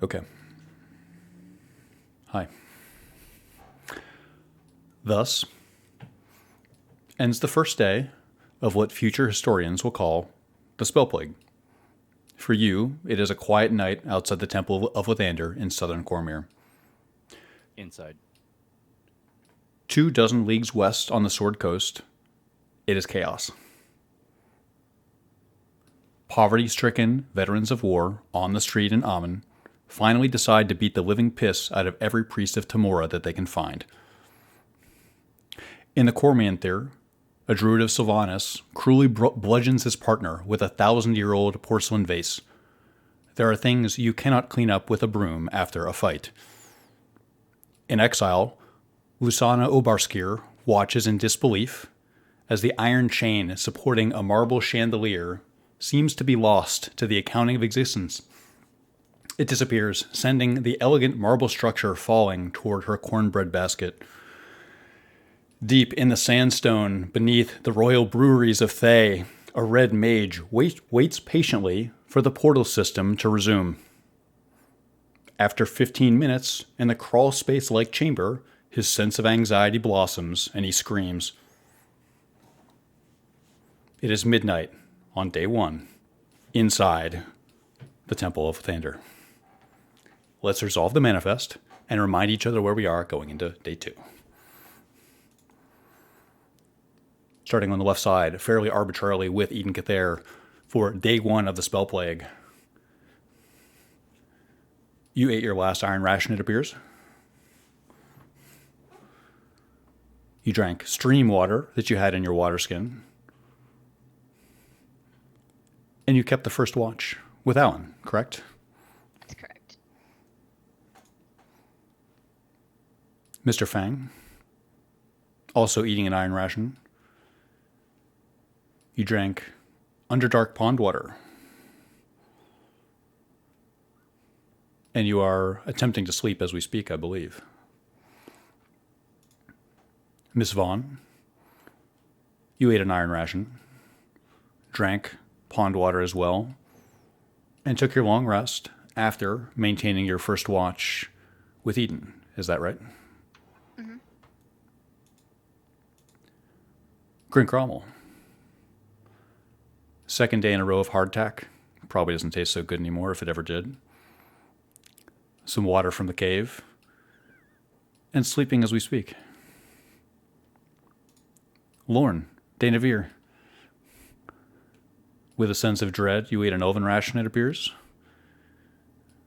Okay. Hi. Thus ends the first day of what future historians will call the Spell Plague. For you, it is a quiet night outside the Temple of Lathander in southern Cormyr. Inside. 24 leagues west on the Sword Coast, it is chaos. Poverty-stricken veterans of war on the street in Amun finally decide to beat the living piss out of every priest of Tamora that they can find. In the Cormanther, a druid of Sylvanas cruelly bludgeons his partner with a 1,000-year-old porcelain vase. There are things you cannot clean up with a broom after a fight. In exile, Lusana Obarskir watches in disbelief as the iron chain supporting a marble chandelier seems to be lost to the accounting of existence. It disappears, sending the elegant marble structure falling toward her cornbread basket. Deep in the sandstone beneath the royal breweries of Thay, a red mage waits patiently for the portal system to resume. After 15 minutes in the crawl space-like chamber, his sense of anxiety blossoms and he screams. It is midnight on day 1, inside the Temple of Lathander. Let's resolve the manifest and remind each other where we are going into day 2. Starting on the left side, fairly arbitrarily with Eden Cather for day 1 of the Spell Plague. You ate your last iron ration, it appears. You drank stream water that you had in your water skin. And you kept the first watch with Alan, correct? That's correct. Mr. Fang, also eating an iron ration. You drank Underdark pond water. And you are attempting to sleep as we speak, I believe. Miss Vaughn, you ate an iron ration, drank pond water as well, and took your long rest after maintaining your first watch with Eden. Is that right? Mm-hmm. Grin Cromwell, second day in a row of hardtack. Probably doesn't taste so good anymore if it ever did. Some water from the cave, and sleeping as we speak. Lorne, Dainavir, with a sense of dread, you ate an elven ration, it appears.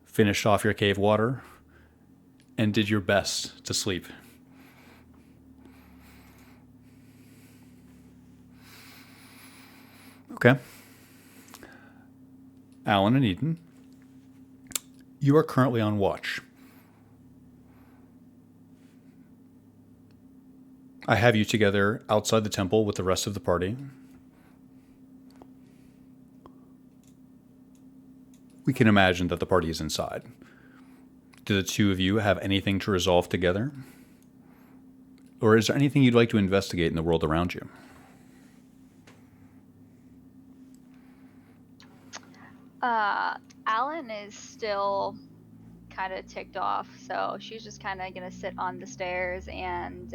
Finished off your cave water, and did your best to sleep. Okay. Alan and Eden, you are currently on watch. I have you together outside the temple with the rest of the party. We can imagine that the party is inside. Do the two of you have anything to resolve together? Or is there anything you'd like to investigate in the world around you? Alan is still kind of ticked off, so she's just kind of gonna sit on the stairs and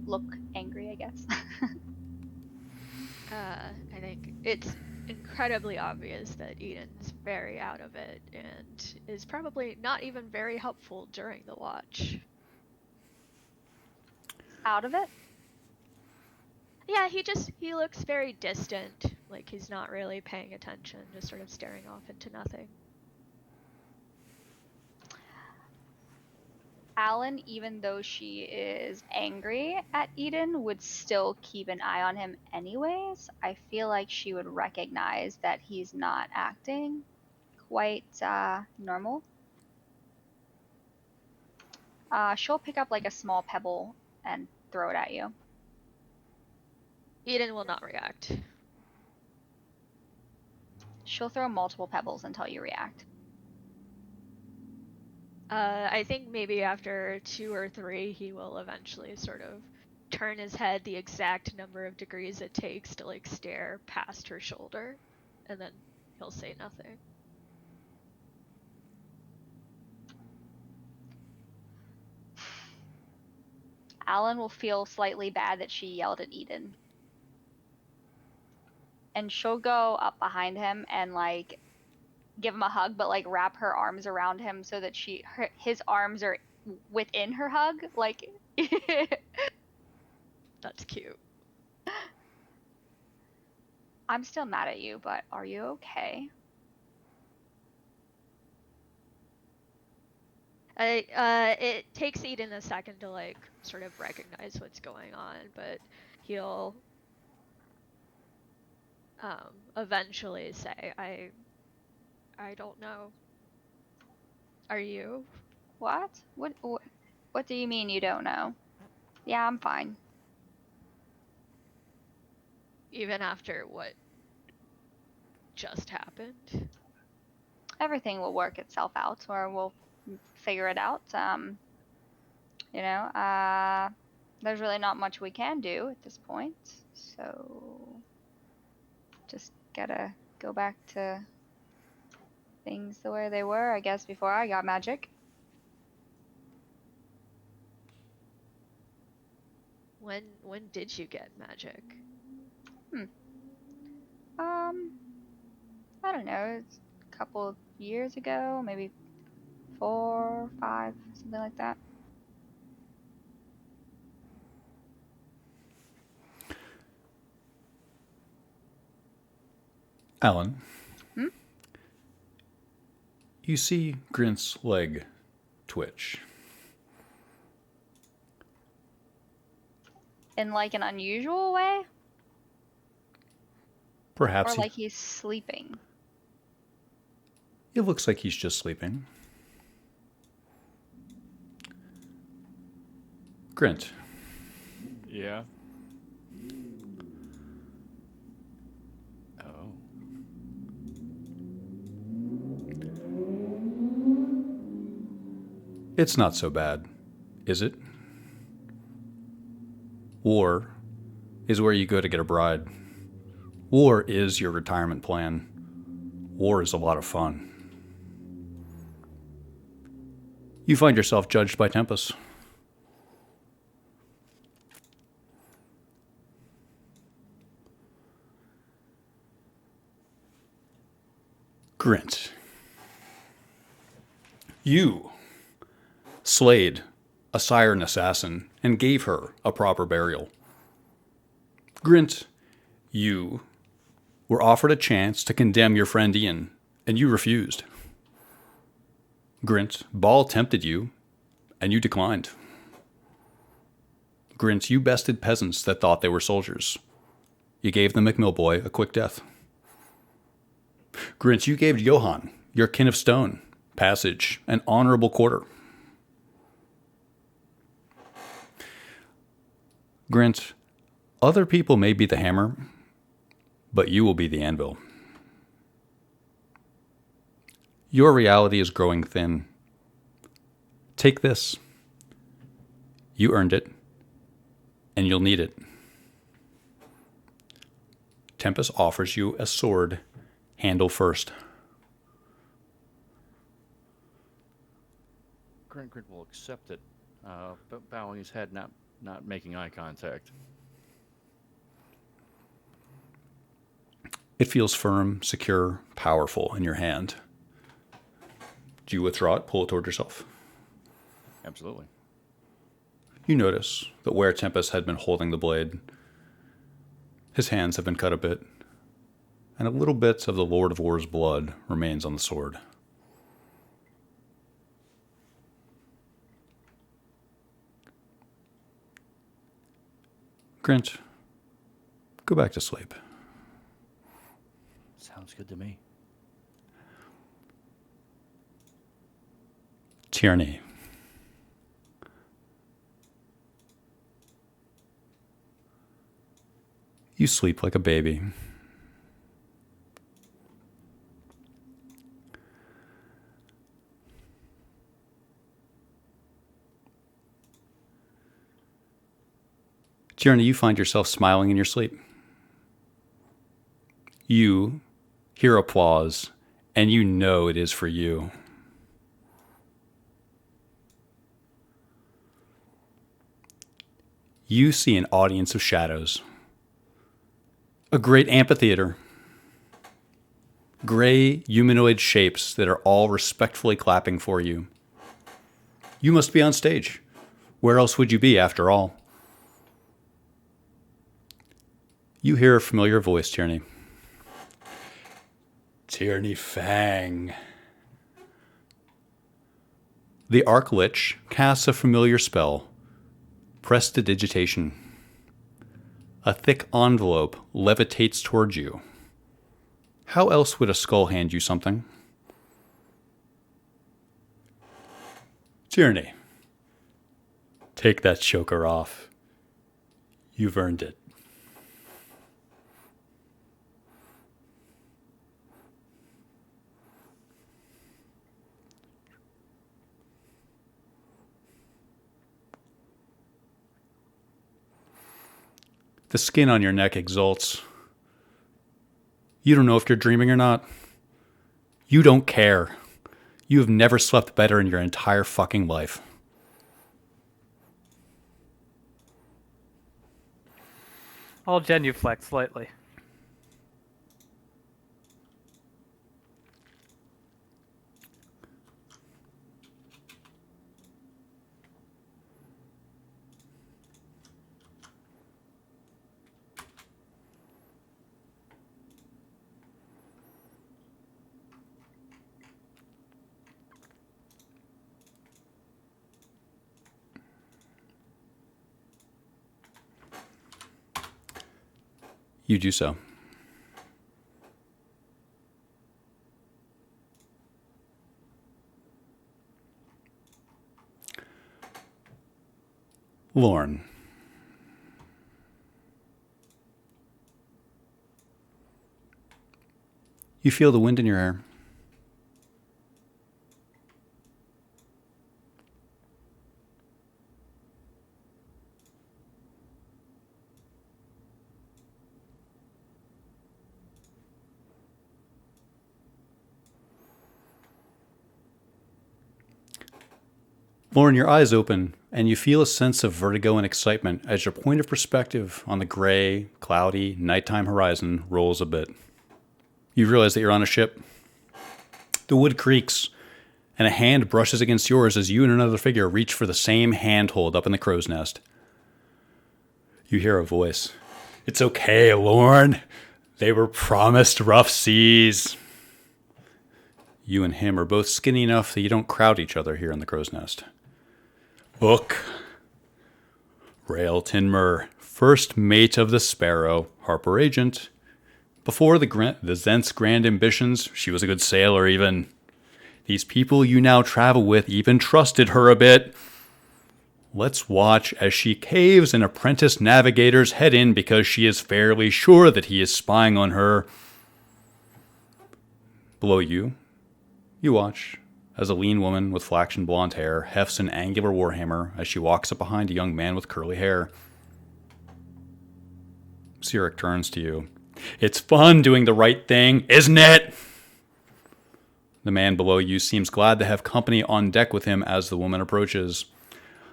look angry, I guess. I think it's incredibly obvious that Eden's very out of it and is probably not even very helpful during the watch. Out of it? Yeah, he looks very distant, like he's not really paying attention, just sort of staring off into nothing. Alan, even though she is angry at Eden, would still keep an eye on him anyways. I feel like she would recognize that he's not acting quite normal. She'll pick up like a small pebble and throw it at you. Eden will not react. She'll throw multiple pebbles until you react. I think maybe after 2 or 3, he will eventually sort of turn his head the exact number of degrees it takes to like stare past her shoulder, and then he'll say nothing. Alan will feel slightly bad that she yelled at Eden. And she'll go up behind him and like give him a hug, but like wrap her arms around him so that his arms are within her hug. Like That's cute. I'm still mad at you, but are you okay? It takes Eden a second to like sort of recognize what's going on, but he'll eventually say, I don't know. Are you? What? What do you mean you don't know? Yeah, I'm fine. Even after what just happened? Everything will work itself out, or we'll figure it out. There's really not much we can do at this point, so just gotta go back to things the way they were, I guess, before I got magic. When did you get magic? I don't know, it's a couple of years ago, maybe 4, 5, something like that. Alan. Hmm? You see Grint's leg twitch. In like an unusual way? Perhaps Or like he's sleeping? it looks like he's just sleeping. Grint. Yeah. Oh. It's not so bad, is it? War is where you go to get a bride. War is your retirement plan. War is a lot of fun. You find yourself judged by Tempest. Grint. You slayed a siren assassin and gave her a proper burial. Grint, you were offered a chance to condemn your friend Ian, and you refused. Grint, Ball tempted you, and you declined. Grint, you bested peasants that thought they were soldiers. You gave the McMill boy a quick death. Grint, you gave Johann, your kin of stone, passage, an honorable quarter. Grint, other people may be the hammer, but you will be the anvil. Your reality is growing thin. Take this. You earned it, and you'll need it. Tempest offers you a sword, handle first. Grint will accept it, but bowing his head, not making eye contact. It feels firm, secure, powerful in your hand. Do you withdraw it, pull it toward yourself? Absolutely. You notice that where Tempest had been holding the blade, his hands have been cut a bit, and a little bit of the Lord of War's blood remains on the sword. Grint, go back to sleep. Sounds good to me. Tierney. You sleep like a baby. Tierney, you find yourself smiling in your sleep. You hear applause, and you know it is for you. You see an audience of shadows. A great amphitheater. Gray, humanoid shapes that are all respectfully clapping for you. You must be on stage. Where else would you be, after all? You hear a familiar voice, Tierney. Tierney Fang. The Arc-Lich casts a familiar spell. Prestidigitation. A thick envelope levitates towards you. How else would a skull hand you something? Tierney, take that choker off. You've earned it. The skin on your neck exults. You don't know if you're dreaming or not. You don't care. You have never slept better in your entire fucking life. I'll genuflect slightly. You do so. Lorne. You feel the wind in your hair. Lauren, your eyes open, and you feel a sense of vertigo and excitement as your point of perspective on the gray, cloudy, nighttime horizon rolls a bit. You realize that you're on a ship. The wood creaks, and a hand brushes against yours as you and another figure reach for the same handhold up in the crow's nest. You hear a voice. It's okay, Lorne. They were promised rough seas. You and him are both skinny enough that you don't crowd each other here in the crow's nest. Book. Rail Tinmer, first mate of the Sparrow, Harper agent. Before the Zent's grand ambitions, she was a good sailor even. These people you now travel with even trusted her a bit. Let's watch as she caves an apprentice navigator's head in because she is fairly sure that he is spying on her. Below you, you watch as a lean woman with flaxen blonde hair hefts an angular warhammer as she walks up behind a young man with curly hair. Sirik turns to you. It's fun doing the right thing, isn't it? The man below you seems glad to have company on deck with him as the woman approaches.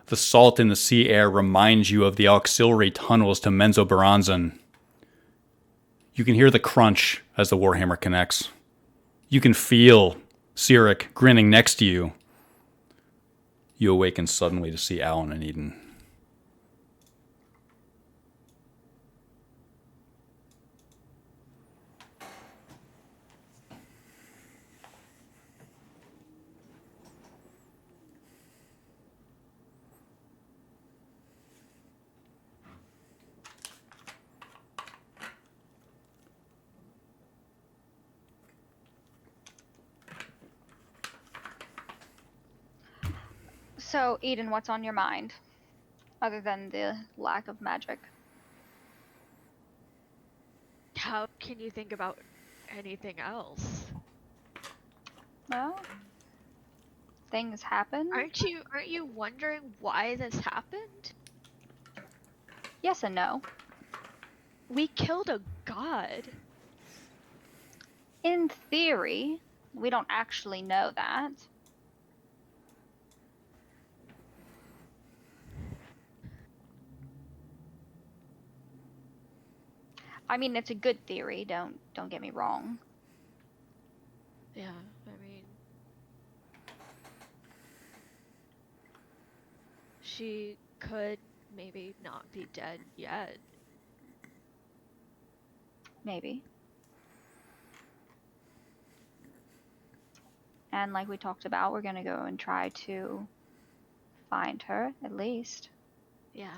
The salt in the sea air reminds you of the auxiliary tunnels to Menzoberranzan. You can hear the crunch as the warhammer connects. You can feel Sirik grinning next to you. You awaken suddenly to see Alan and Eden. So, Eden, what's on your mind? Other than the lack of magic. How can you think about anything else? Well, things happen. Aren't you wondering why this happened? Yes and no. We killed a god. In theory, we don't actually know that. I mean, it's a good theory. Don't get me wrong. Yeah, I mean, she could maybe not be dead yet. Maybe. And like we talked about, we're gonna go and try to find her at least. Yeah.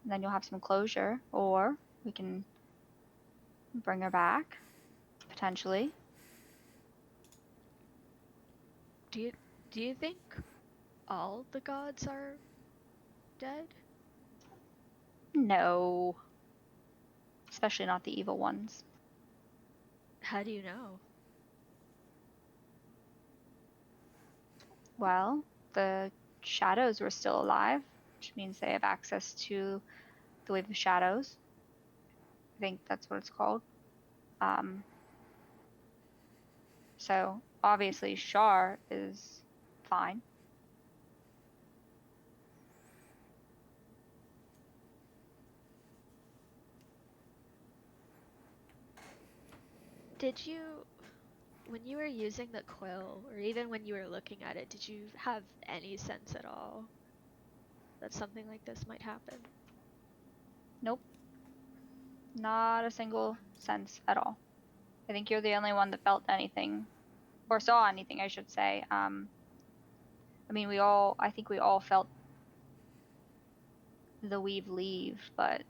And then you'll have some closure, or we can bring her back potentially. Do you think all the gods are dead? No, especially not the evil ones. How do you know? Well, the shadows were still alive, which means they have access to the wave of shadows. I think that's what it's called. So obviously Shar is fine. Did you, when you were using the quill, or even when you were looking at it, did you have any sense at all that something like this might happen? Nope. Not a single sense at all. I think you're the only one that felt anything, or saw anything, I should say. I mean, I think we all felt the weave leave, but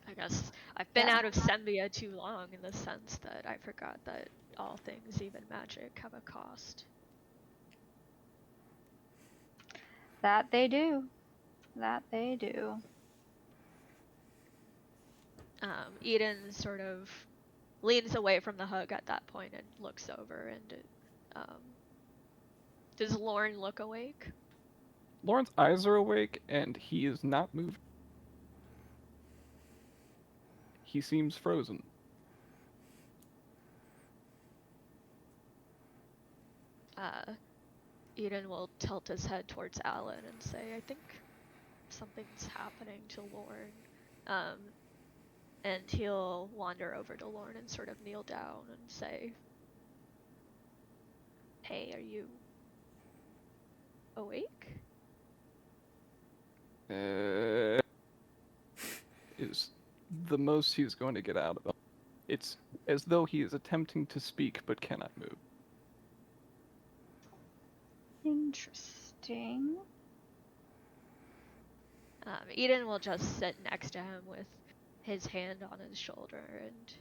I guess I've been yeah. out of Sembia too long in the sense that I forgot that all things, even magic, have a cost. That they do. That they do. Eden sort of leans away from the hug at that point and looks over and does Lorne look awake? Lauren's eyes are awake, and he is not moving. He seems frozen. Eden will tilt his head towards Alan and say, I think something's happening to Lorne. And he'll wander over to Lorne and sort of kneel down and say, hey, are you awake? Is the most he's going to get out of him. It's as though he is attempting to speak but cannot move. Interesting. Eden will just sit next to him with his hand on his shoulder and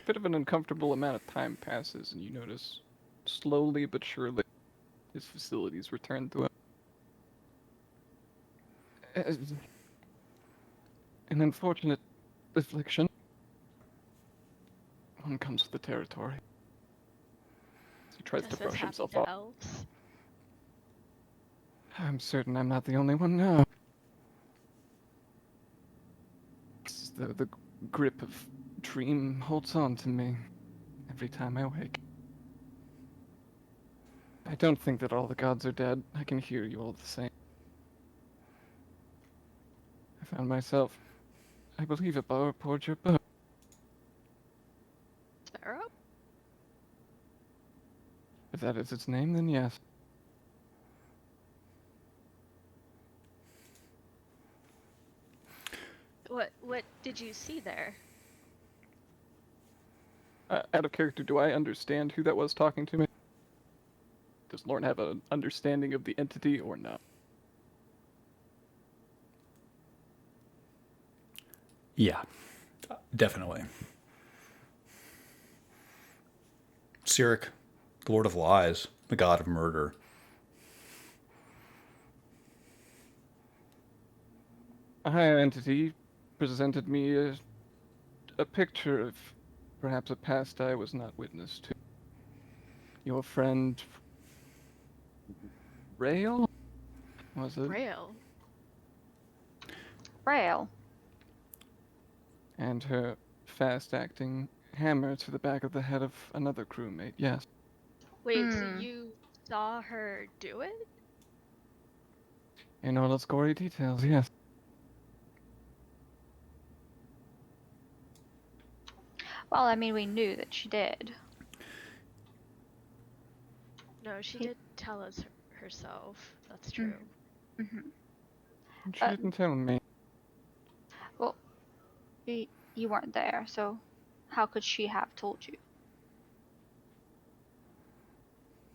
A bit of an uncomfortable amount of time passes, and you notice, slowly but surely, his facilities return to him. As an unfortunate affliction. One comes with the territory. He tries just to as brush happy himself to off. elves. I'm certain I'm not the only one now. The grip of dream holds on to me every time I wake. I don't think that all the gods are dead. I can hear you all the same. I found myself, I believe, aboard your boat. Sparrow? If that is its name, then yes. What did you see there? Out of character, do I understand who that was talking to me? Does Lorne have an understanding of the entity or not? Yeah, definitely. Cyric, the Lord of Lies, the god of murder. A higher entity presented me a picture of perhaps a past I was not witness to. Your friend Rail? Was it? Rail. Rail. And her fast-acting hammer to the back of the head of another crewmate, yes. Wait, so Hmm. you saw her do it? In all its gory details, yes. Well, I mean, we knew that she did. No, she He- did tell us herself. That's true. Mm-hmm. And she But- didn't tell me. Well, you weren't there, so how could she have told you?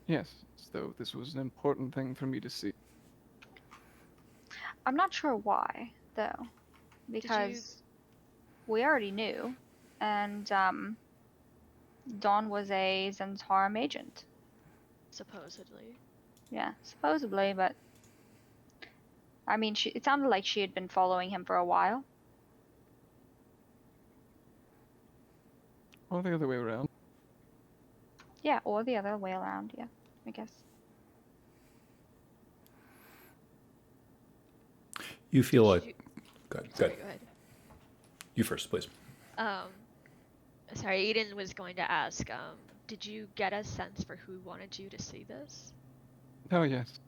Yes, as though this was an important thing for me to see. I'm not sure why, though, because we already knew, and Dawn was a Zentarum agent. Supposedly. Yeah, supposedly, but I mean, it sounded like she had been following him for a while. Or the other way around. Yeah, or the other way around, yeah, I guess. You feel Did like. you- Good. Sorry, Good. go ahead. You first, please. Sorry, Eden was going to ask, did you get a sense for who wanted you to see this? Oh, yes.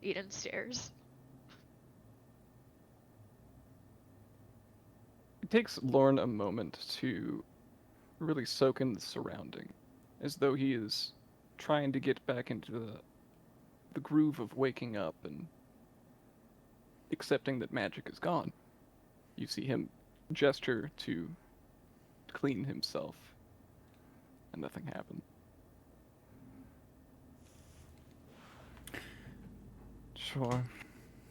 Eden stares. It takes Lorne a moment to really soak in the surrounding, as though he is trying to get back into the groove of waking up and accepting that magic is gone. You see him gesture to clean himself, and nothing happened. Sure.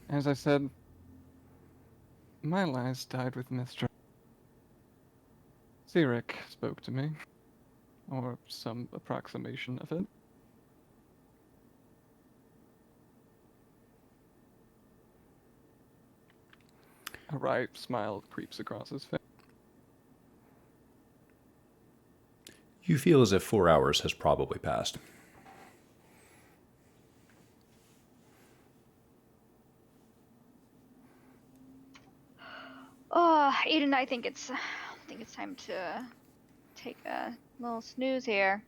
As I said, my lies died with Mr. Xeric spoke to me, or some approximation of it. A wry smile creeps across his face. You feel as if 4 hours has probably passed. Oh, Eden, I think it's time to take a little snooze here.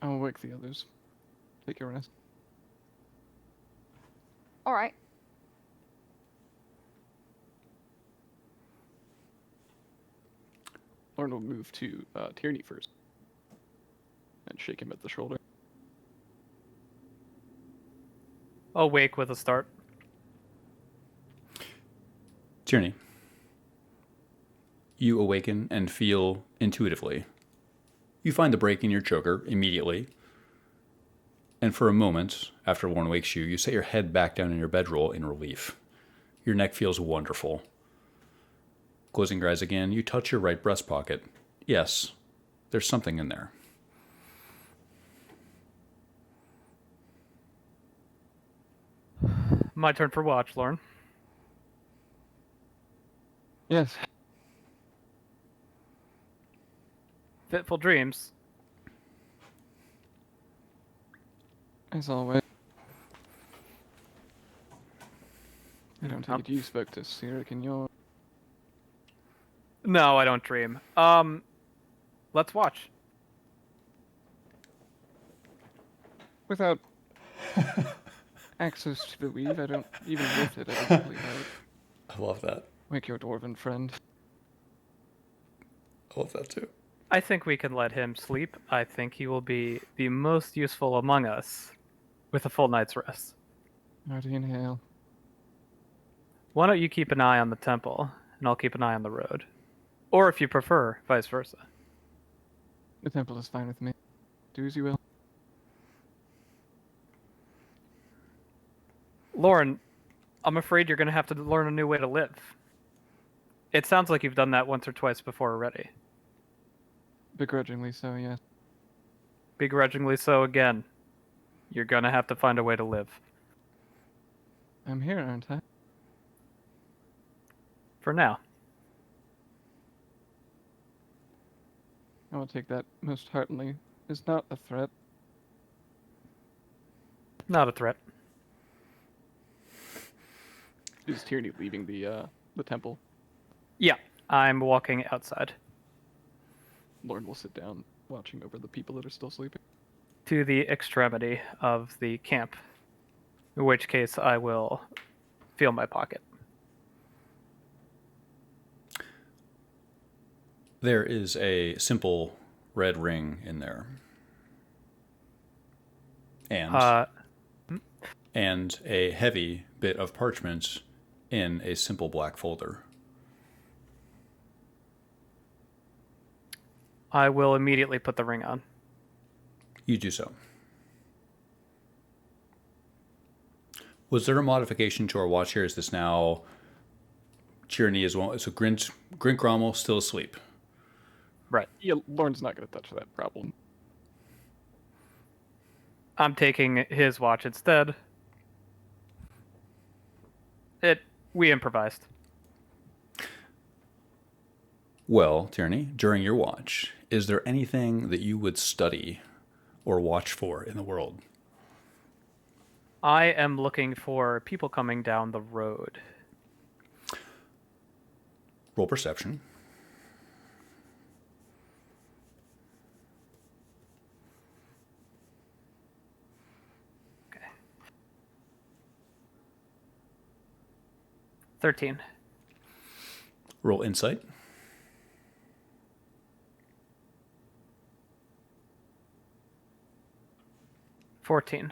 I'll wake the others. Take a rest. All right. Lorne will move to Tierney first, and shake him at the shoulder. Awake with a start. Tierney, you awaken and feel intuitively. You find the break in your choker immediately, and for a moment, after one wakes you, you set your head back down in your bedroll in relief. Your neck feels wonderful. Closing your eyes again, you touch your right breast pocket. Yes, there's something in there. My turn for watch, Lauren. Yes. Fitful dreams. As always. I don't take it you spoke to Xeric in your... No, I don't dream. Let's watch. Without access to the weave, I don't... Even with it, I don't believe I would I love that. wake your dwarven friend. I love that too. I think we can let him sleep. I think he will be the most useful among us with a full night's rest. Hearty inhale. Why don't you keep an eye on the temple, and I'll keep an eye on the road. Or if you prefer, vice versa. The temple is fine with me. Do as you will. Lauren, I'm afraid you're going to have to learn a new way to live. It sounds like you've done that once or twice before already. Begrudgingly so, yes. Begrudgingly so again. You're going to have to find a way to live. I'm here, aren't I? For now. I will take that most heartily. Is not a threat. Not a threat. Is Tierney leaving the temple? Yeah, I'm walking outside Lauren will sit down, watching over the people that are still sleeping. to the extremity of the camp, in which case I will feel my pocket. There is a simple red ring in there. And a heavy bit of parchment in a simple black folder. I will immediately put the ring on. You do so. Was there a modification to our watch here? Is this now Tyranny as well? So Grint Grommel still asleep. Right. Yeah, Lauren's not going to touch that problem. I'm taking his watch instead. We improvised. Well, Tyranny, during your watch, is there anything that you would study or watch for in the world? I am looking for people coming down the road. Roll perception. Okay. 13. Roll insight. $14.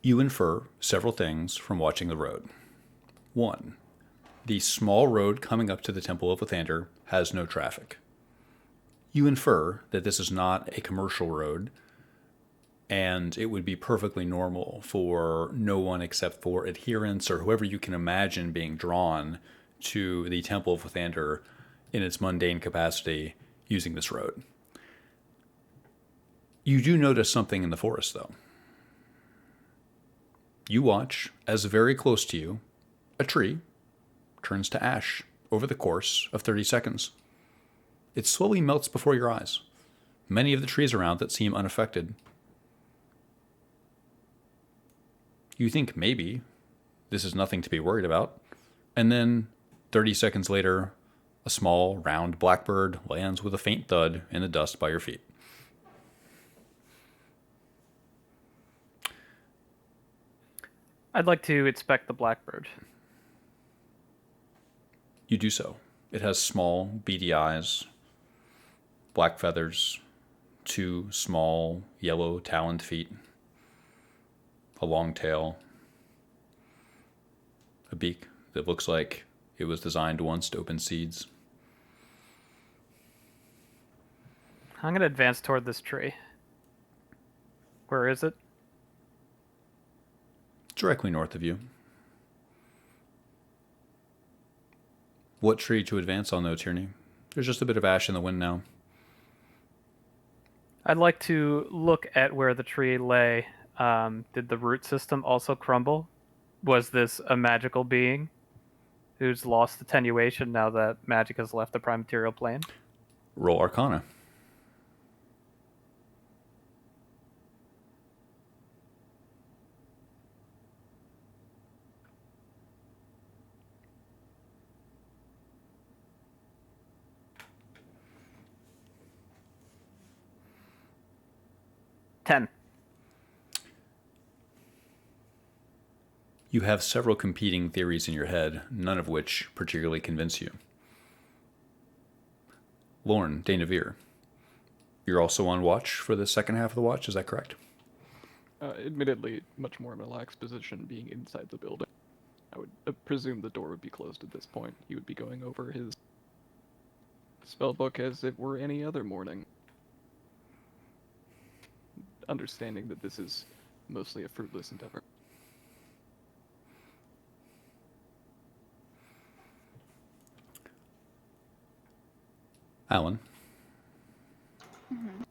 You infer several things from watching the road. 1. The small road coming up to the Temple of Lathander has no traffic. You infer that this is not a commercial road, and it would be perfectly normal for no one except for adherents or whoever you can imagine being drawn to the Temple of Lathander in its mundane capacity using this road. You do notice something in the forest, though. You watch as very close to you, a tree turns to ash over the course of 30 seconds. It slowly melts before your eyes. Many of the trees around it seem unaffected. You think maybe this is nothing to be worried about, and then 30 seconds later, a small, round blackbird lands with a faint thud in the dust by your feet. I'd like to inspect the blackbird. You do so. It has small, beady eyes, black feathers, 2 small, yellow taloned feet, a long tail, a beak that looks like it was designed once to open seeds. I'm going to advance toward this tree. Where is it? Directly north of you. What tree to advance on, though, Tierney? There's just a bit of ash in the wind now. I'd like to look at where the tree lay. Did the root system also crumble? Was this a magical being who's lost attenuation now that magic has left the prime material plane? Roll Arcana. $10. You have several competing theories in your head, none of which particularly convince you. Lorne, Dainavir, you're also on watch for the second half of the watch, is that correct? Admittedly, much more relaxed position being inside the building. I would presume the door would be closed at this point. He would be going over his spellbook as it were any other morning. Understanding that this is mostly a fruitless endeavor. Alan? Mm-hmm.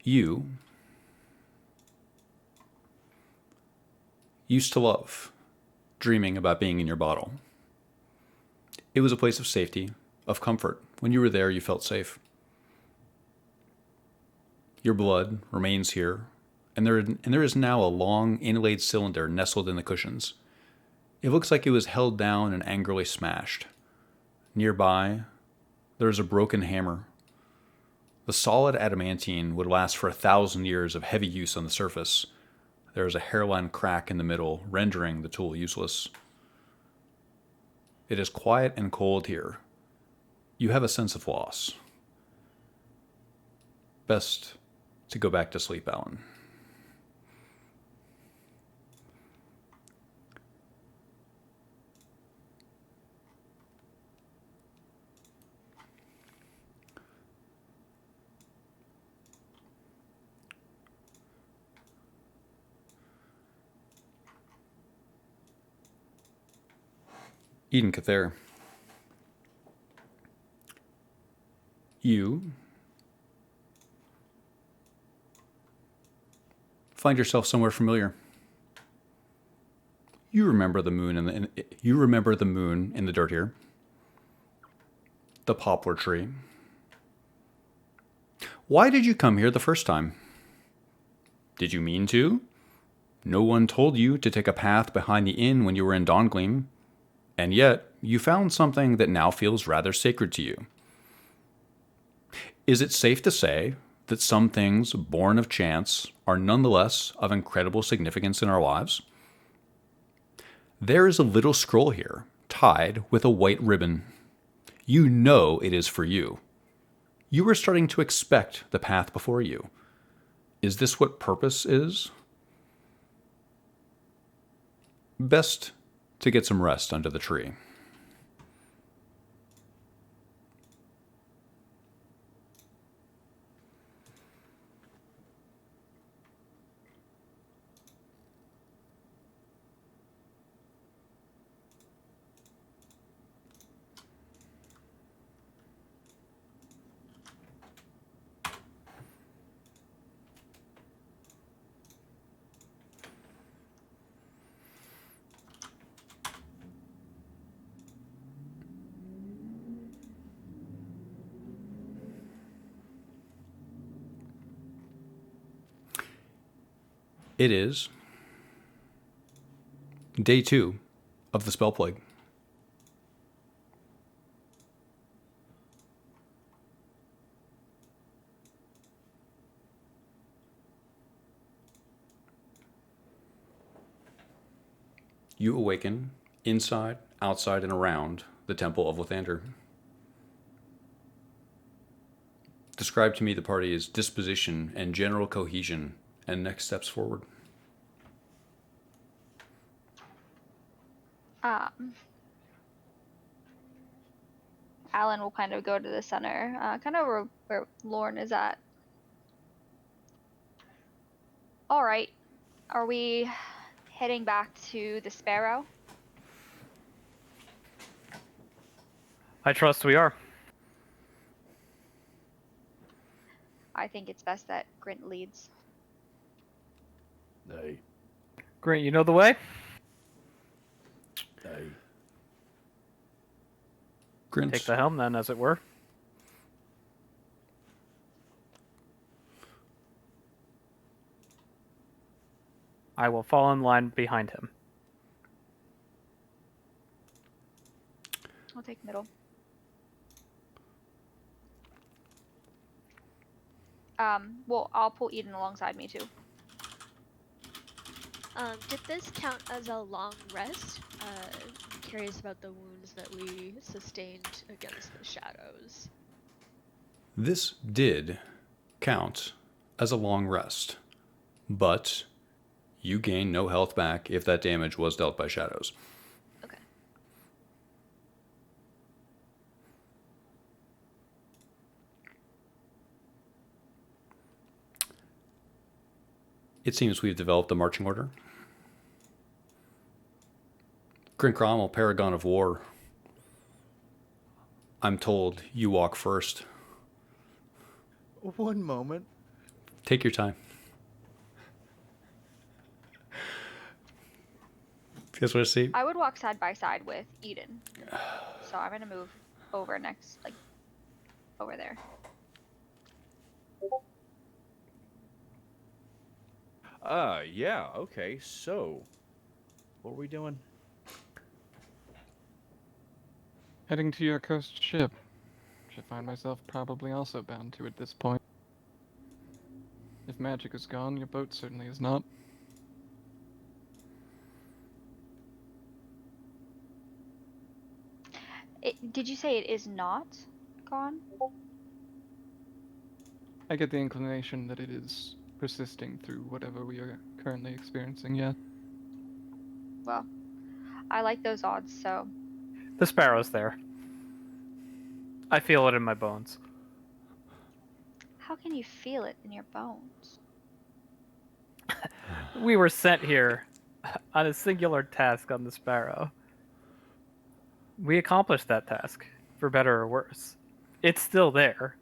You used to love dreaming about being in your bottle. It was a place of safety, of comfort. When you were there, you felt safe. Your blood remains here, and there is now a long, inlaid cylinder nestled in the cushions. It looks like it was held down and angrily smashed. Nearby, there is a broken hammer. The solid adamantine would last for 1,000 years of heavy use on the surface. There is a hairline crack in the middle, rendering the tool useless. It is quiet and cold here. You have a sense of loss. Best to go back to sleep, Alan. Eden Cather. You find yourself somewhere familiar. You remember the moon in the dirt here. The poplar tree. Why did you come here the first time? Did you mean to? No one told you to take a path behind the inn when you were in Dawngleam, and yet you found something that now feels rather sacred to you. Is it safe to say that some things born of chance are nonetheless of incredible significance in our lives? There is a little scroll here, tied with a white ribbon. You know it is for you. You are starting to expect the path before you. Is this what purpose is? Best to get some rest under the tree. It is day 2 of the spell plague. You awaken inside, outside, and around the Temple of Lathander. Describe to me the party's disposition and general cohesion and next steps forward. Alan will kind of go to the center, kind of where Lorne is at. All right, are we heading back to the Sparrow? I trust we are. I think it's best that Grint leads. Nay. Great, you know the way? Nay. Grint, Take the helm then, as it were. I will fall in line behind him. I'll take middle. Well, I'll pull Eden alongside me too. Did this count as a long rest? I'm curious about the wounds that we sustained against the shadows. this did count as a long rest, but you gain no health back if that damage was dealt by shadows. Okay. It seems we've developed a marching order. Grint Cromwell, Paragon of War. I'm told you walk first. One moment. Take your time. You guys want to see? I would walk side by side with Eden. So I'm gonna move over next, like, over there. Yeah, okay, so... What are we doing? Heading to your cursed ship, which I find myself probably also bound to at this point. If magic is gone, your boat certainly is not. Did you say it is not gone? I get the inclination that it is persisting through whatever we are currently experiencing, yeah. Well, I like those odds, so The Sparrow's there. I feel it in my bones. how can you feel it in your bones? We were sent here on a singular task on the Sparrow. We accomplished that task, for better or worse. It's still there.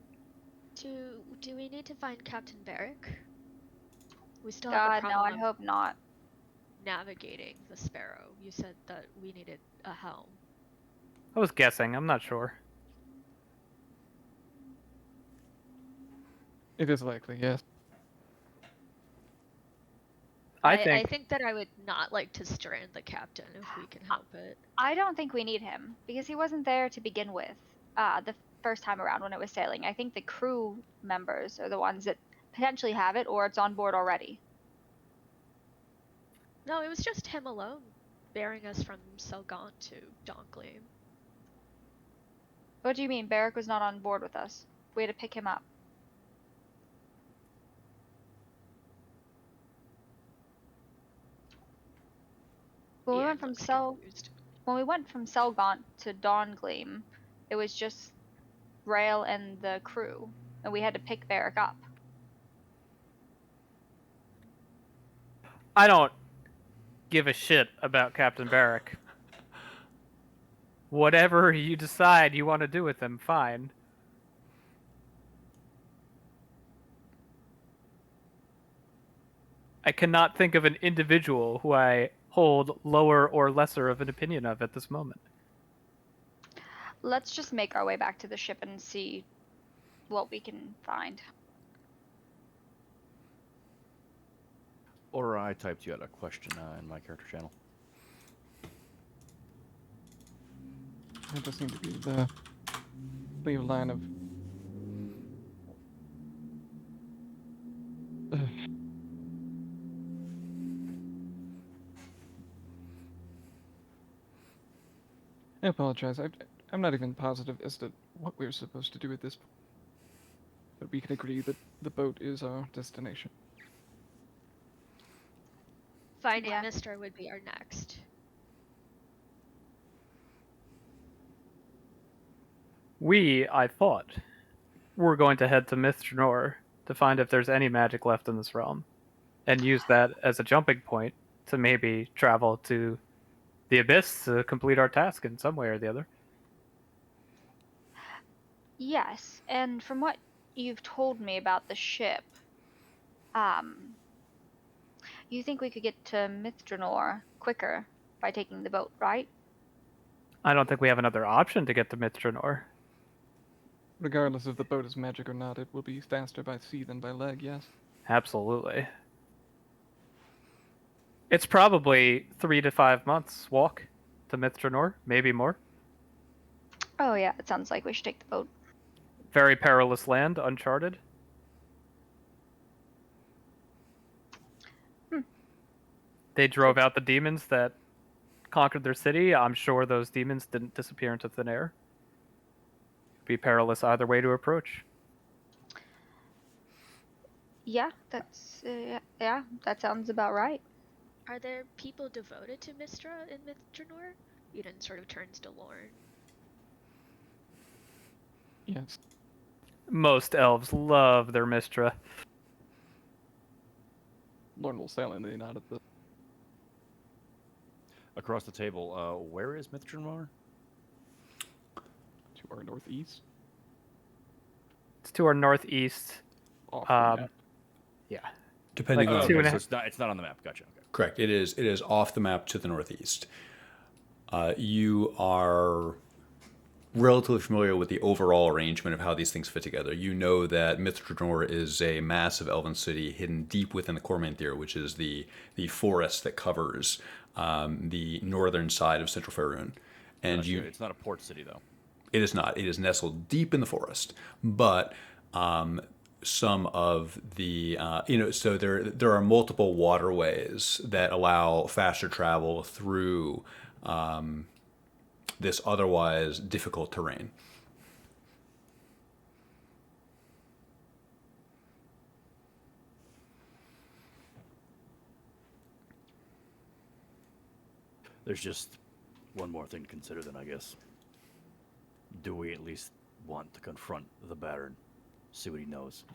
Do we need to find Captain Barrick? We still have the God, no, I problem hope not. of navigating the Sparrow. You said that we needed a helm. I was guessing, I'm not sure. It is likely, yes. I I think think that I would not like to strand the captain if we can help it. I don't think we need him because he wasn't there to begin with. The first time around when it was sailing, I think the crew members are the ones that potentially have it, or it's on board already. No, it was just him alone, bearing us from Selgant to Donkleam. What do you mean? Barrick was not on board with us. We had to pick him up. When we went from Selgaunt to Dawngleam, it was just Rail and the crew, and we had to pick Barrick up. I don't give a shit about Captain Barrick. Whatever you decide you want to do with him, fine. I cannot think of an individual who I hold lower or lesser of an opinion of at this moment. Let's just make our way back to the ship and see what we can find. Or I typed you out a question in my character channel. That does seem to be the leave line of... I apologize. I'm not even positive as to what we're supposed to do at this point. But we can agree that the boat is our destination. Finding Yeah. Mister would be our next. I thought, were going to head to Mithranor to find if there's any magic left in this realm, and use that as a jumping point to maybe travel to the Abyss to complete our task in some way or the other. Yes, and from what you've told me about the ship, you think we could get to Mithranor quicker by taking the boat, right? I don't think we have another option to get to Mithranor. Regardless if the boat is magic or not, it will be faster by sea than by leg, yes. Absolutely. It's probably 3 to 5 months walk to Mithranor, maybe more. Oh yeah, it sounds like we should take the boat. Very perilous land, uncharted. They drove out the demons that conquered their city. I'm sure those demons didn't disappear into thin air. It'd be perilous either way to approach. Yeah, that's yeah, that sounds about right. Are there people devoted to Mistra in Mithranor? Eden sort of turns to Lorne. Yes. Most elves love their Mistra. Lorne will silently nod at the... Across the table, where is Mithranor? to our northeast. It's to our northeast. Off the map. Yeah. Depending Like on two and a so half- it's not on the map. Gotcha. Okay. correct, it is off the map to the northeast. You are relatively familiar with the overall arrangement of how these things fit together. You know that Mithranor is a massive elven city hidden deep within the Cormanthir, which is the forest that covers the northern side of Central Faerun. And It's not a port city, though. it is not. It is nestled deep in the forest, but some of the so there are multiple waterways that allow faster travel through this otherwise difficult terrain. There's just one more thing to consider then, I guess. Do we at least want to confront the Baron, see what he knows?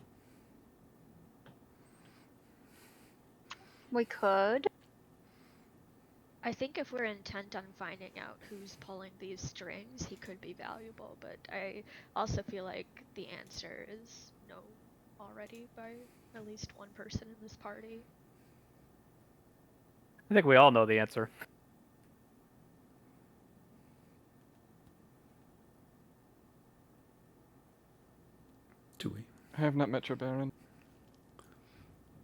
We could. I think if we're intent on finding out who's pulling these strings, he could be valuable, but I also feel like the answer is no already by at least one person in this party. I think we all know the answer. Do we? I have not met your Baron.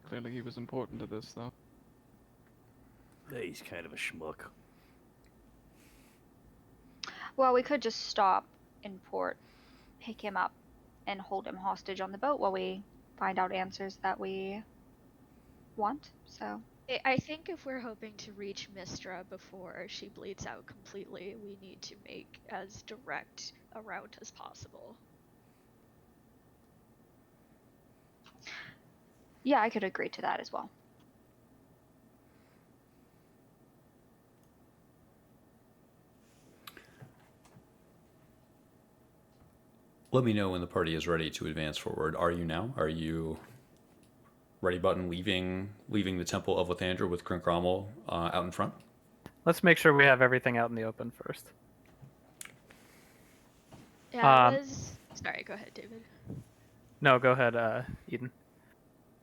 Clearly he was important to this, though. He's kind of a schmuck. Well, we could just stop in port, pick him up, and hold him hostage on the boat while we find out answers that we want. So I think if we're hoping to reach Mistra before she bleeds out completely, we need to make as direct a route as possible. yeah, I could agree to that as well. Let me know when the party is ready to advance forward. Are you now? Are you ready button leaving the Temple of Lathandra with Crinkrommel out in front? Let's make sure we have everything out in the open first. Yeah, it was... Sorry, go ahead, David. No, go ahead, Eden.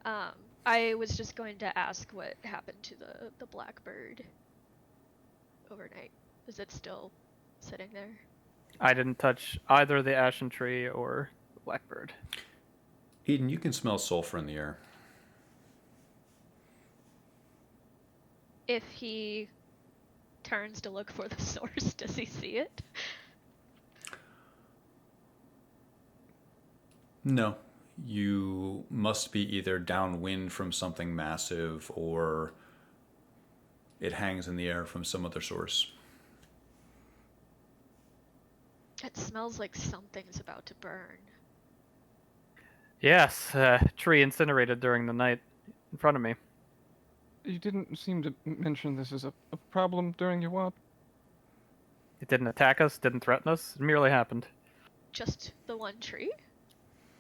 I was just going to ask what happened to the blackbird overnight. Is it still sitting there? I didn't touch either the ashen tree or the blackbird. Eden, you can smell sulfur in the air. If he turns to look for the source, does he see it? No. You must be either downwind from something massive or it hangs in the air from some other source. It smells like something's about to burn. Yes, tree incinerated during the night in front of me. You didn't seem to mention this as a problem during your walk. It didn't attack us, didn't threaten us. It merely happened. Just the one tree?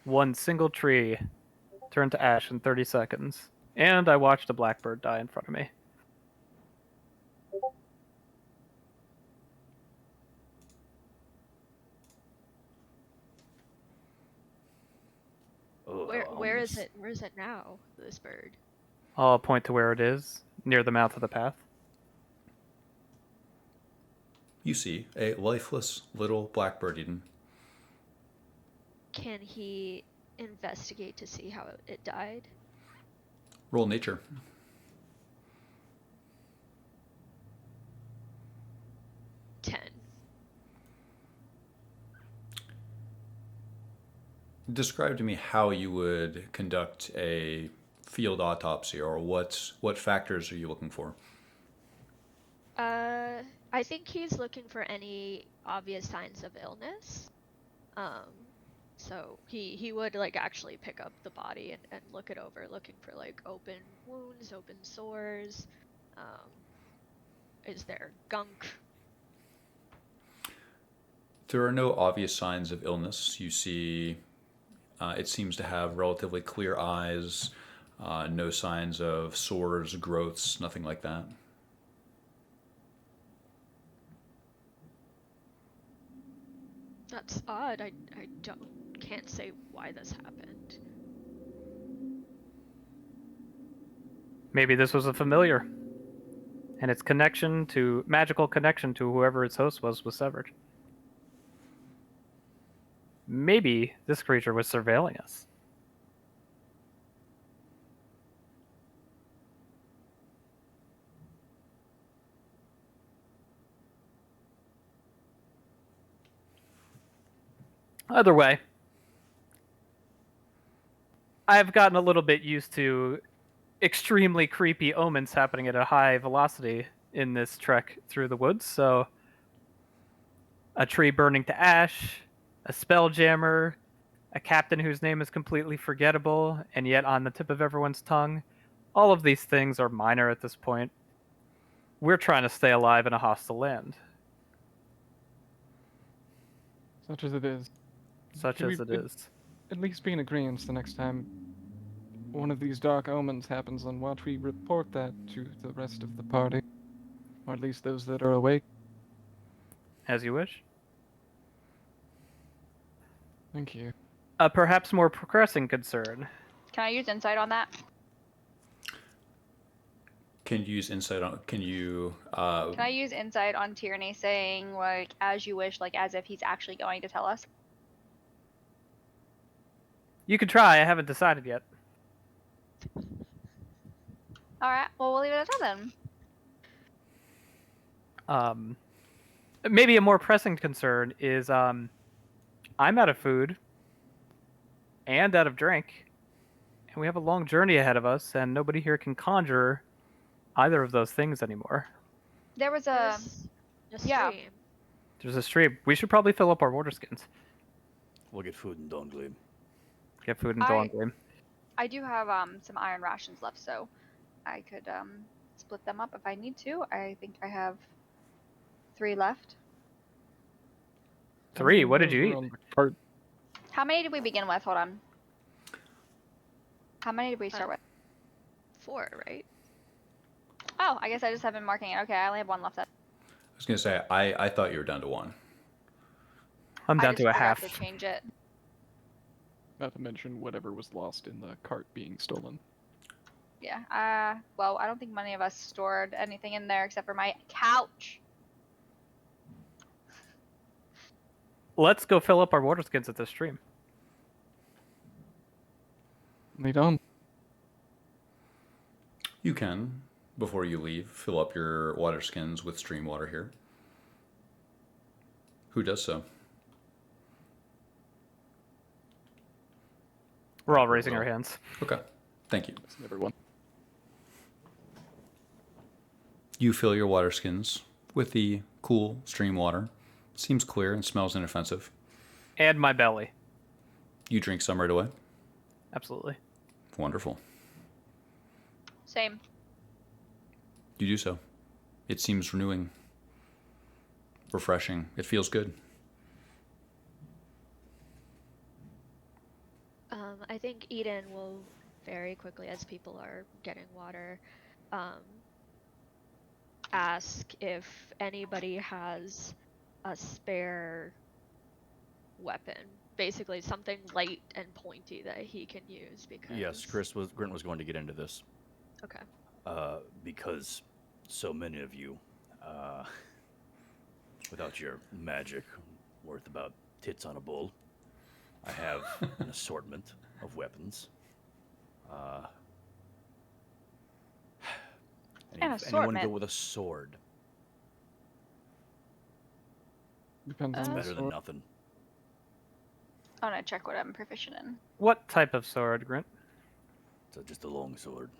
One single tree turned to ash in 30 seconds. And I watched a blackbird die in front of me. Where is it? Where is it now, this bird? I'll point to where it is, near the mouth of the path. You see a lifeless little blackbird, Eden. Can he investigate to see how it died? Roll nature. Describe to me how you would conduct a field autopsy, or what factors are you looking for? I think he's looking for any obvious signs of illness. So he would like actually pick up the body and look it over, looking for like open wounds, open sores. Is there gunk? There are no obvious signs of illness. You see, it seems to have relatively clear eyes, no signs of sores, growths, nothing like that. That's odd. I can't say why this happened. Maybe this was a familiar, and its magical connection to whoever its host was severed. maybe this creature was surveilling us. Either way, I've gotten a little bit used to extremely creepy omens happening at a high velocity in this trek through the woods, so a tree burning to ash, a spelljammer, a captain whose name is completely forgettable and yet on the tip of everyone's tongue. All of these things are minor at this point. We're trying to stay alive in a hostile land, Such as it is. such Can as we it is. At least be in agreement the next time one of these dark omens happens on watch, we report that to the rest of the party. Or at least those that are awake. As you wish. Thank you. A perhaps more pressing concern. Can I use insight on that? Can you use insight on? Can you? Can I use insight on Tyranny saying, like, as you wish, like, as if he's actually going to tell us? You could try, I haven't decided yet. Alright, well, we'll leave it at that then. Maybe a more pressing concern is I'm out of food and out of drink, and we have a long journey ahead of us, and nobody here can conjure either of those things anymore. There was a... There's a yeah. stream. There's a stream. We should probably fill up our water skins. We'll get food in Dawnglade. Get food and I- Dawn Game. I do have some iron rations left, so I could split them up if I need to. I think I have 3 left. 3? What did you Those eat? are on the cart. How many did we begin with? Hold on. How many did we start with? 4, right? Oh, I guess I just have been marking it. Okay, I only have 1 left. I was gonna say I thought you were down to 1. I'm I down just to a forgot half. to change it. Not to mention whatever was lost in the cart being stolen. Yeah. Well, I don't think many of us stored anything in there except for my couch. Let's go fill up our water skins at this stream. Lead on. You can, before you leave, fill up your water skins with stream water here. Who does so? We're all raising our hands. Okay, thank you. That's everyone. You fill your water skins with the cool stream water. Seems clear and smells inoffensive. And my belly. You drink some right away. Absolutely. Wonderful. Same. You do so. It seems renewing, refreshing. It feels good. I think Eden will very quickly, as people are getting water, ask if anybody has a spare weapon. Basically, something light and pointy that he can use. Because Yes, Grint was going to get into this. Okay. Because so many of you, without your magic worth about tits on a bull, I have an assortment of weapons. Anyone assortment. go with a sword? Depends It's on the better than sword. nothing. I'm gonna check what I'm proficient in. What type of sword, Grint? So just a long sword.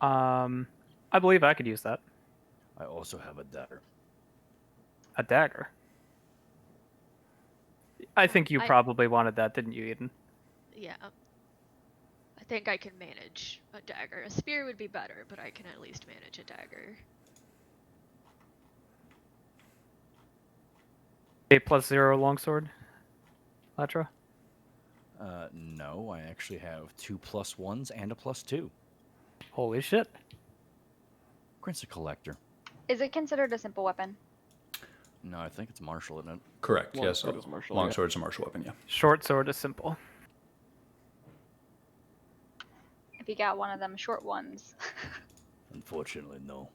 I believe I could use that. I also have a dagger. A dagger. I think you I- probably wanted that, didn't you, Eden? Yeah. I think I can manage a dagger. A spear would be better, but I can at least manage a dagger. 8+0 longsword, Latra? No, I actually have 2 +1s and a +2. Holy shit. Grint's a collector. Is it considered a simple weapon? No, I think it's martial, isn't it? Correct. Yes. Longsword is martial, yeah. Longsword's a martial weapon. Yeah. Short sword is simple. If you got one of them short ones. Unfortunately, no.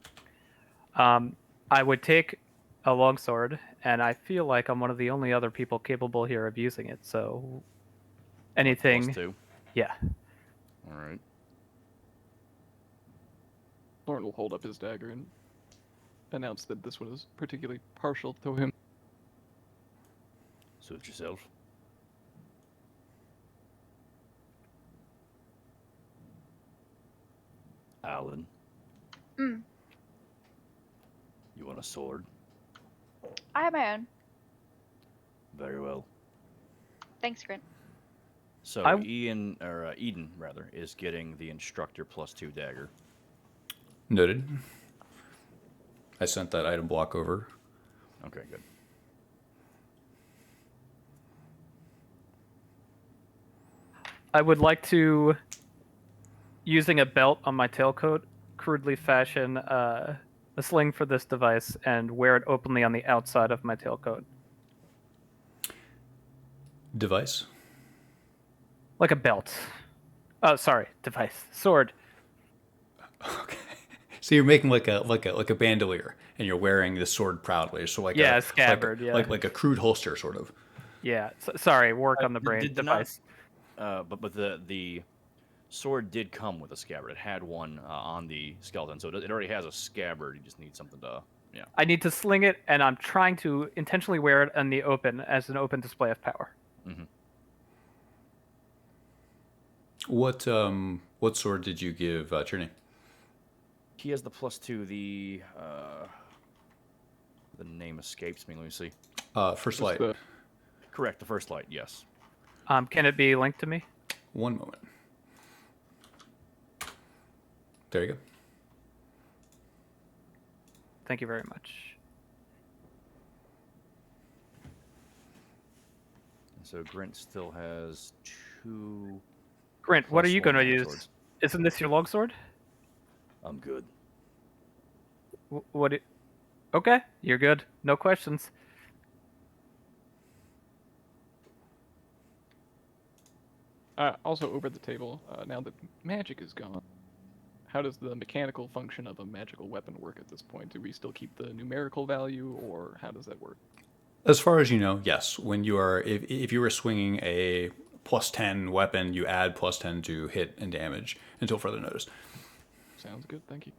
I would take a longsword, and I feel like I'm one of the only other people capable here of using it. So anything, +2. yeah. All right. Lauren will hold up his dagger and announce that this was particularly partial to him. Suit yourself. Alan, Mm, you want a sword? I have my own. Very well. Thanks, Grant. So I- Eden rather, is getting the instructor +2 dagger. Noted. I sent that item block over. Okay, good. I would like to, using a belt on my tailcoat, crudely fashion a sling for this device and wear it openly on the outside of my tailcoat. Device. Like a belt. Oh, sorry, device. Sword. Okay. So you're making like a bandolier, and you're wearing the sword proudly. So like Yeah, a a scabbard, like, yeah. like a crude holster, sort of. Yeah, sorry, work on the brain. did not- Device. But the sword did come with a scabbard. It had one on the skeleton, so it already has a scabbard. You just need something to, yeah. I need to sling it, and I'm trying to intentionally wear it in the open as an open display of power. Mm-hmm. What sword did you give Trini? He has the +2. The name escapes me. Let me see. First Just light. the- Correct, the first light. Yes. Can it be linked to me? One moment. There you go. Thank you very much. So Grint still has 2. Grant, what are you +1 going to use? longswords. Isn't this your longsword? I'm good. What? Okay, you're good. No questions. Also, over the table, now that magic is gone, how does the mechanical function of a magical weapon work at this point? Do we still keep the numerical value, or how does that work? As far as you know, yes. When you are, if you were swinging a +10 weapon, you add +10 to hit and damage until further notice. Sounds good, thank you.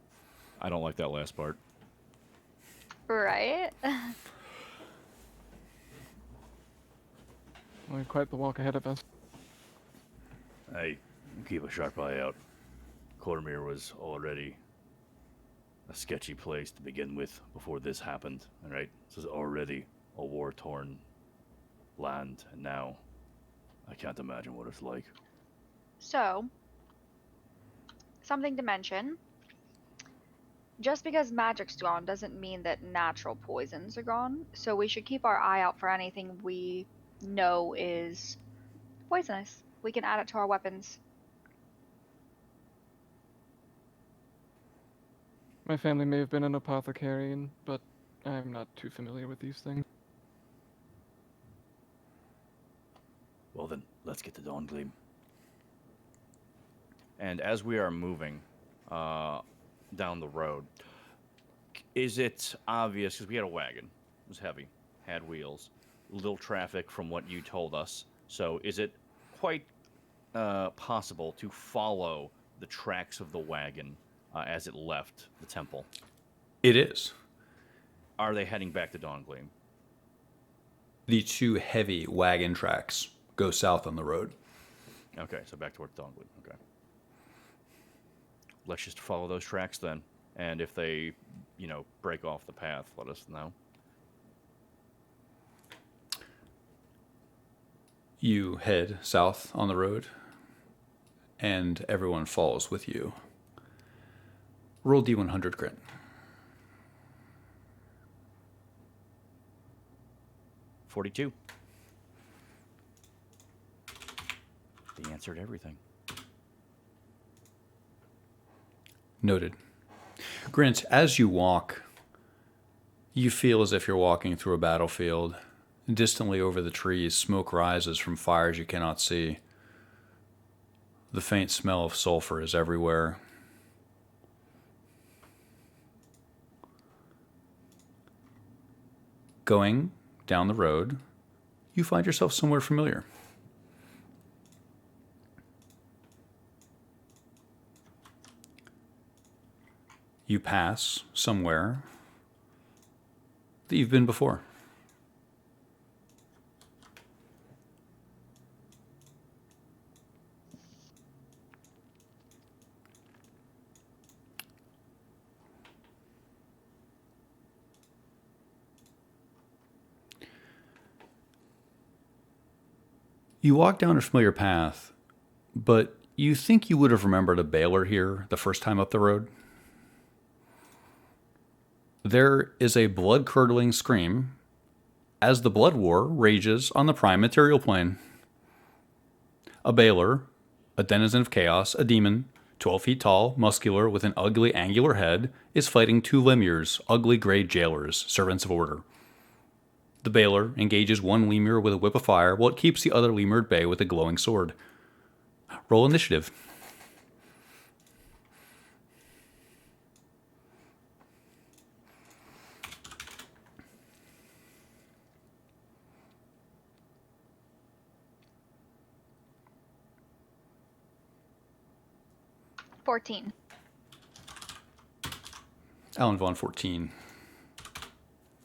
I don't like that last part. Right? We have quite the walk ahead of us. Hey, keep a sharp eye out. Cormir was already a sketchy place to begin with before this happened, alright? This is already a war-torn land, and now I can't imagine what it's like. So, something to mention. Just because magic's gone doesn't mean that natural poisons are gone, so we should keep our eye out for anything we know is poisonous. We can add it to our weapons. My family may have been an apothecary, but I'm not too familiar with these things. Well then, let's get to Dawngleam. And as we are moving down the road, is it obvious, because we had a wagon, it was heavy, had wheels, little traffic from what you told us, so is it quite possible to follow the tracks of the wagon as it left the temple? It is. Are they heading back to Dawngleam? The two heavy wagon tracks go south on the road. Okay, so back towards Dawngleam. Okay. Let's just follow those tracks then. And if they, break off the path, let us know. You head south on the road, and everyone follows with you. Roll D100 crit. $42. They answered everything. Noted. Grant, as you walk, you feel as if you're walking through a battlefield. Distantly over the trees, smoke rises from fires you cannot see. The faint smell of sulfur is everywhere. Going down the road, you find yourself somewhere familiar. You pass somewhere that you've been before. You walk down a familiar path, but you think you would have remembered a baler here the first time up the road. There is a blood-curdling scream as the blood war rages on the prime material plane. A baler, a denizen of chaos, a demon, 12 feet tall, muscular, with an ugly, angular head, is fighting two lemures, ugly gray jailers, servants of order. The baler engages one lemur with a whip of fire, while it keeps the other lemur at bay with a glowing sword. Roll initiative. $14. Alan Vaughn, 14.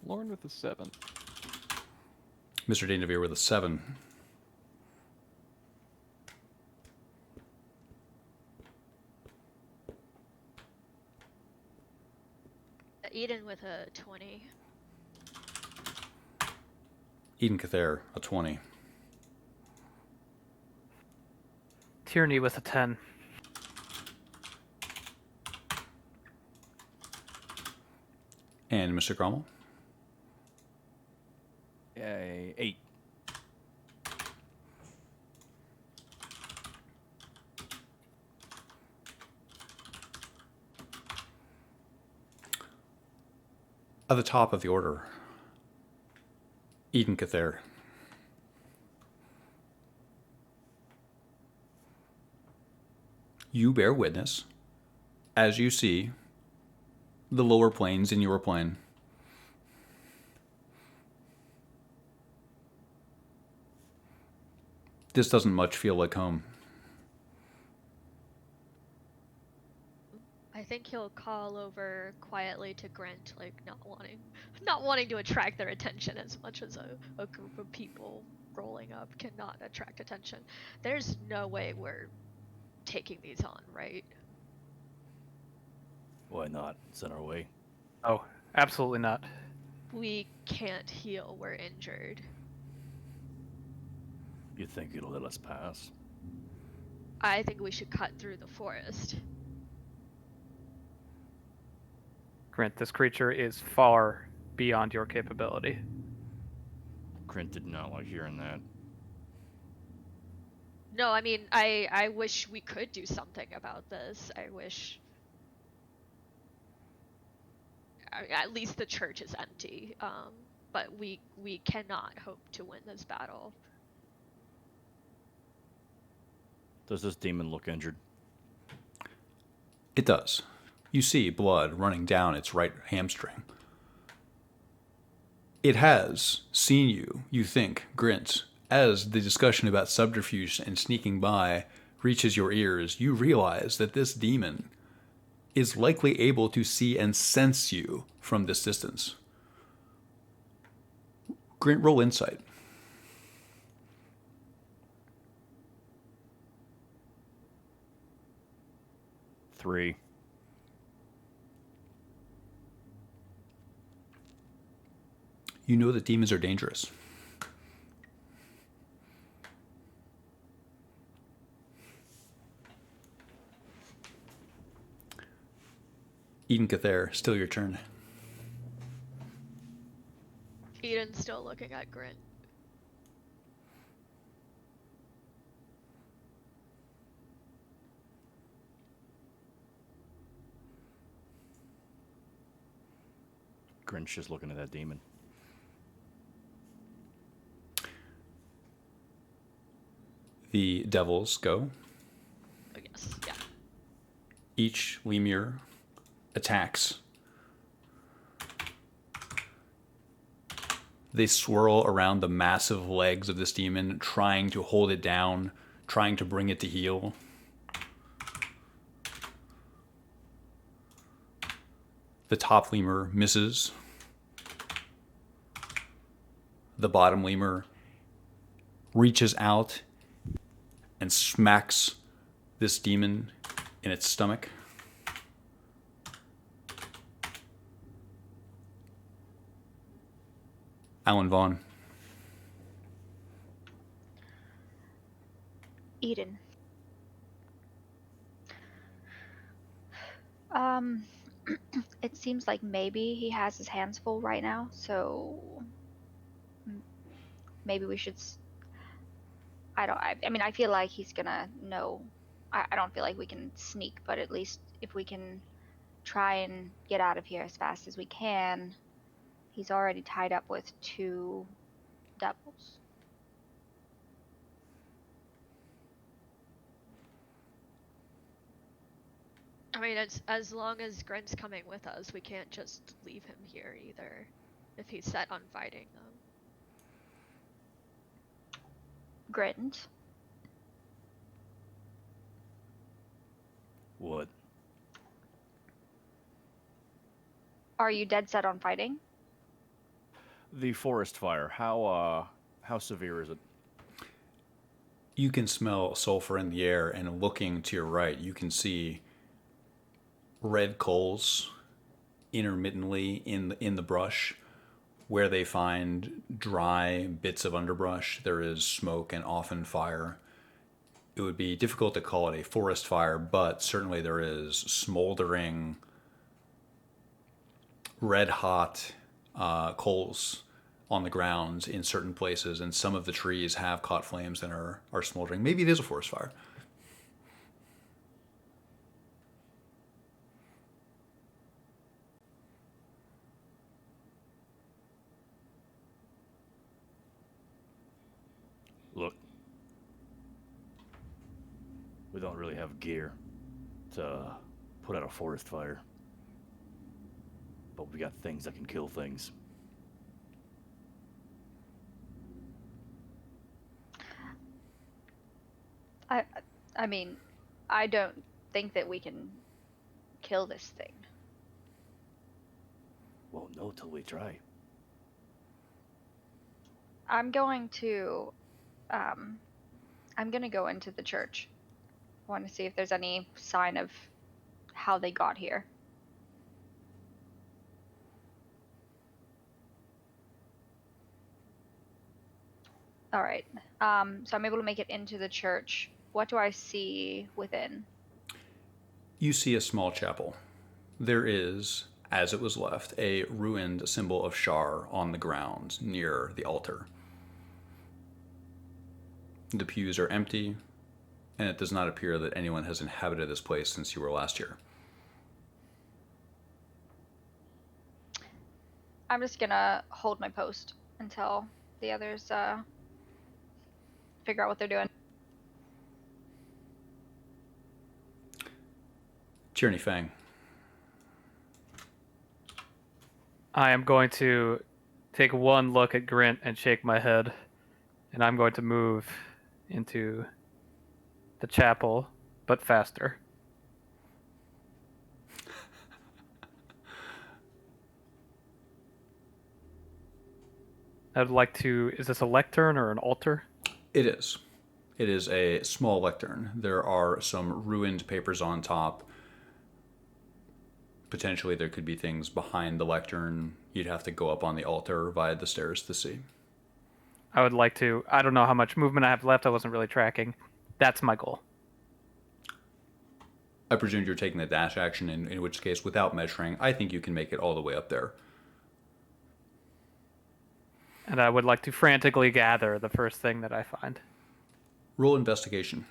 Lauren with a 7. Mr. Danavere with a 7. Eden with a 20. Eden Cather, a 20. Tierney with a 10. And Mr. Cromwell? 8. At the top of the order, Eden Cather. You bear witness as you see the lower planes in your plane. This doesn't much feel like home. I think he'll call over quietly to Grint, like not wanting to attract their attention as much as a group of people rolling up cannot attract attention. There's no way we're taking these on, right? Why not? It's in our way. Oh, absolutely not. We can't heal, we're injured. You think it'll let us pass? I think we should cut through the forest. Grant, this creature is far beyond your capability. Grint did not like hearing that. No, I mean, I wish we could do something about this. I wish... at least the church is empty, but we cannot hope to win this battle. Does this demon look injured? It does. You see blood running down its right hamstring. It has seen you, you think, Grint. As the discussion about subterfuge and sneaking by reaches your ears, you realize that this demon is likely able to see and sense you from this distance. Grint, roll insight. Three. You know that demons are dangerous. Eden Cather, still your turn. Eden's still looking at Grint. Grint's just looking at that demon. The devils go. Oh, yes, yeah. Each lemur attacks. They swirl around the massive legs of this demon, trying to hold it down, trying to bring it to heel. The top lemur misses. The bottom lemur reaches out and smacks this demon in its stomach. Alan Vaughn. Eden. It seems like maybe he has his hands full right now, so maybe we should. I mean, I feel like he's gonna know. I don't feel like we can sneak, but at least if we can try and get out of here as fast as we can. He's already tied up with 2 devils. I mean, as long as Grin's coming with us, we can't just leave him here either, if he's set on fighting them. Grint. What? Are you dead set on fighting? The forest fire. How severe is it? You can smell sulfur in the air, and looking to your right, you can see red coals intermittently in the brush. Where they find dry bits of underbrush, there is smoke and often fire. It would be difficult to call it a forest fire, but certainly there is smoldering, red-hot coals on the ground in certain places, and some of the trees have caught flames and are smoldering. Maybe it is a forest fire. Look, we don't really have gear to put out a forest fire, but we got things that can kill things. I mean, I don't think that we can kill this thing. Won't know till we try. I'm going to go into the church. I want to see if there's any sign of how they got here. All right. So I'm able to make it into the church. What do I see within? You see a small chapel. There is, as it was left, a ruined symbol of Shar on the ground near the altar. The pews are empty, and it does not appear that anyone has inhabited this place since you were last here. I'm just gonna hold my post until the others figure out what they're doing. Tierney Fang. I am going to take one look at Grint and shake my head, and I'm going to move into the chapel, but faster. I'd like to... Is this a lectern or an altar? It is. It is a small lectern. There are some ruined papers on top. Potentially there could be things behind the lectern. You'd have to go up on the altar via the stairs to see. I would like to... I don't know how much movement I have left. I wasn't really tracking. That's my goal. I presumed you're taking the dash action, in which case, without measuring, I think you can make it all the way up there. And I would like to frantically gather the first thing that I find. Roll investigation.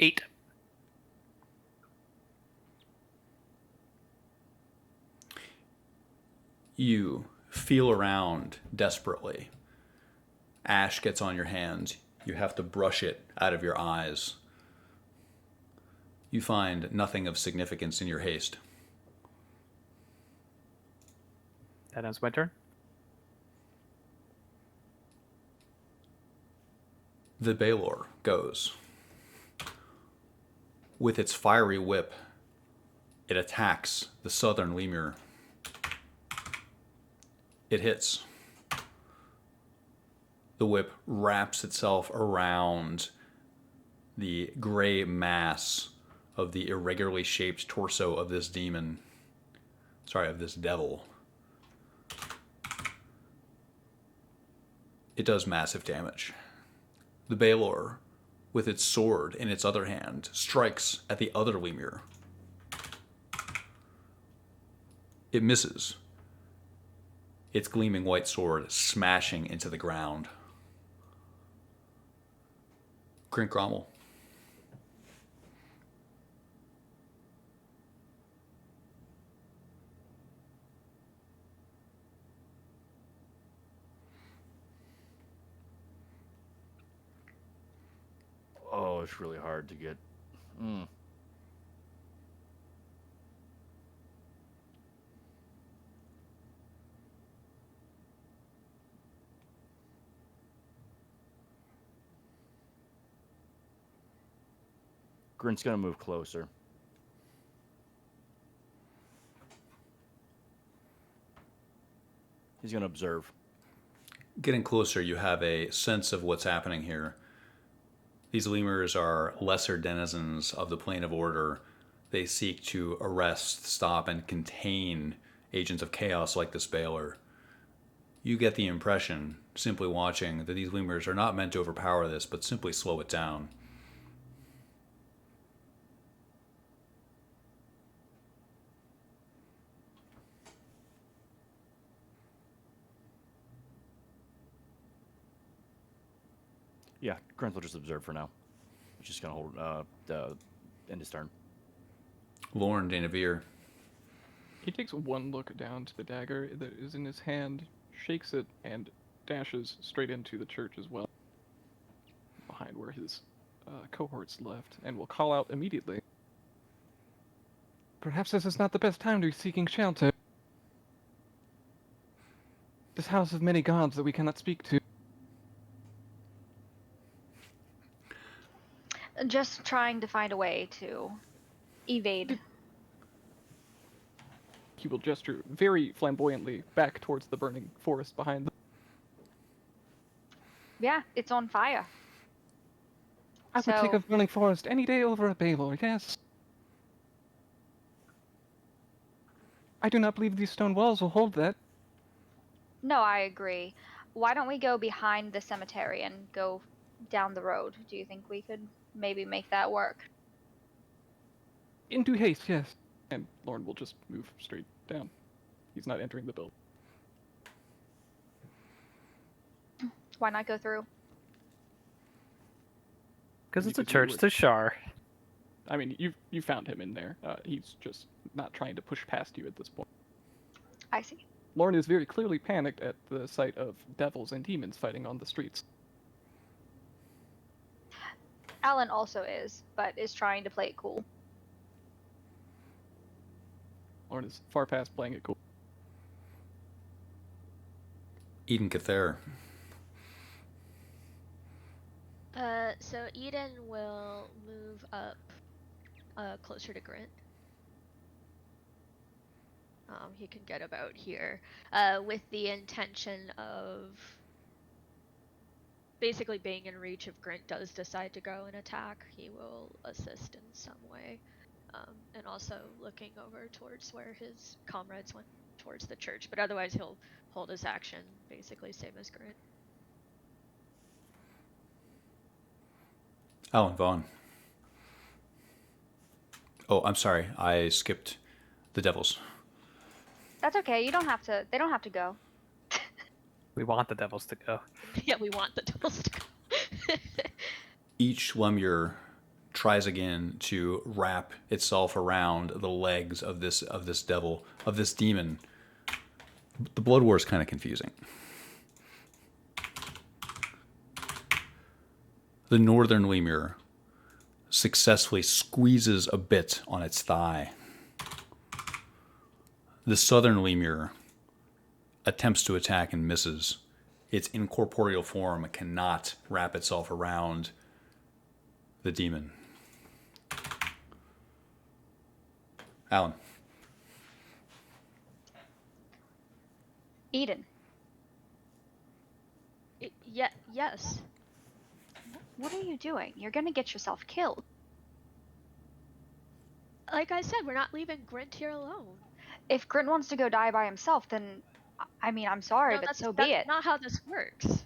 Eight. You feel around desperately. Ash gets on your hands. You have to brush it out of your eyes. You find nothing of significance in your haste. That ends my turn. The Baelor goes. With its fiery whip, it attacks the southern lemur. It hits. The whip wraps itself around the gray mass of the irregularly shaped torso of this demon. Sorry, of this devil. It does massive damage. The Baelor, with its sword in its other hand, strikes at the other lemur. It misses, its gleaming white sword smashing into the ground. Grint Grommel. Oh, it's really hard to get. Grint's gonna move closer. He's gonna observe. Getting closer, you have a sense of what's happening here. These lemurs are lesser denizens of the plane of order. They seek to arrest, stop, and contain agents of chaos like this Baelor. You get the impression, simply watching, that these lemurs are not meant to overpower this, but simply slow it down. Yeah, Grint will just observe for now. He's just gonna hold end his turn. Lorne de Navir. He takes one look down to the dagger that is in his hand, shakes it, and dashes straight into the church as well, behind where his cohorts left, and will call out immediately. Perhaps this is not the best time to be seeking shelter. This house of many gods that we cannot speak to. Just trying to find a way to evade. He will gesture very flamboyantly back towards the burning forest behind them. Yeah, it's on fire. I would take a burning forest any day over a Baelor, yes. I do not believe these stone walls will hold that. No, I agree. Why don't we go behind the cemetery and go down the road? Do you think we could maybe make that work? In due haste, yes. And Lorne will just move straight down. He's not entering the building. Why not go through? Because it's a Because you church would- to Shar. I mean, you found him in there. He's just not trying to push past you at this point. I see. Lorne is very clearly panicked at the sight of devils and demons fighting on the streets. Alan also is, but is trying to play it cool. Lorne is far past playing it cool. Eden Cather. So Eden will move up closer to Grint. He can get about here with the intention of basically being in reach. If Grint does decide to go and attack, he will assist in some way. And also looking over towards where his comrades went, towards the church. But otherwise he'll hold his action, basically same as Grint. Alan Vaughn. Oh, I'm sorry. I skipped the devils. That's okay. You don't have to. They don't have to go. We want the devils to go. Yeah, we want the devils to go. Each lemur tries again to wrap itself around the legs of this devil, of this demon. The Blood War is kind of confusing. The northern lemur successfully squeezes a bit on its thigh. The southern lemur attempts to attack and misses. Its incorporeal form cannot wrap itself around the demon. Alan. Eden, Yes. what are you doing? You're gonna get yourself killed. Like I said, we're not leaving Grint here alone. If Grint wants to go die by himself, then I mean, I'm sorry, No, but that's so be it. not how this works.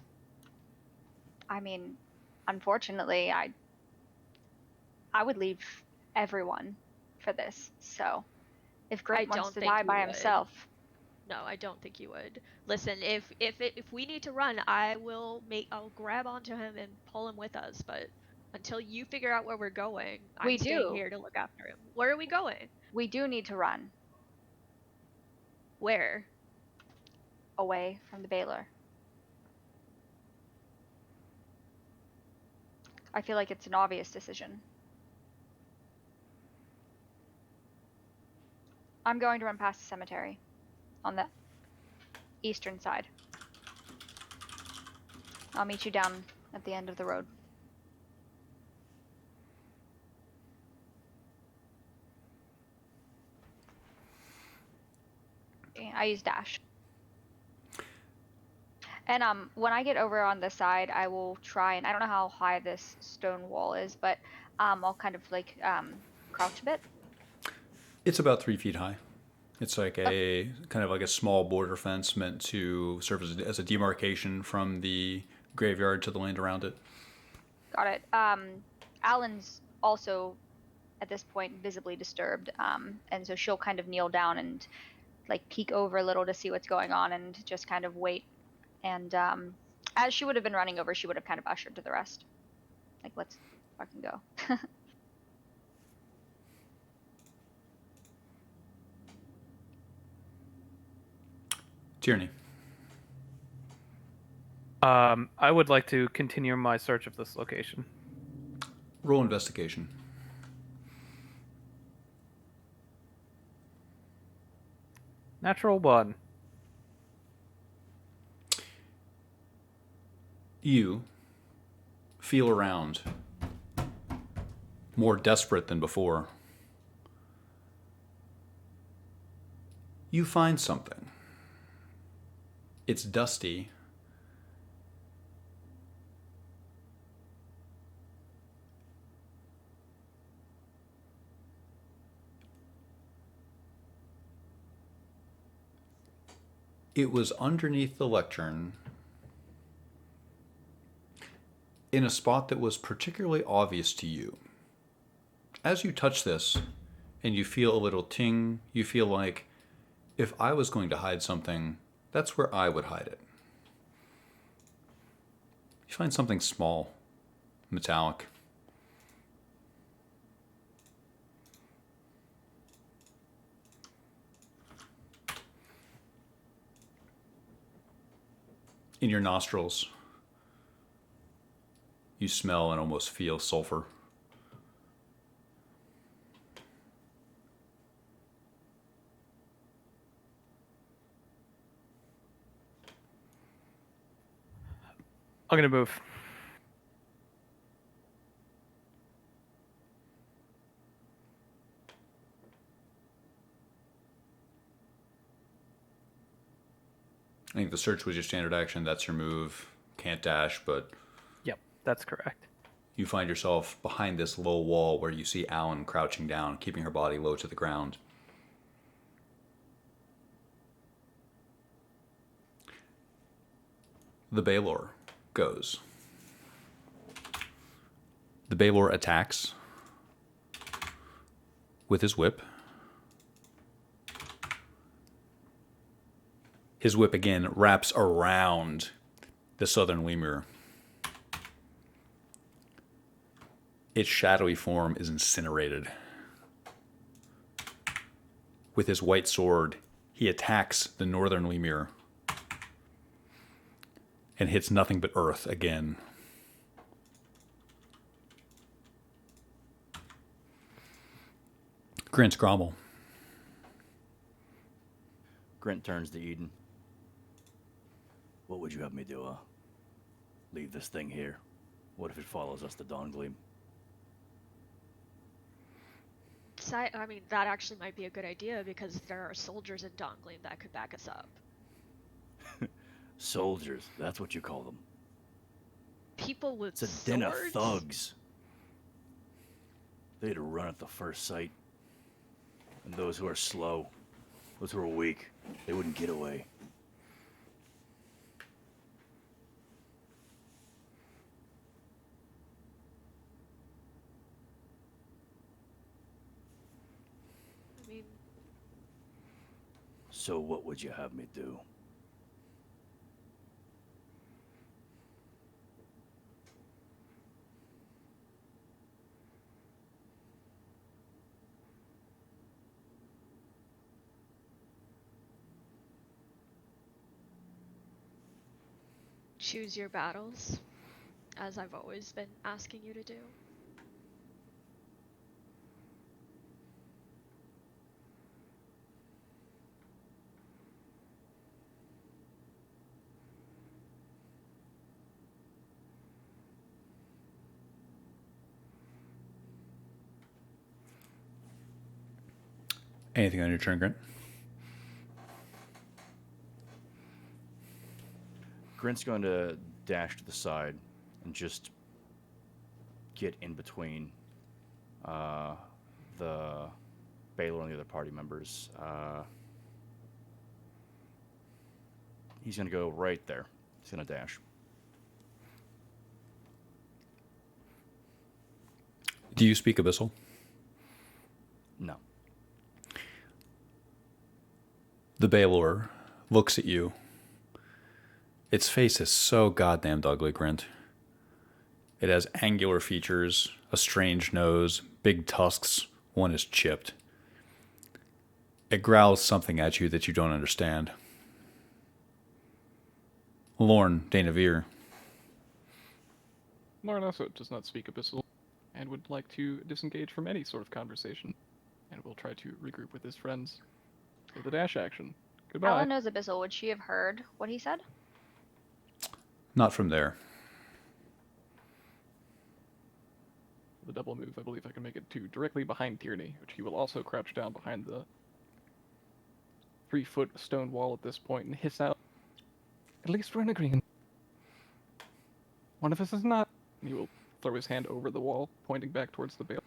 I mean, unfortunately, I would leave everyone for this. So, if I Grint wants don't to think die you by would. himself, No, I don't think you would. Listen, if we need to run, I'll grab onto him and pull him with us, but until you figure out where we're going, I'm staying here to look after him. Where are we going? we do need to run Where? away from the Baylor. I feel like it's an obvious decision. I'm going to run past the cemetery on the eastern side. I'll meet you down at the end of the road. Okay, I use dash. And when I get over on this side, I will try and I don't know how high this stone wall is, but I'll kind of like crouch a bit. It's about 3 feet high. It's like a kind of like a small border fence meant to serve as a demarcation from the graveyard to the land around it. Got it. Alan's also at this point visibly disturbed, and so she'll kind of kneel down and like peek over a little to see what's going on and just kind of wait. And as she would have been running over, she would have kind of ushered to the rest. Like, let's fucking go. Tierney. I would like to continue my search of this location. Roll investigation. Natural 1. You feel around, more desperate than before. You find something. It's dusty. It was underneath the lectern in a spot that was particularly obvious to you. As you touch this and you feel a little ting, you feel like if I was going to hide something, that's where I would hide it. You find something small, metallic. In your nostrils, you smell and almost feel sulfur. I'm going to move. I think the search was your standard action. That's your move. Can't dash, but Yep, that's correct. you find yourself behind this low wall where you see Alan crouching down, keeping her body low to the ground. The Baylor goes. The Baylor attacks with his whip. His whip again wraps around the southern lemur. Its shadowy form is incinerated. With his white sword, he attacks the northern lemur and hits nothing but earth again. Grint's grumble. Grint turns to Eden. What would you have me do, leave this thing here? What if it follows us to Dawngleam? I mean, that actually might be a good idea because there are soldiers in Dawngleam that could back us up. Soldiers, that's what you call them. People with It's a swords? den of thugs. They'd run at the first sight. And those who are slow, those who are weak, they wouldn't get away. I mean, So what would you have me do? choose your battles, as I've always been asking you to do. Anything on your turn, Grint? Grint's going to dash to the side and just get in between the Baylor and the other party members. He's going to go right there. He's going to dash. Do you speak Abyssal? No. The Baylor looks at you. Its face is so goddamn ugly, Grint. It has angular features, a strange nose, big tusks, one is chipped. It growls something at you that you don't understand. Lorne Dainavir. Lauren also does not speak Abyssal, and would like to disengage from any sort of conversation, and will try to regroup with his friends for the dash action. Goodbye. Alan knows Abyssal. Would she have heard what he said? Not from there. The double move, I believe I can make it to directly behind Tierney, which he will also crouch down behind the 3-foot stone wall at this point and hiss out, "At least we're in agreement. One of us is not." And he will throw his hand over the wall, pointing back towards the bale.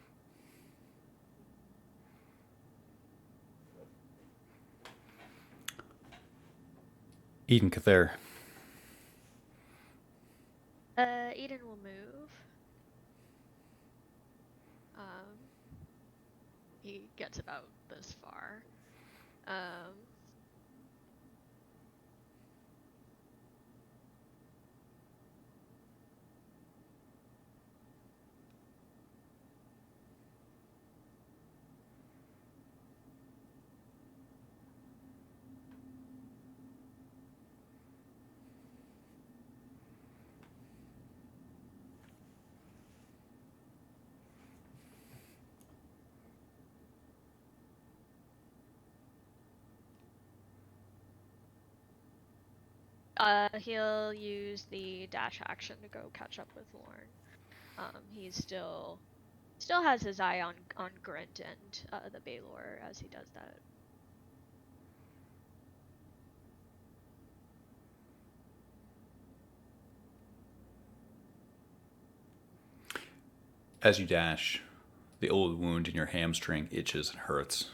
Eden Cather. Eden will move. He gets about this far. He'll use the dash action to go catch up with Lorne. He's still has his eye on Grint and the Baylor as he does that. As you dash, the old wound in your hamstring itches and hurts.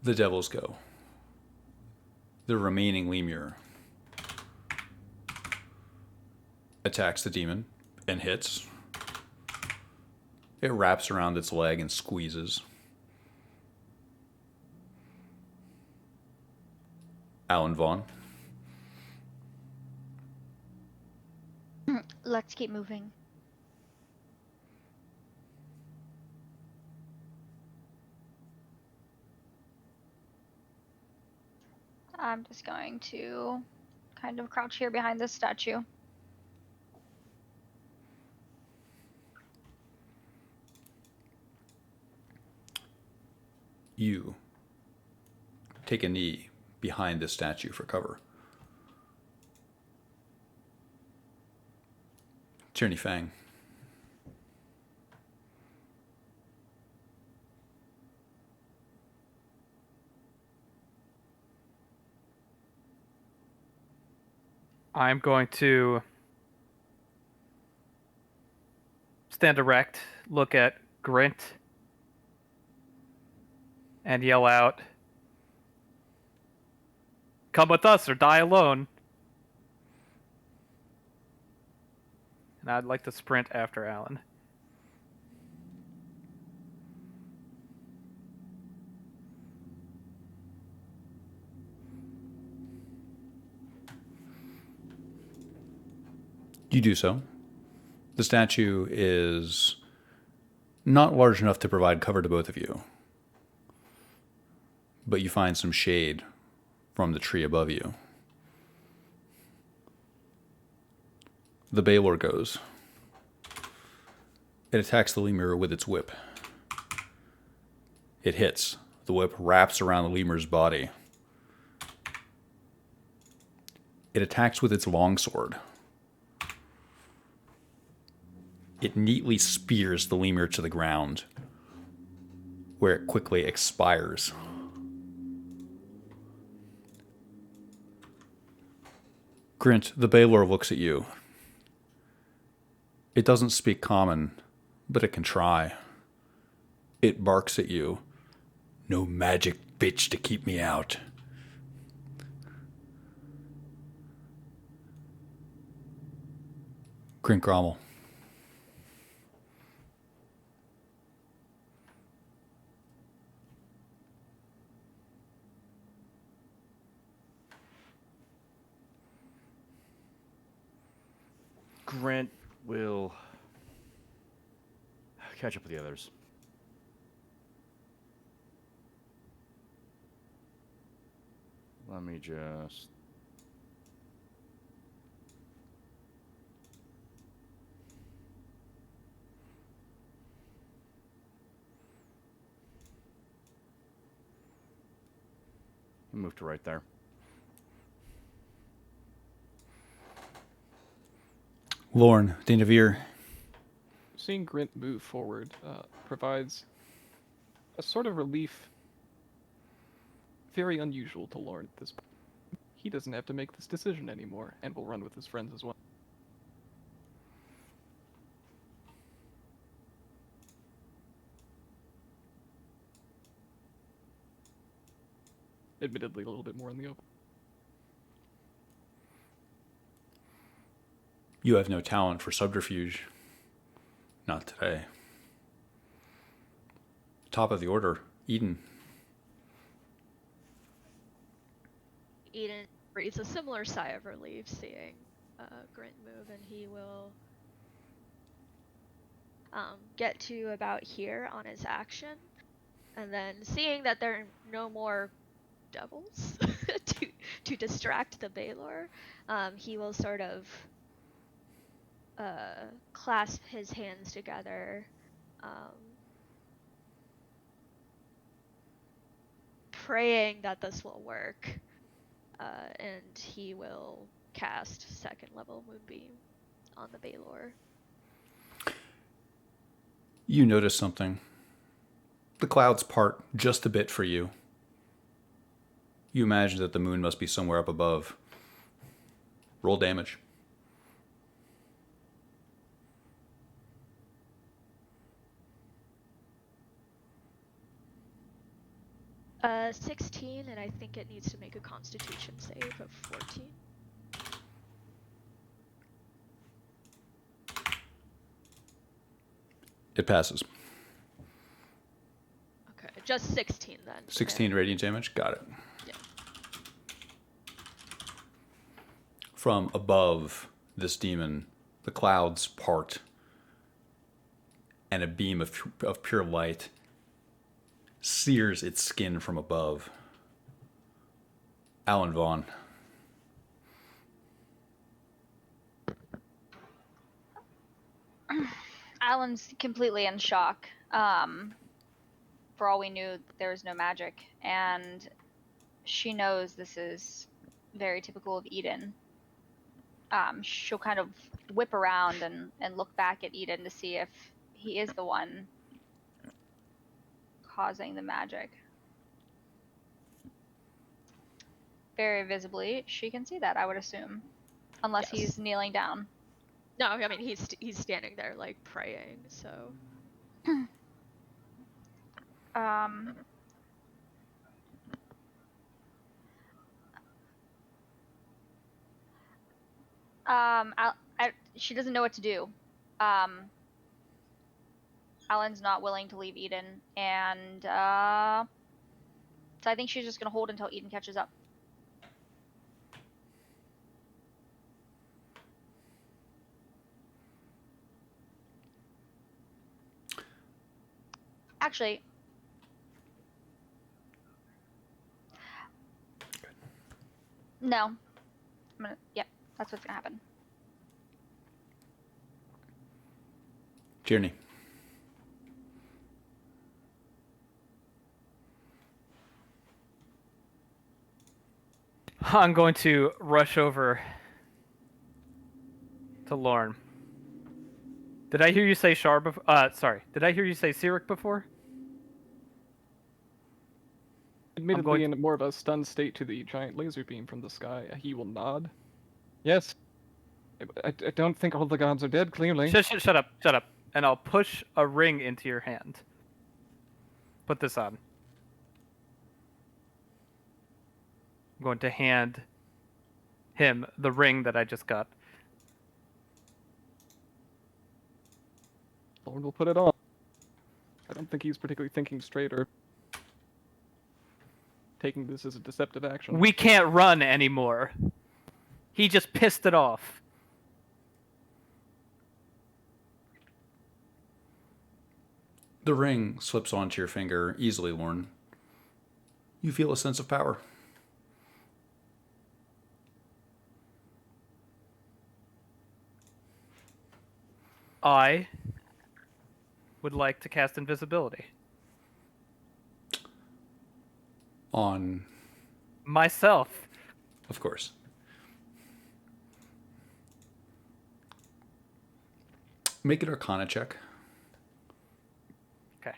The devils go. The remaining lemur attacks the demon and hits. It wraps around its leg and squeezes. Alan Vaughn. Let's keep moving. I'm just going to kind of crouch here behind this statue. you take a knee behind this statue for cover. Tyranny Fang. I'm going to stand erect, look at Grint, and yell out, "Come with us or die alone." And I'd like to sprint after Alan. You do so. The statue is not large enough to provide cover to both of you, but you find some shade from the tree above you. The Baylor goes. It attacks the lemur with its whip. It hits. The whip wraps around the lemur's body. It attacks with its longsword. It neatly spears the lemur to the ground, where it quickly expires. Grint, the Baylor looks at you. It doesn't speak common, but it can try. It barks at you. No magic bitch to keep me out. Grint Grommel. Grant will catch up with the others. Let me just... move to right there. Lorne, Danavir. Seeing Grint move forward provides a sort of relief very unusual to Lorne at this point. He doesn't have to make this decision anymore, and will run with his friends as well. Admittedly, a little bit more in the open. You have no talent for subterfuge. Not today. Top of the order, Eden. Eden breathes a similar sigh of relief seeing Grint move, and he will get to about here on his action, and then seeing that there are no more devils to distract the Baylor, he will sort of clasp his hands together, praying that this will work, and he will cast second level Moonbeam on the Baylor. You notice something. The clouds part just a bit for you. You imagine that the moon must be somewhere up above. Roll damage. 16, and I think it needs to make a Constitution save of 14. It passes. Okay, just 16 then. 16 radiant damage? Got it. Yeah. From above this demon, the clouds part, and a beam of pure light sears its skin from above. Alan Vaughn. Alan's completely in shock. for all we knew, there was no magic, and she knows this is very typical of Eden. She'll kind of whip around and look back at Eden to see if he is the one causing the magic. Very visibly, she can see that, I would assume, unless Yes. he's kneeling down. No, I mean he's standing there like praying. So Um, she doesn't know what to do. Alan's not willing to leave Eden, and so I think she's just gonna hold until Eden catches up. Actually, no. Yep, that's what's gonna happen. Tierney. I'm going to rush over to Lorne. Did I hear you say Shar before? Sorry. Did I hear you say Sirik before? Admittedly, in more of a stunned state to the giant laser beam from the sky, he will nod. Yes. I don't think all the gods are dead, clearly. Shut up. And I'll push a ring into your hand. Put this on. I'm going to hand him the ring that I just got. Lord will put it on. I don't think he's particularly thinking straight or taking this as a deceptive action. We can't run anymore. He just pissed it off. The ring slips onto your finger easily, Lorne. You feel a sense of power. I would like to cast invisibility. On, Myself. of course. Make an Arcana check. Okay.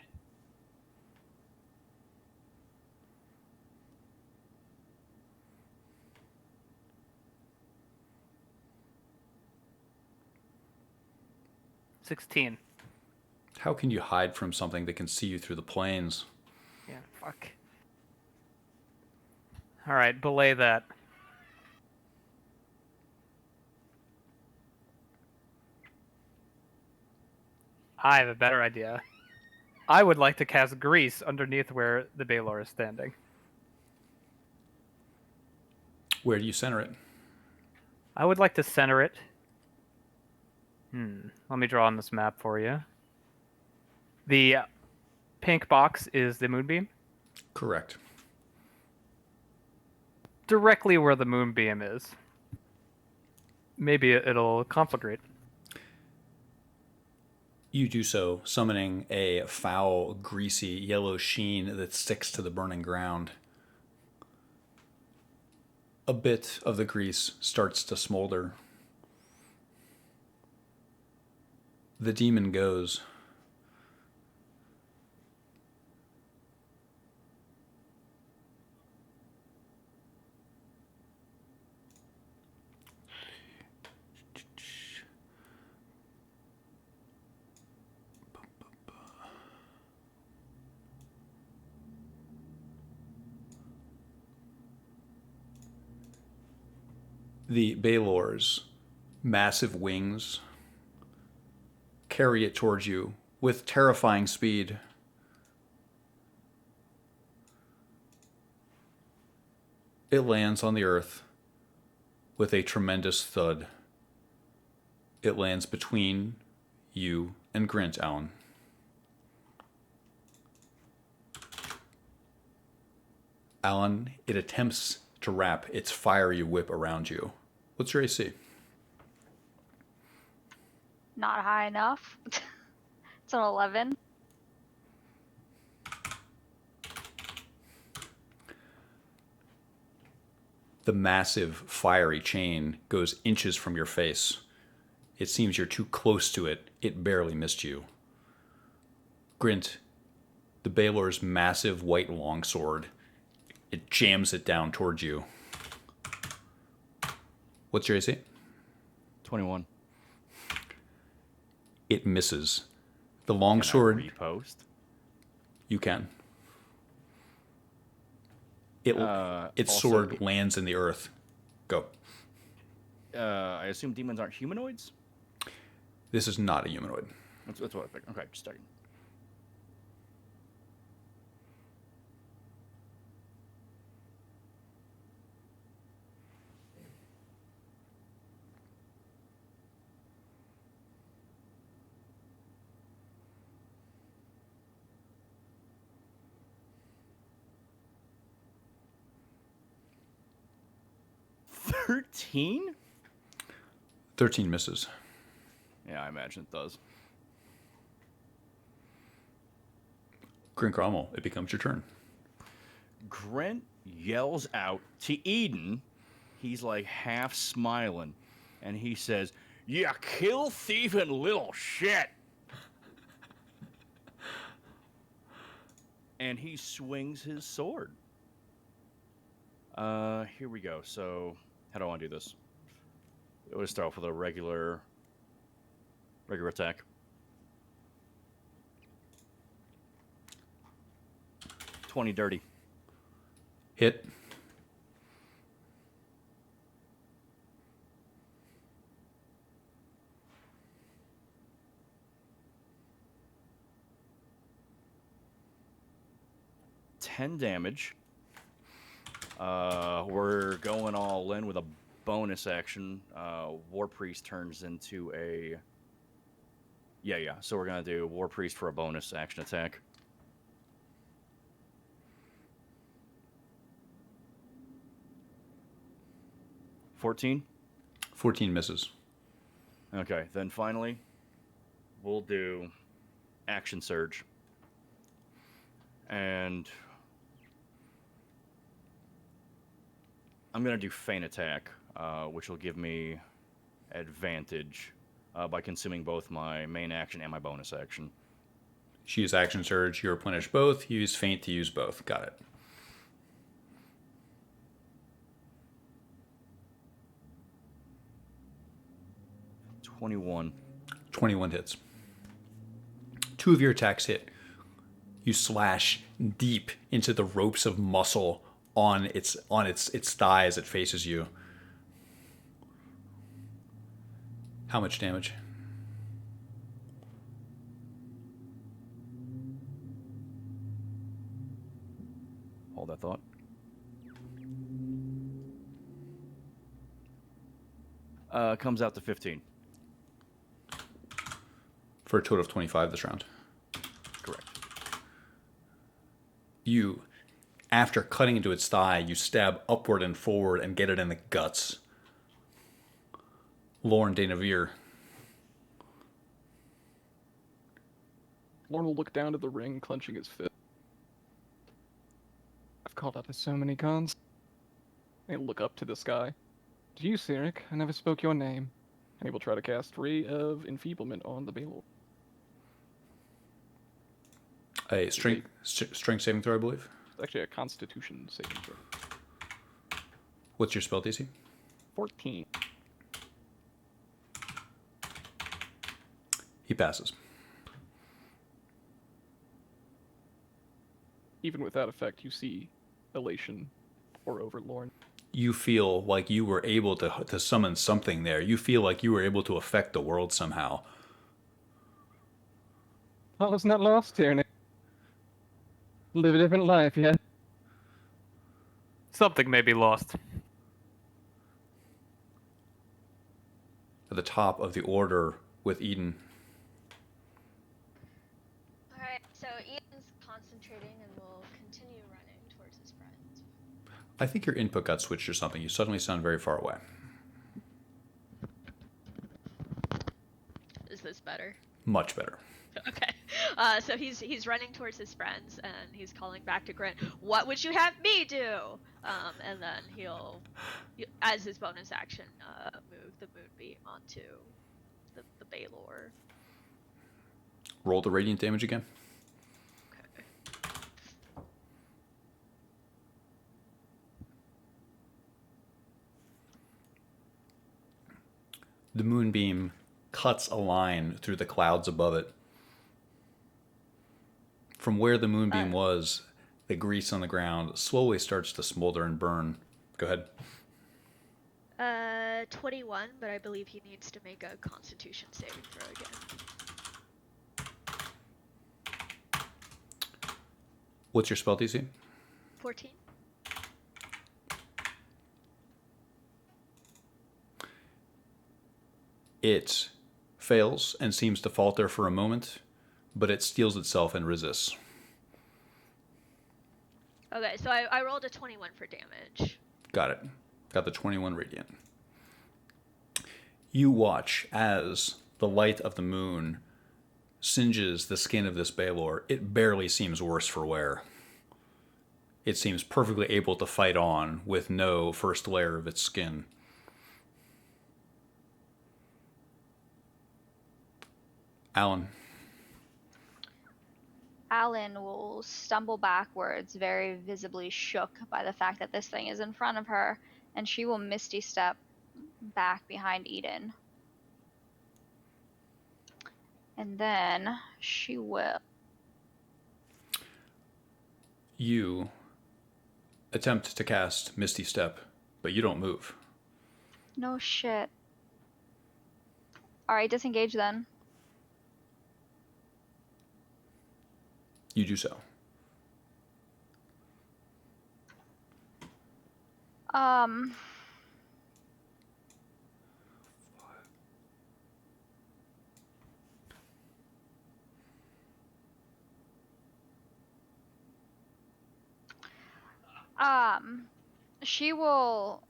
$16. How can you hide from something that can see you through the plains? Yeah, fuck. Alright, belay that. I have a better idea. I would like to cast grease underneath where the Baelor is standing. Where do you center it? I would like to center it. Let me draw on this map for you. The pink box is the moonbeam. Correct. Directly where the moonbeam is. Maybe it'll conflagrate. You do so, summoning a foul, greasy, yellow sheen that sticks to the burning ground. A bit of the grease starts to smolder. The demon goes. The Baelor's massive wings carry it towards you with terrifying speed. It lands on the earth with a tremendous thud. It lands between you and Grint, Alan. Alan, it attempts to wrap its fiery whip around you. What's your AC? Not high enough. It's an 11. The massive fiery chain goes inches from your face. It seems you're too close to it. It barely missed you. Grint, the Baelor's massive white longsword, it jams it down towards you. What's your AC? 21. It misses. The Can I longsword, repost? you can. Its also- sword lands in the earth. Go. I assume demons aren't humanoids? This is not a humanoid. That's what I figured. Okay, just checking. $13? 13 misses. Yeah, I imagine it does. Grint Cromwell, it becomes your turn. Grint yells out to Eden. He's like half smiling, and he says, "You kill thieving little shit." And he swings his sword. Here we go. So, how do I want to do this? We'll just start off with a regular attack. $20 dirty. Hit. $10 damage. We're going all in with a bonus action. War Priest turns into a... Yeah. So we're going to do War Priest for a bonus action attack. $14? 14 misses. Okay, then finally, we'll do Action Surge. And I'm going to do Feint Attack, which will give me advantage by consuming both my main action and my bonus action. She used Action Surge. You replenish both. You use Feint to use both. Got it. $21. 21 hits. 2 of your attacks hit. You slash deep into the ropes of muscle on its thigh as it faces you. How much damage? Hold that thought. Comes out to 15. For a total of 25 this round. Correct. You, after cutting into its thigh, you stab upward and forward and get it in the guts. Lauren Danavir. Lorne will look down to the ring, clenching his fist. I've called out to so many cons. He'll look up to the sky. To you, Cyric, I never spoke your name. And he will try to cast Ray of Enfeeblement on the Baelor. A strength saving throw, I believe. It's actually a Constitution saving throw. What's your spell DC? 14. He passes. Even with that effect, you see elation pour over Lorne. You feel like you were able to summon something there. You feel like you were able to affect the world somehow. All is not lost, Tyranny. Live a different life, yeah? Something may be lost. At the top of the order with Eden. Alright, so Ian's concentrating and will continue running towards his friend. I think your input got switched or something. You suddenly sound very far away. Is this better? Much better. Okay. So he's running towards his friends and he's calling back to Grant, "What would you have me do?" And then he'll, as his bonus action, move the moonbeam onto the Baylor. Roll the radiant damage again. Okay. The moonbeam cuts a line through the clouds above it. From where the moonbeam was, the grease on the ground slowly starts to smolder and burn. Go ahead. 21, but I believe he needs to make a Constitution saving throw again. What's your spell DC? 14. It fails and seems to falter for a moment, but it steels itself and resists. Okay, so I rolled a 21 for damage. Got it. Got the 21 radiant. You watch as the light of the moon singes the skin of this Baylor. It barely seems worse for wear. It seems perfectly able to fight on with no first layer of its skin. Alan. Alan will stumble backwards, very visibly shook by the fact that this thing is in front of her, and she will misty step back behind Eden. And then she will... You attempt to cast Misty Step, but you don't move. No shit. Alright, disengage then. You do so. She will...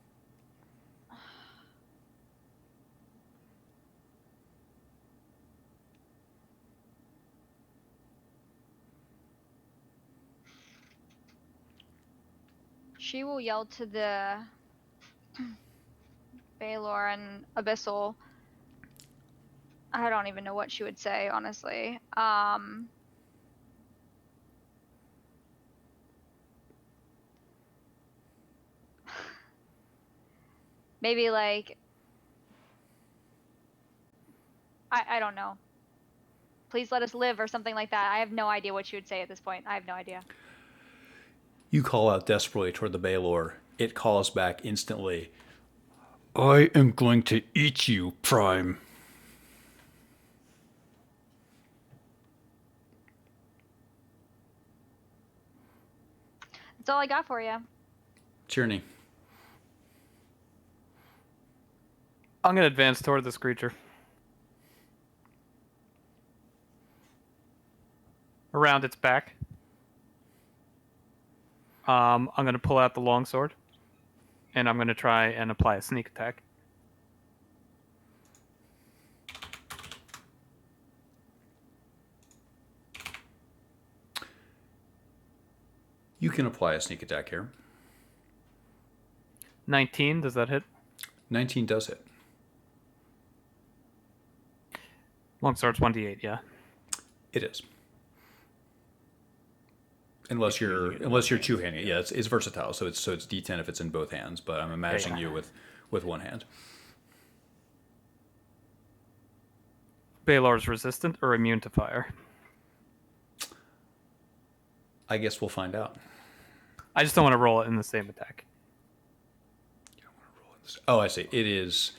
She will yell to the Baylor and Abyssal. I don't even know what she would say, honestly. Maybe like... I don't know. Please let us live or something like that. I have no idea what she would say at this point. I have no idea. You call out desperately toward the Baylor. It calls back instantly. I am going to eat you, Prime. That's all I got for you. Tierney. I'm going to advance toward this creature. Around its back. I'm going to pull out the longsword. And I'm going to try and apply a sneak attack. You can apply a sneak attack here. 19, does that hit? 19 does hit. Longsword's 1d8, yeah. It is. Unless you're two-handing it. Yeah, it's versatile, so it's D10 if it's in both hands, but I'm imagining you with one hand. Baylor's resistant or immune to fire? I guess we'll find out. I just don't want to roll it in the same attack. Oh, I see. It is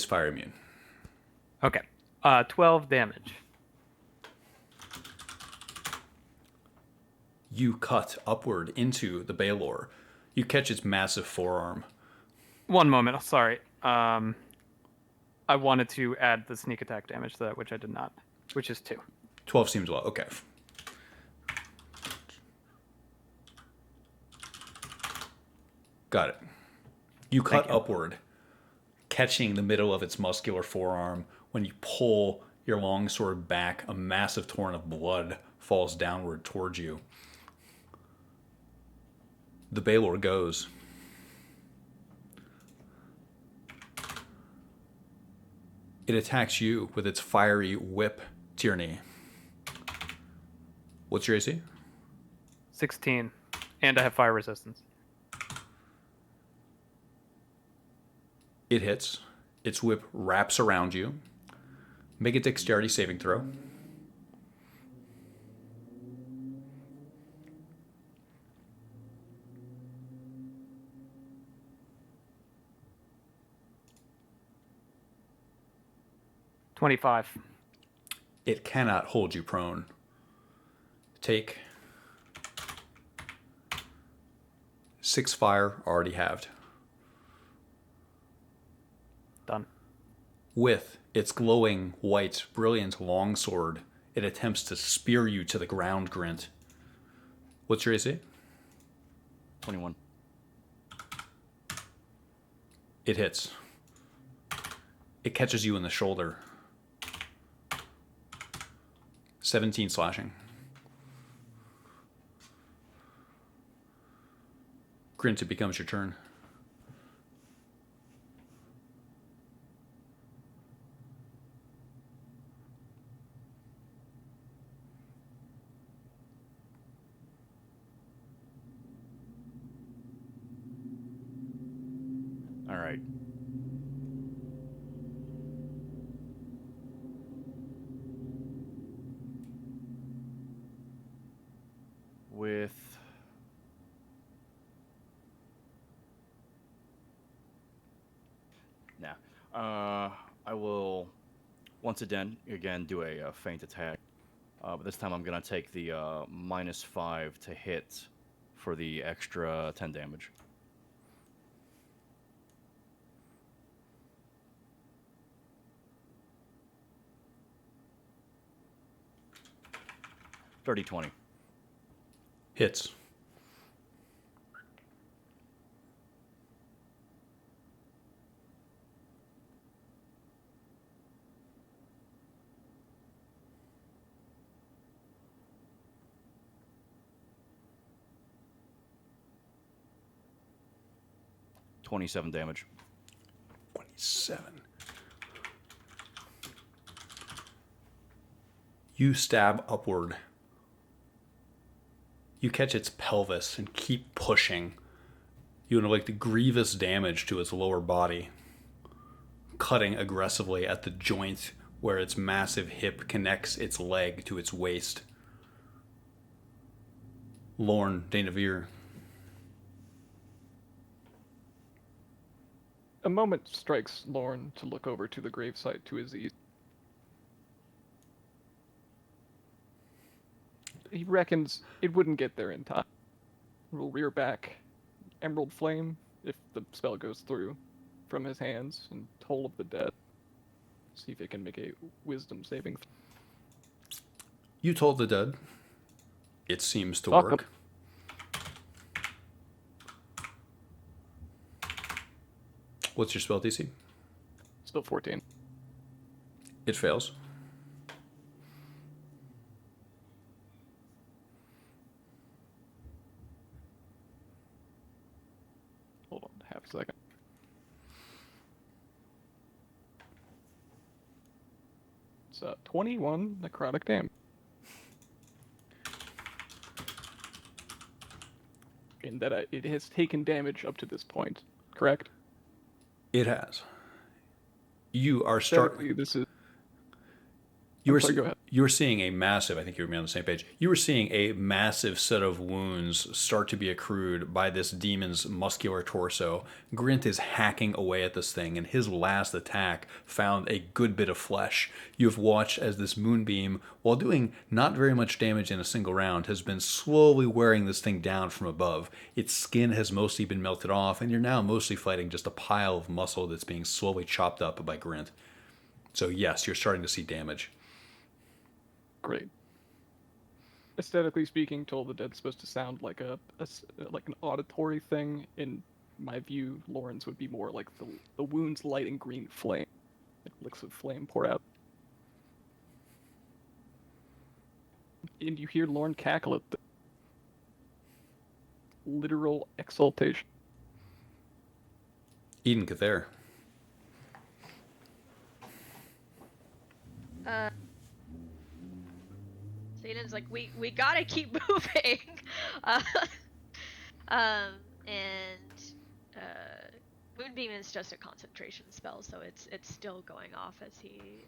fire immune. Okay. 12 damage. You cut upward into the Baylor. You catch its massive forearm. One moment, sorry. I wanted to add the sneak attack damage to that, which I did not, which is 2. 12 seems well. Okay. Got it. You cut upward, catching the middle of its muscular forearm. When you pull, your long sword back, a massive torrent of blood falls downward towards you. The Balor goes. It attacks you with its fiery whip tyranny. What's your AC? 16. And I have fire resistance. It hits. Its whip wraps around you. Make a dexterity saving throw. $25. It cannot hold you prone. Take 6 fire, already halved. Done. With its glowing white, brilliant longsword, it attempts to spear you to the ground, Grint. What's your AC? 21. It hits. It catches you in the shoulder. 17 slashing. Grint, it becomes your turn. All right. With I will once again do a feint attack, but this time I'm gonna take the -5 to hit for the extra 10 damage. Dirty 20. Hits. $27 damage. 27. You stab upward. You catch its pelvis and keep pushing. You inflict grievous damage to its lower body, cutting aggressively at the joint where its massive hip connects its leg to its waist. Lorne Dainavir. A moment strikes Lorne to look over to the gravesite to his east. He reckons it wouldn't get there in time. Will rear back Emerald Flame if the spell goes through from his hands and Toll of the Dead. See if it can make a wisdom saving. You told the dead. It seems to Talk work. What's your spell DC? Still 14. It fails. Hold on half a second. It's 21 necrotic damage. In that it has taken damage up to this point, correct? It has. You are starting. Technically, this is. Go ahead. You were seeing a massive, I think you were on the same page. You were seeing a massive set of wounds start to be accrued by this demon's muscular torso. Grint is hacking away at this thing, and his last attack found a good bit of flesh. You have watched as this moonbeam, while doing not very much damage in a single round, has been slowly wearing this thing down from above. Its skin has mostly been melted off, and you're now mostly fighting just a pile of muscle that's being slowly chopped up by Grint. So yes, you're starting to see damage. Great. Aesthetically speaking, Toll of the Dead's supposed to sound like like an auditory thing. In my view, Lauren's would be more like the wound's light and green flame. Like licks of flame pour out. And you hear Lorne cackle at the literal exultation. Eden Cather. So Eden's like, we gotta keep moving. uh, and Moonbeam is just a concentration spell, so it's still going off as he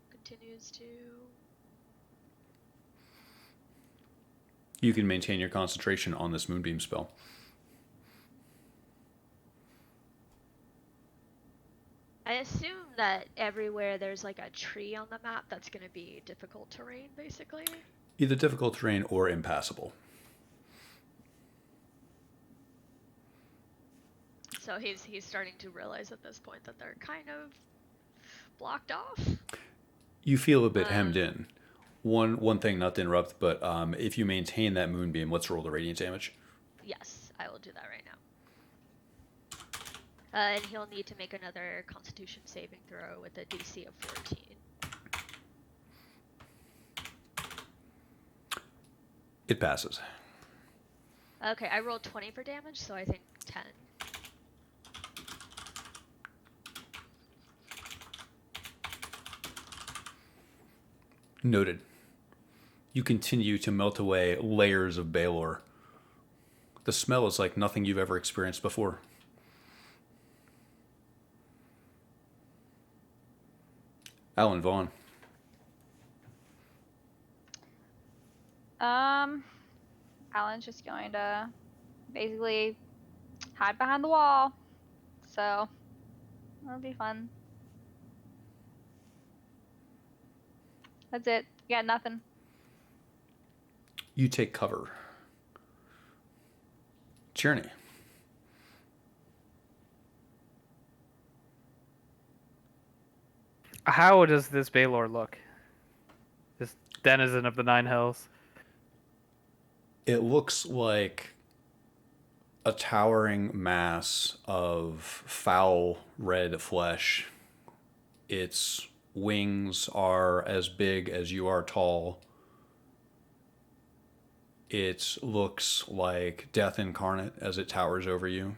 continues to. You can maintain your concentration on this Moonbeam spell. I assume that everywhere there's like a tree on the map, that's going to be difficult terrain, basically. Either difficult terrain or impassable. So he's starting to realize at this point that they're kind of blocked off. You feel a bit hemmed in. One thing, not to interrupt, but if you maintain that Moonbeam, let's roll the radiant damage. Yes, I will do that right now. And he'll need to make another Constitution saving throw with a DC of 14. It passes. Okay, I rolled 20 for damage, so I think 10. Noted. You continue to melt away layers of Balor. The smell is like nothing you've ever experienced before. Alan Vaughn. Alan's just going to basically hide behind the wall. So that'll be fun. That's it. Yeah, nothing. You take cover. Tierney. How does this Balor look? This denizen of the Nine Hells. It looks like a towering mass of foul red flesh. Its wings are as big as you are tall. It looks like death incarnate as it towers over you.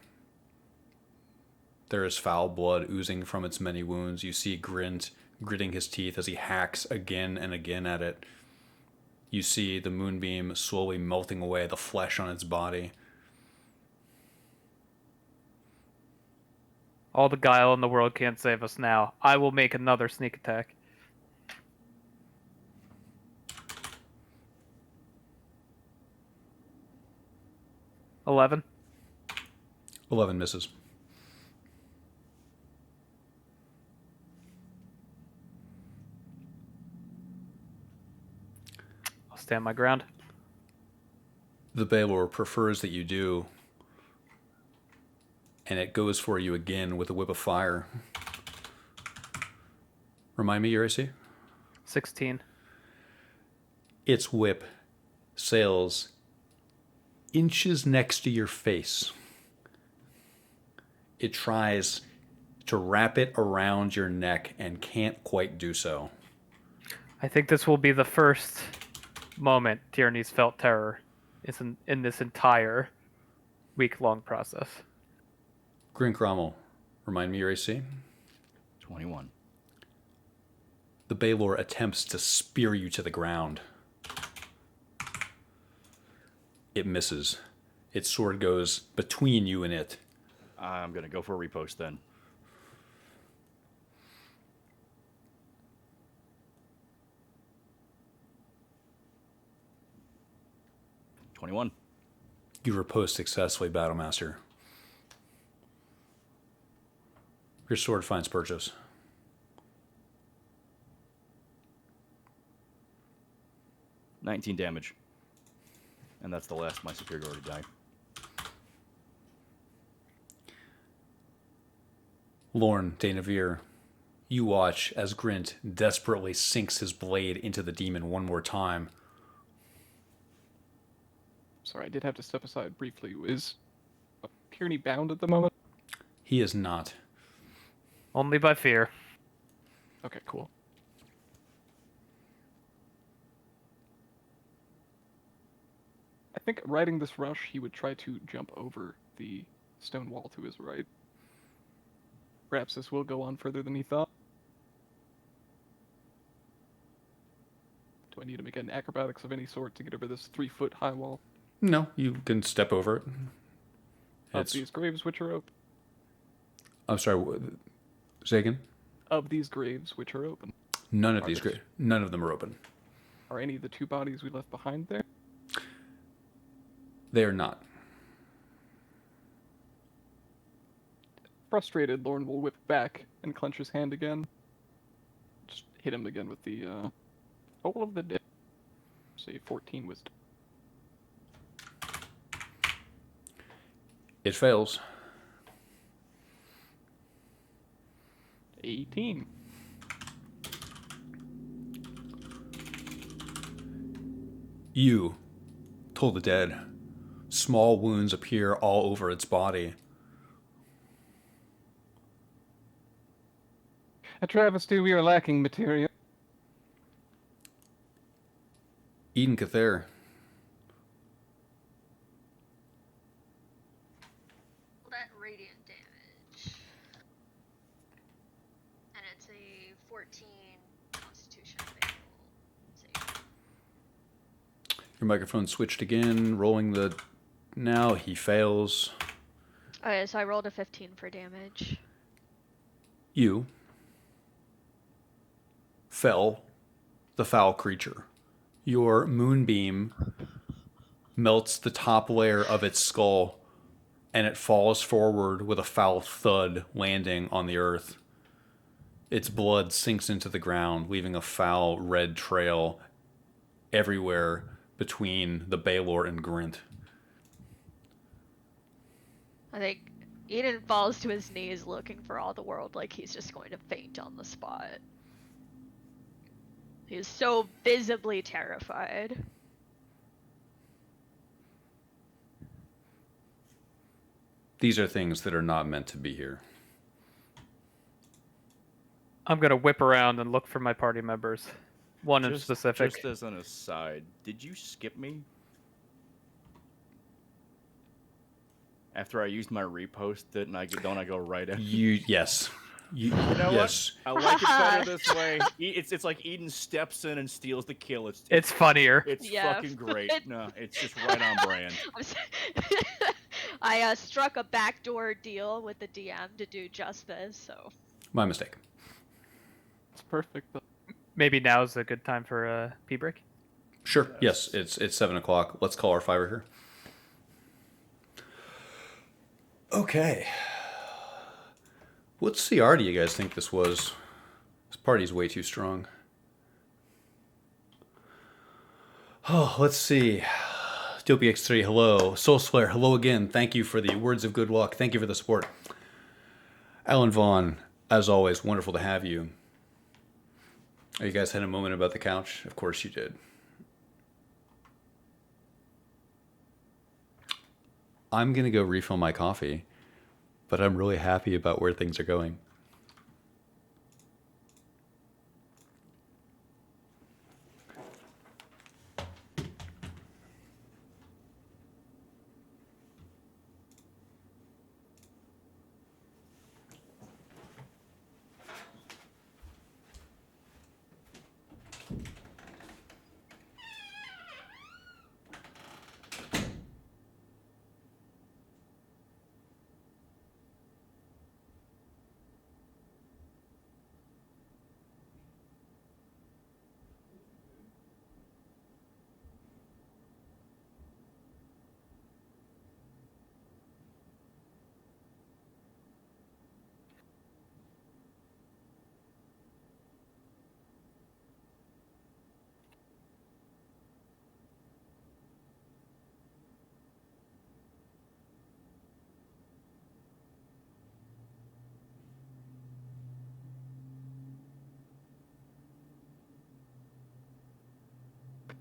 There is foul blood oozing from its many wounds. You see Grint gritting his teeth as he hacks again and again at it. You see the moonbeam slowly melting away the flesh on its body. All the guile in the world can't save us now. I will make another sneak attack. $11. 11 misses. I'll stand my ground. The Balor prefers that you do, and it goes for you again with a whip of fire. Remind me your AC? 16. Its whip sails inches next to your face. It tries to wrap it around your neck and can't quite do so. I think this will be the first moment Tierney's felt terror in this entire week-long process. Green Cromwell, remind me your AC? 21. The Balor attempts to spear you to the ground. It misses. Its sword goes between you and it. I'm going to go for a repost then. $21. You riposte successfully, Battlemaster. Your sword finds purchase. $19 damage. And that's the last of my superiority die. Lorne Dainavir, you watch as Grint desperately sinks his blade into the demon one more time. Sorry, I did have to step aside briefly. Is Tierney bound at the moment? He is not. Only by fear. Okay, cool. think riding this rush, he would try to jump over the stone wall to his right. Perhaps this will go on further than he thought. Do I need to make an acrobatics of any sort to get over this 3-foot high wall? No, you can step over it. Of these graves which are open. I'm sorry. Say again. Of these graves which are open. None of none of them are open. Are any of the 2 bodies we left behind there? They are not. Frustrated, Lorne will whip back and clench his hand again. Just hit him again with the roll of the day. Say 14 wisdom. It fails. 18. You told the dead. Small wounds appear all over its body. A travesty, we are lacking material. Eden Cather. That radiant damage. And it's a 14 Constitution fail save. Your microphone switched again, rolling the... Now he fails. Okay, so I rolled a 15 for damage. You fell the foul creature. Your moonbeam melts the top layer of its skull, and it falls forward with a foul thud, landing on the earth. Its blood sinks into the ground, leaving a foul red trail everywhere between the Baylor and Grint. I think Eden falls to his knees looking for all the world like he's just going to faint on the spot. He is so visibly terrified. These are things that are not meant to be here. I'm gonna whip around and look for my party members. One in specific. Just as an aside, did you skip me? After I used my repost, didn't I? Don't I go right in? Yes. You know yes. what? I like it better this way. It's like Eden steps in and steals the kill. It's funnier. It's Yeah. fucking great. No, it's just right on brand. I struck a backdoor deal with the DM to do just this, so. My mistake. It's perfect, though. Maybe now's a good time for a pee break. Sure. Yes, it's 7:00. Let's call our fiver here. Okay. What CR do you guys think this was? This party's way too strong. Oh, let's see. Dopey X3, hello. Soulsflare, hello again. Thank you for the words of good luck. Thank you for the support. Alan Vaughn, as always, wonderful to have you. Oh, you guys had a moment about the couch? Of course you did. I'm going to go refill my coffee, but I'm really happy about where things are going.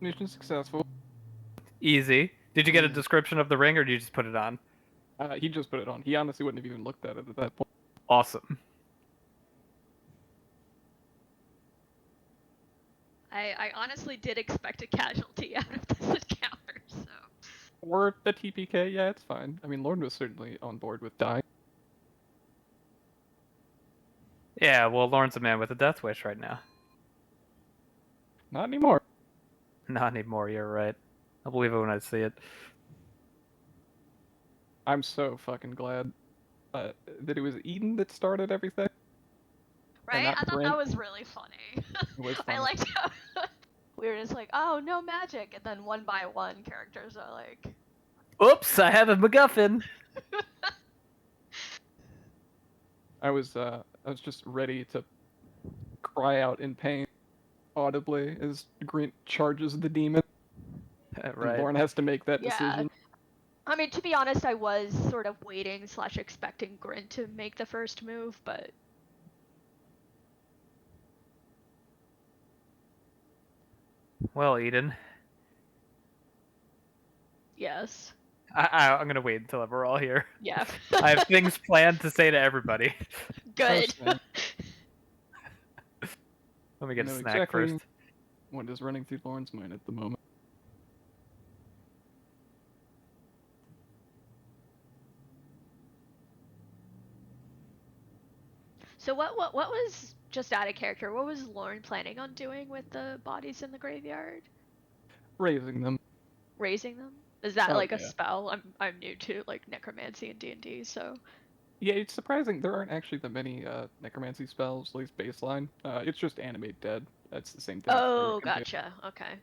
Mission successful. Easy. Did you get a description of the ring, or did you just put it on? He just put it on. He honestly wouldn't have even looked at it at that point. Awesome. I honestly did expect a casualty out of this encounter, so. Or the TPK, yeah, it's fine. I mean, Lorne was certainly on board with dying. Yeah, well, Lauren's a man with a death wish right now. Not anymore. Not anymore, you're right. I'll believe it when I see it. I'm so fucking glad that it was Eden that started everything. And Right? not I thought Brent. that was really funny. It was I funny. liked how we were just like, oh, no magic, and then one by one characters are like, Oops, I have a MacGuffin! I was just ready to cry out in pain audibly as Grint charges the demon. And Right. Lorne has to make that yeah. decision. I mean, to be honest, I was sort of waiting / expecting Grint to make the first move, but Well, Eden, yes. I'm gonna wait until we're all here. Yeah. I have things planned to say to everybody. Good. Same. Let me get a know snack exactly first. what is running through Lorne's mind at the moment. So what was, just out of character, what was Lorne planning on doing with the bodies in the graveyard? Raising them. Raising them? Is that Oh, like a yeah. spell? I'm new to like necromancy and D&D, so Yeah, it's surprising there aren't actually that many necromancy spells, at least baseline. It's just animate dead. That's the same thing. oh, gotcha. Okay.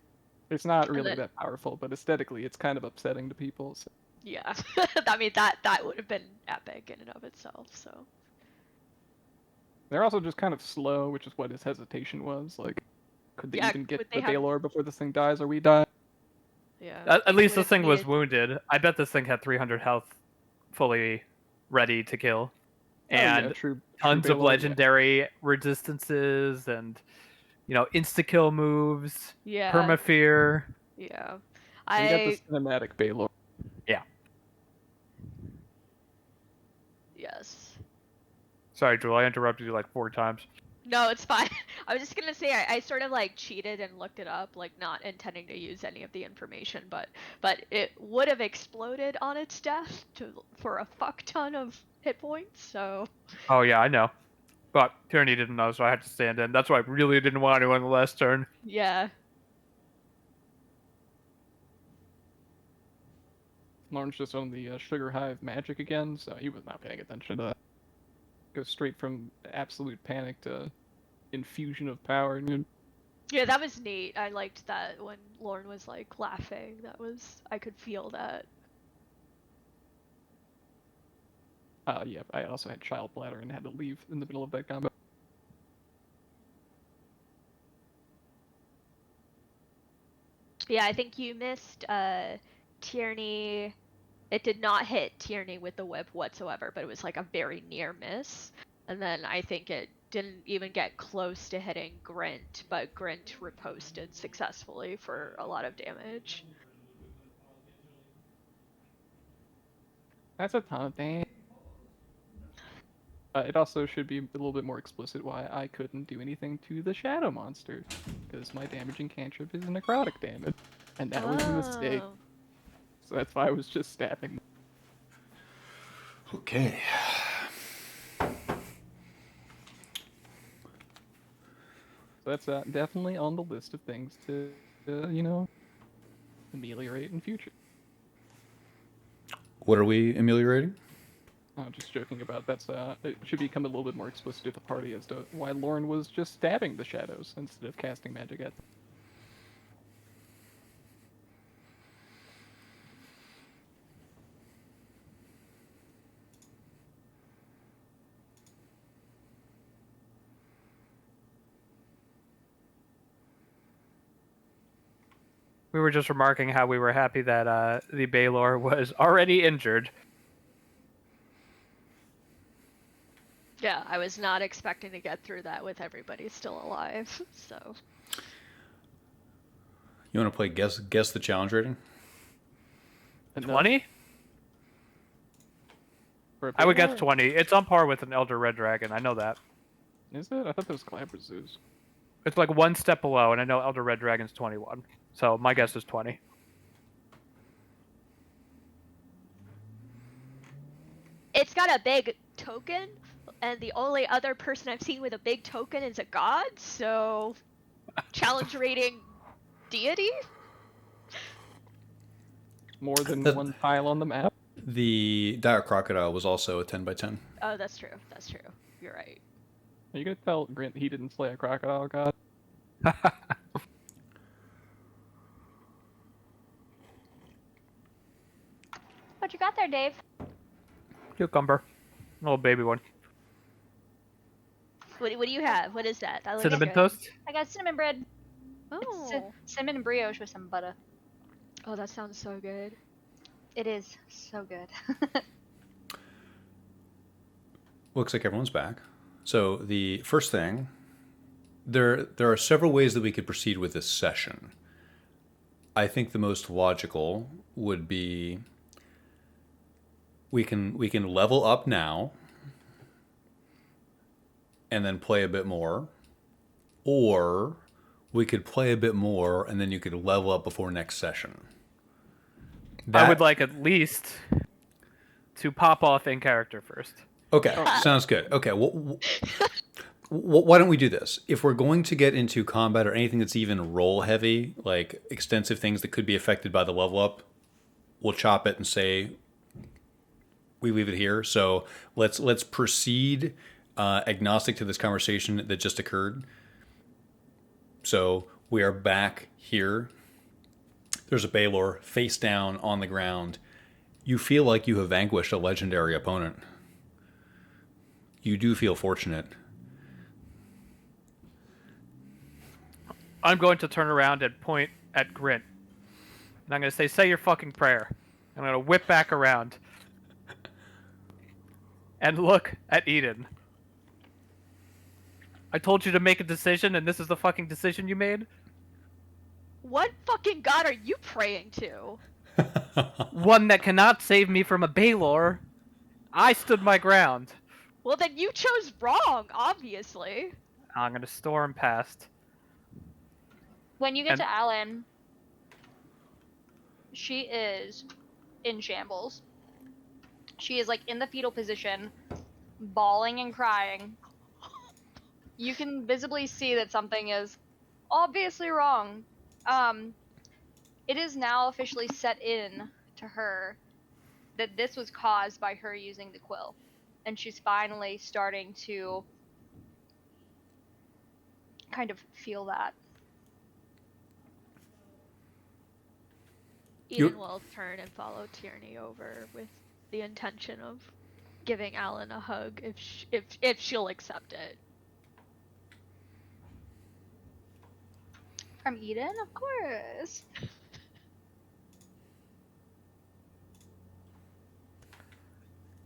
It's not And really then- that powerful, but aesthetically, it's kind of upsetting to people. So. Yeah. I mean that would have been epic in and of itself, so. They're also just kind of slow, which is what his hesitation was. Like, could they Yeah, even get would the they have- Baylor before this thing dies, or we die? Yeah. At least Would this have thing was needed- wounded. I bet this thing had 300 health fully ready to kill. Oh, yeah, And true tons of Baylor, yeah. legendary resistances and, insta-kill moves, Yeah. permafear. Yeah. We got the cinematic Baylor. Yes. Sorry, Joel, I interrupted you like 4 times. No, it's fine. I was just gonna say I sort of like cheated and looked it up, like not intending to use any of the information, but it would have exploded on its death for a fuck ton of hit points. So Oh, yeah, I know. But Tyranny didn't know, so I had to stand in. That's why I really didn't want to on the last turn. yeah, Lawrence just on the Sugar Hive magic again, so he was not paying attention to that. Goes straight from absolute panic to infusion of power. And yeah, that was neat. I liked that when Lorne was like laughing. I could feel that. yeah, I also had child bladder and had to leave in the middle of that combat. Yeah, I think you missed Tierney. It did not hit Tierney with the whip whatsoever, but it was like a very near miss. And then I think it didn't even get close to hitting Grint, but Grint riposted successfully for a lot of damage. That's a ton of damage. It also should be a little bit more explicit why I couldn't do anything to the shadow monster, because my damaging cantrip is necrotic damage, and that was a mistake. Oh. So that's why I was just stabbing them. Okay. So that's definitely on the list of things to, ameliorate in future. What are we ameliorating? Just joking about that's it should become a little bit more explicit to the party as to why Lorne was just stabbing the shadows instead of casting magic at them. We were just remarking how we were happy that the Baylor was already injured. Yeah, I was not expecting to get through that with everybody still alive, so. You want to play guess the challenge rating? 20? For a I would guess Baylor? 20. It's on par with an Elder Red Dragon. I know that. Is it? I thought that was Glabrazoos. It's like one step below, and I know Elder Red Dragon's 21. So my guess is 20. it's got a big token, and the only other person I've seen with a big token is a god, so challenge rating deity? More than That- one tile on the map. The dire crocodile was also a 10 by 10. Oh, that's true. That's true. You're right. Are you gonna tell Grant he didn't slay a crocodile god? What you got there, Dave? Cucumber. Little baby one. What do you have? What is that? That looks Cinnamon good. toast? I got cinnamon bread. It's Oh. cinnamon and brioche with some butter. Oh, that sounds so good. It is so good. Looks like everyone's back. So the first thing, there are several ways that we could proceed with this session. I think the most logical would be we can level up now and then play a bit more, or we could play a bit more and then you could level up before next session. I would like at least to pop off in character first. Okay, sounds good. Okay, well, why don't we do this? If we're going to get into combat or anything that's even roll heavy, like extensive things that could be affected by the level up, we'll chop it and say we leave it here. So let's proceed agnostic to this conversation that just occurred. So we are back here. There's a Baylor face down on the ground. You feel like you have vanquished a legendary opponent. You do feel fortunate. I'm going to turn around and point at Grint. And I'm going to say your fucking prayer. I'm going to whip back around. And look at Eden. I told you to make a decision, and this is the fucking decision you made? What fucking god are you praying to? One that cannot save me from a Baylor. I stood my ground. Well, then you chose wrong, obviously. I'm going to storm past. When you get And- to Alan, she is in shambles. She is like in the fetal position, bawling and crying. You can visibly see that something is obviously wrong. It is now officially set in to her that this was caused by her using the quill. And she's finally starting to kind of feel that. Eden will turn and follow Tierney over with the intention of giving Alan a hug if she'll accept it. From Eden, of course.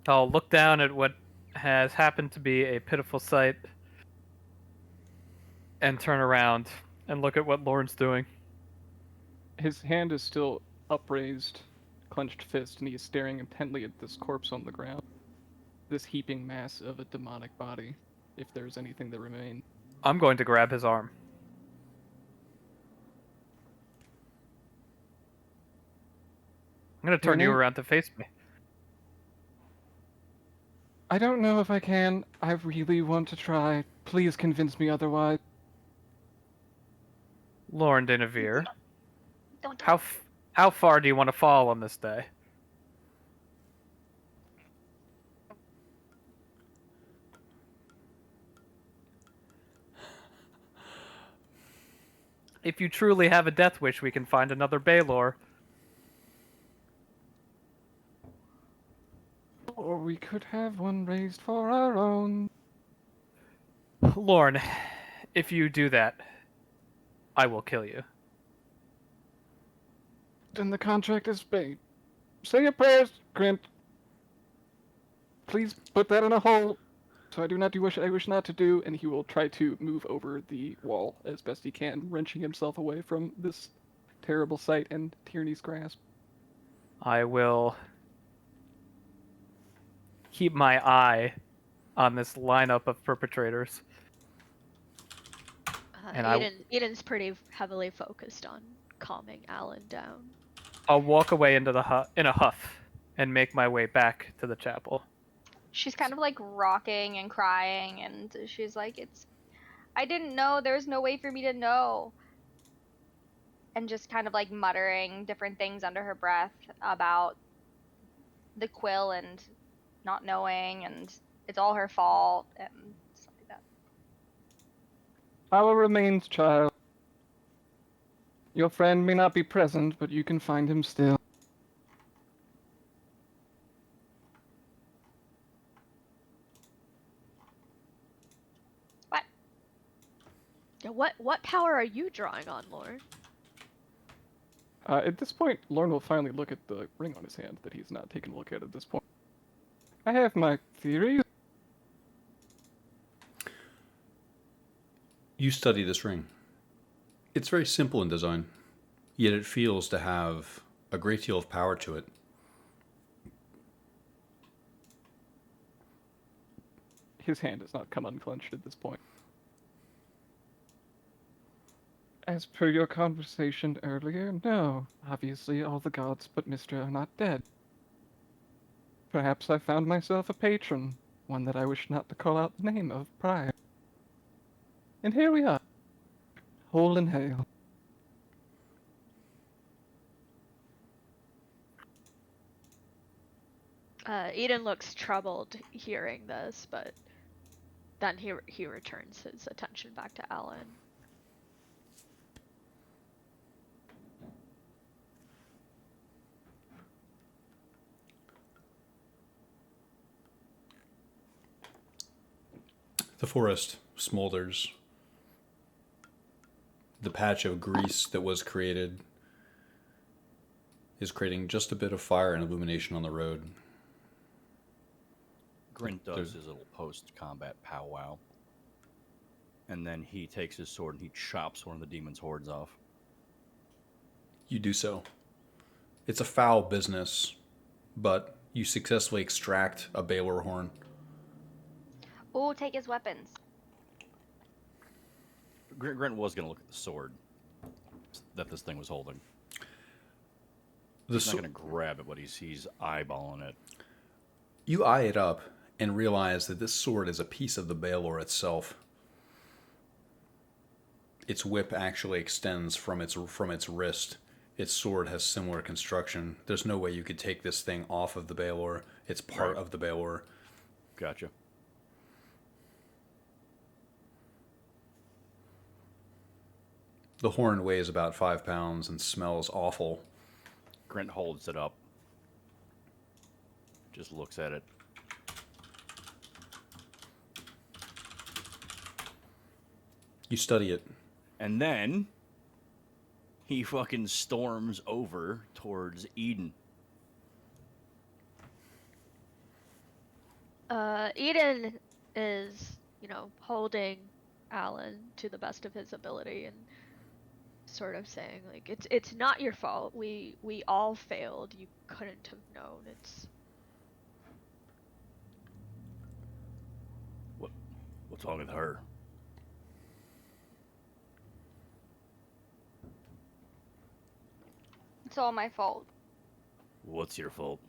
I'll look down at what has happened to be a pitiful sight and turn around and look at what Lauren's doing. His hand is still upraised, clenched fist, and he is staring intently at this corpse on the ground. This heaping mass of a demonic body, if there's anything that remains. I'm going to grab his arm. I'm going to turn you Tierney? around to face me. I don't know if I can. I really want to try. Please convince me otherwise. Lauren Denevere, Don't do how far do you want to fall on this day? If you truly have a death wish, we can find another Baylor. Or we could have one raised for our own. Lauren, if you do that, I will kill you. Then the contract is made. Say your prayers, Grant. Please put that in a hole, so I do not do what I wish not to do, and he will try to move over the wall as best he can, wrenching himself away from this terrible sight and Tierney's grasp. I will keep my eye on this lineup of perpetrators. And Eden's pretty heavily focused on calming Alan down. I'll walk away into the in a huff and make my way back to the chapel. She's kind of like rocking and crying, and she's like, I didn't know, there's no way for me to know. And just kind of like muttering different things under her breath about the quill and not knowing, and it's all her fault, and stuff like that. Power remains, child. Your friend may not be present, but you can find him still. What? Yeah, what power are you drawing on, Lord? At this point, Lorne will finally look at the ring on his hand that he's not taken a look at this point. I have my theories. You study this ring. It's very simple in design, yet it feels to have a great deal of power to it. His hand has not come unclenched at this point. As per your conversation earlier, no. Obviously, all the gods but Mystra are not dead. Perhaps I found myself a patron, one that I wish not to call out the name of prior. And here we are, whole and hale. Eden looks troubled hearing this, but then he returns his attention back to Alan. The forest smolders. The patch of grease that was created is creating just a bit of fire and illumination on the road. Grint does his little post-combat powwow. And then he takes his sword and he chops one of the demon's horns off. You do so. It's a foul business, but you successfully extract a Baylor horn. Oh, take his weapons. Grint was going to look at the sword that this thing was holding. He's not going to grab it, but he's eyeballing it. You eye it up and realize that this sword is a piece of the Baylor itself. Its whip actually extends from its wrist. Its sword has similar construction. There's no way you could take this thing off of the Baylor. It's part of the Baylor. Gotcha. The horn weighs about 5 pounds and smells awful. Grint holds it up. Just looks at it. You study it. And then he fucking storms over towards Eden. Eden is, holding Alan to the best of his ability and sort of saying, like, it's not your fault. We all failed. You couldn't have known. What's wrong with her? It's all my fault. What's your fault?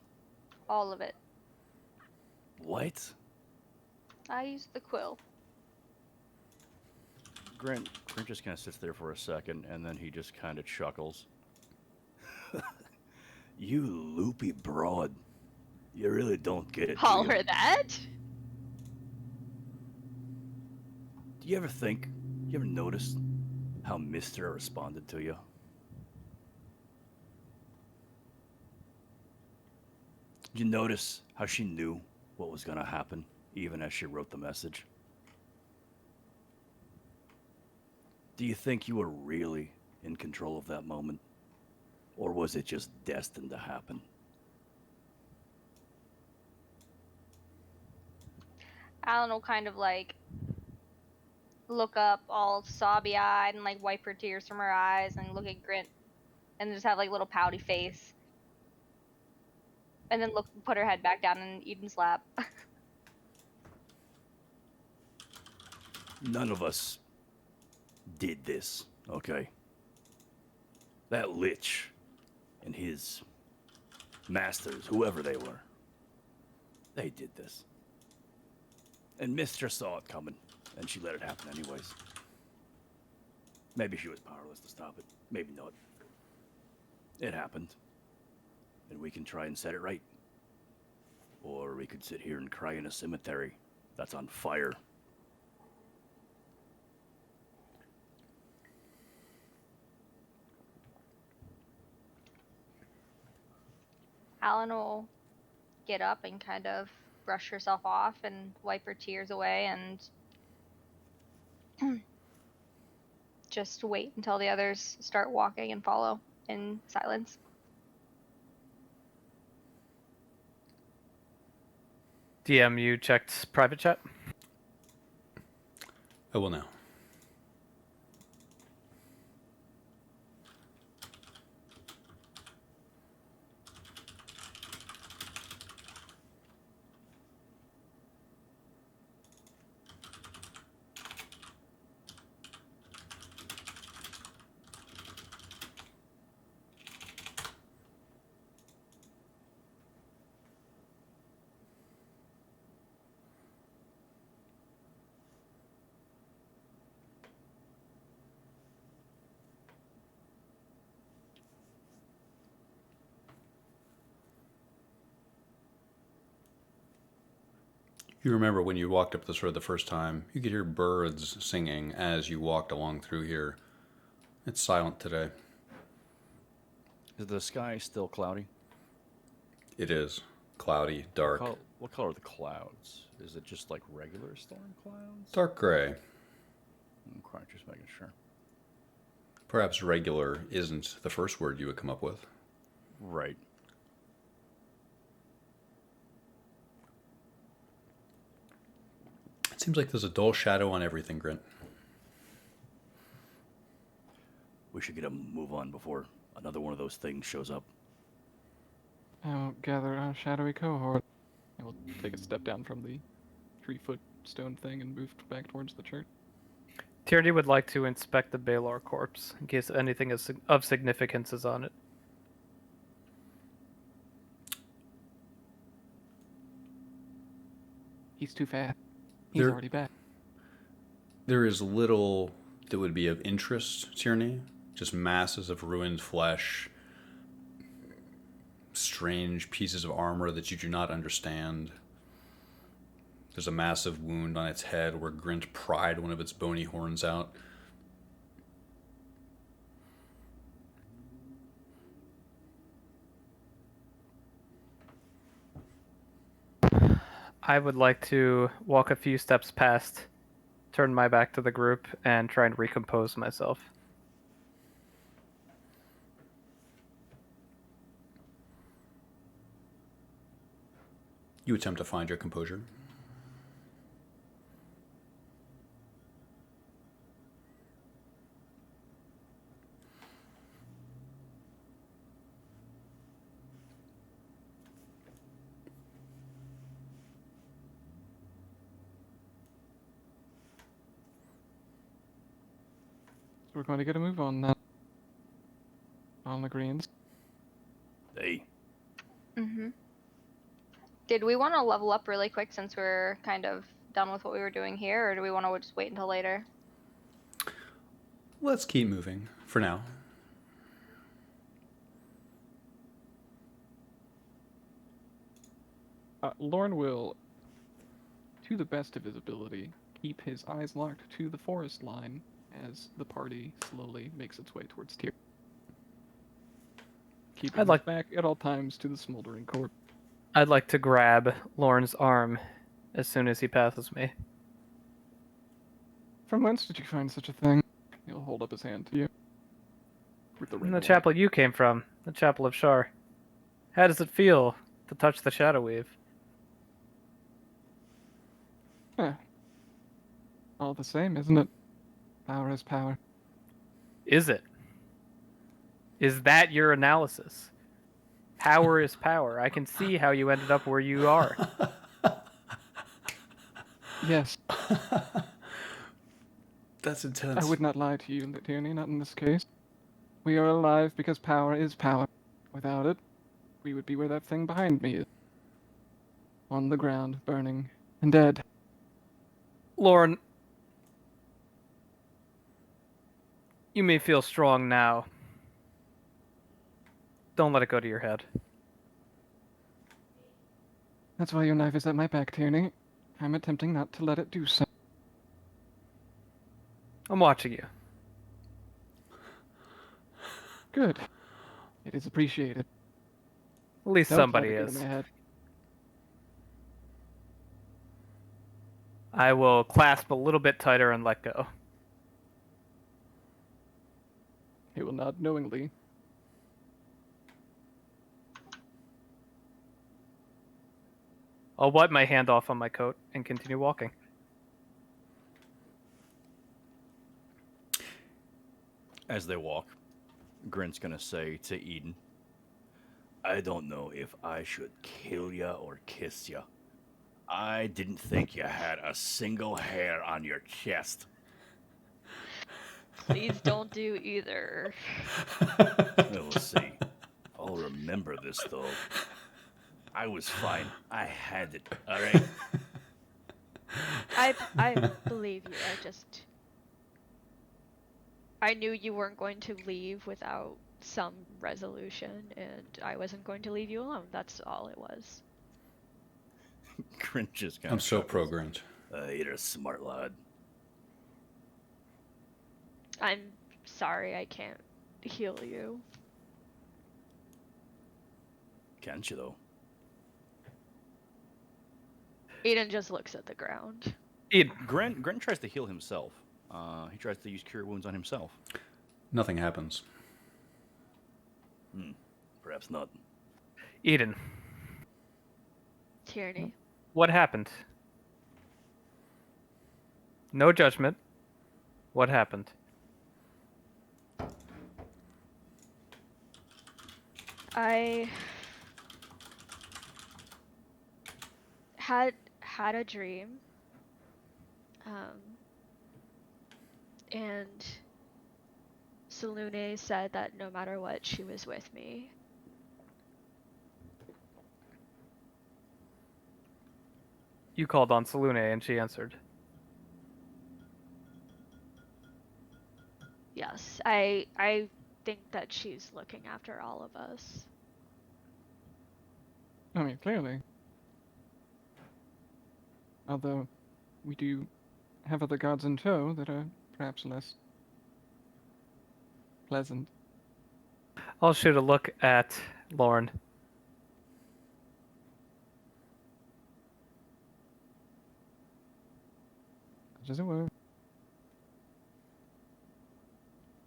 All of it. What? I used the quill. Grint just kind of sits there for a second, and then he just kind of chuckles. You loopy broad. You really don't get it. Call her that? Do you ever notice how Mister responded to you? Did you notice how she knew what was going to happen, even as she wrote the message? Do you think you were really in control of that moment? Or was it just destined to happen? Alan will kind of like look up all sobby eyed and like wipe her tears from her eyes and look at Grint and just have like a little pouty face. And then put her head back down in Eden's lap. None of us did this, okay? That lich and his masters, whoever they were, they did this. And Mistress saw it coming, and she let it happen anyways. Maybe she was powerless to stop it. Maybe not. It happened. And we can try and set it right. Or we could sit here and cry in a cemetery that's on fire. Alan will get up and kind of brush herself off and wipe her tears away and just wait until the others start walking and follow in silence. DM, you checked private chat? I will now. You remember when you walked up this road the first time, you could hear birds singing as you walked along through here. It's silent today. Is the sky still cloudy? It is cloudy, dark. What color are the clouds? Is it just like regular storm clouds? Dark gray. Okay, just making sure. Perhaps regular isn't the first word you would come up with. Right. It seems like there's a dull shadow on everything, Grint. We should get a move on before another one of those things shows up. I'll gather our shadowy cohort. I will take a step down from the 3-foot stone thing and move back towards the church. Tierney would like to inspect the Baylor corpse in case anything of significance is on it. He's too fast. He's already back. There is little that would be of interest, Tierney. Just masses of ruined flesh, strange pieces of armor that you do not understand. There's a massive wound on its head where Grint pried one of its bony horns out. I would like to walk a few steps past, turn my back to the group, and try and recompose myself. You attempt to find your composure. So we're going to get a move on that. On the greens. Hey. Mm-hmm. Did we want to level up really quick since we're kind of done with what we were doing here, or do we want to just wait until later? Let's keep moving for now. Lorne will, to the best of his ability, keep his eyes locked to the forest line as the party slowly makes its way towards Tyr. Keeping his back at all times to the smoldering corpse. I'd like to grab Lorne's arm as soon as he passes me. From whence did you find such a thing? He'll hold up his hand to you. With the In the ring chapel you came from, the Chapel of Shar. How does it feel to touch the Shadow Weave? All the same, isn't it? Power is power. Is it? Is that your analysis? Power is power. I can see how you ended up where you are. Yes. That's intense. I would not lie to you, Tierney, not in this case. We are alive because power is power. Without it, we would be where that thing behind me is. On the ground, burning, and dead. Lauren, you may feel strong now. Don't let it go to your head. That's why your knife is at my back, Tierney. I'm attempting not to let it do so. I'm watching you. Good. It is appreciated. At least Don't somebody let it go to is. my head. I will clasp a little bit tighter and let go. He will nod knowingly. I'll wipe my hand off on my coat and continue walking. As they walk, Grint's gonna say to Eden, I don't know if I should kill ya or kiss ya. I didn't think you had a single hair on your chest. Please don't do either. We'll see. I'll remember this, though. I was fine. I had it, alright? I believe you. I knew you weren't going to leave without some resolution, and I wasn't going to leave you alone. That's all it was. Grint just kind I'm of so pro Grint. You're a smart lad. I'm sorry I can't heal you. Can't you, though? Aiden just looks at the ground. Grint tries to heal himself. He tries to use Cure Wounds on himself. Nothing happens. Perhaps not. Eden, Tierney. what happened? No judgment. What happened? I had a dream. And Salune said that no matter what, she was with me. You called on Salune and she answered. Yes, I think that she's looking after all of us. I mean, clearly. Although, we do have other gods in tow that are perhaps less pleasant. I'll shoot a look at Lauren. Such as it were.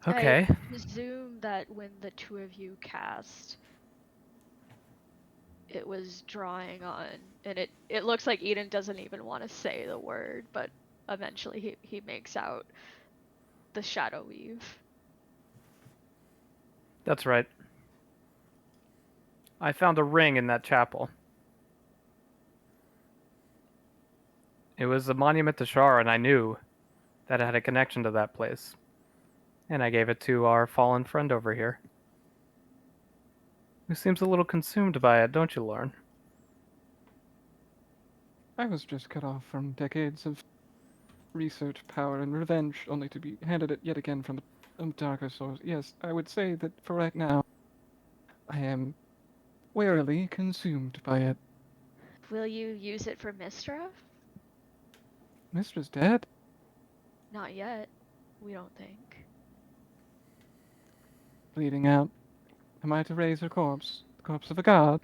Okay. I presume that when the two of you cast, it was drawing on, and it looks like Eden doesn't even want to say the word, but eventually he makes out the shadow weave. That's right. I found a ring in that chapel. It was a monument to Shar, and I knew that it had a connection to that place. And I gave it to our fallen friend over here. Who seems a little consumed by it, don't you, Lauren? I was just cut off from decades of research, power, and revenge, only to be handed it yet again from a darker source. Yes, I would say that for right now, I am warily consumed by it. Will you use it for Mistra? Mistra's dead? Not yet, we don't think. Bleeding out. Am I to raise her corpse? The corpse of a god?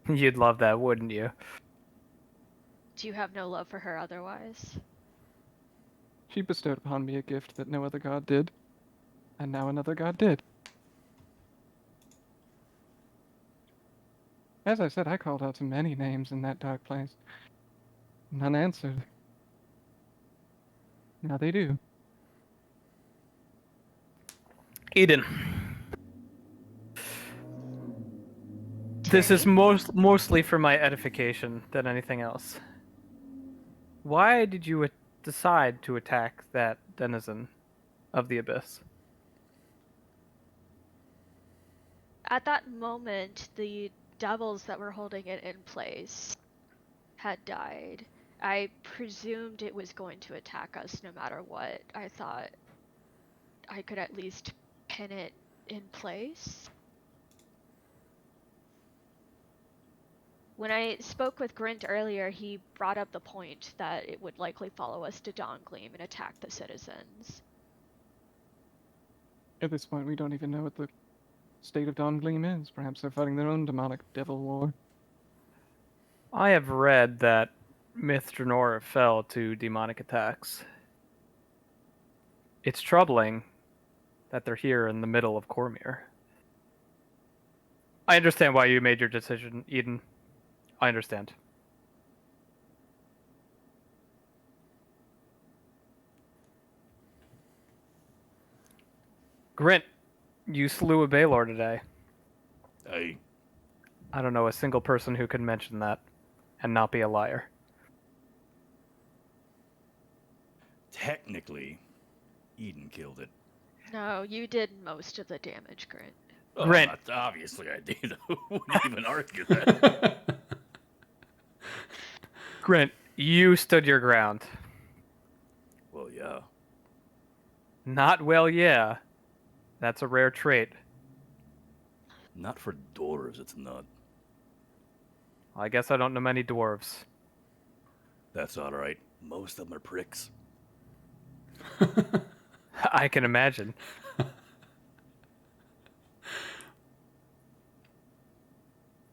You'd love that, wouldn't you? Do you have no love for her otherwise? She bestowed upon me a gift that no other god did, and now another god did. As I said, I called out to many names in that dark place. None answered. Now they do. Eden. This is mostly for my edification than anything else. Why did you decide to attack that denizen of the abyss? At that moment, the devils that were holding it in place had died. I presumed it was going to attack us no matter what. I thought I could at least pin it in place. When I spoke with Grint earlier, he brought up the point that it would likely follow us to Dawngleam and attack the citizens. At this point, we don't even know what the state of Dawngleam is. Perhaps they're fighting their own demonic devil war. I have read that Myth Dranor fell to demonic attacks. It's troubling that they're here in the middle of Cormyr. I understand why you made your decision, Eden. I understand. Grint, you slew a Baelor today. Hey, I don't know a single person who can mention that and not be a liar. technically, Eden killed it. No, you did most of the damage, Grint. Oh, Grant. Obviously I did. Who would even argue that? Grint, you stood your ground. Well, yeah. Not well, yeah. That's a rare trait. Not for dwarves, it's not. I guess I don't know many dwarves. That's alright. Most of them are pricks. I can imagine.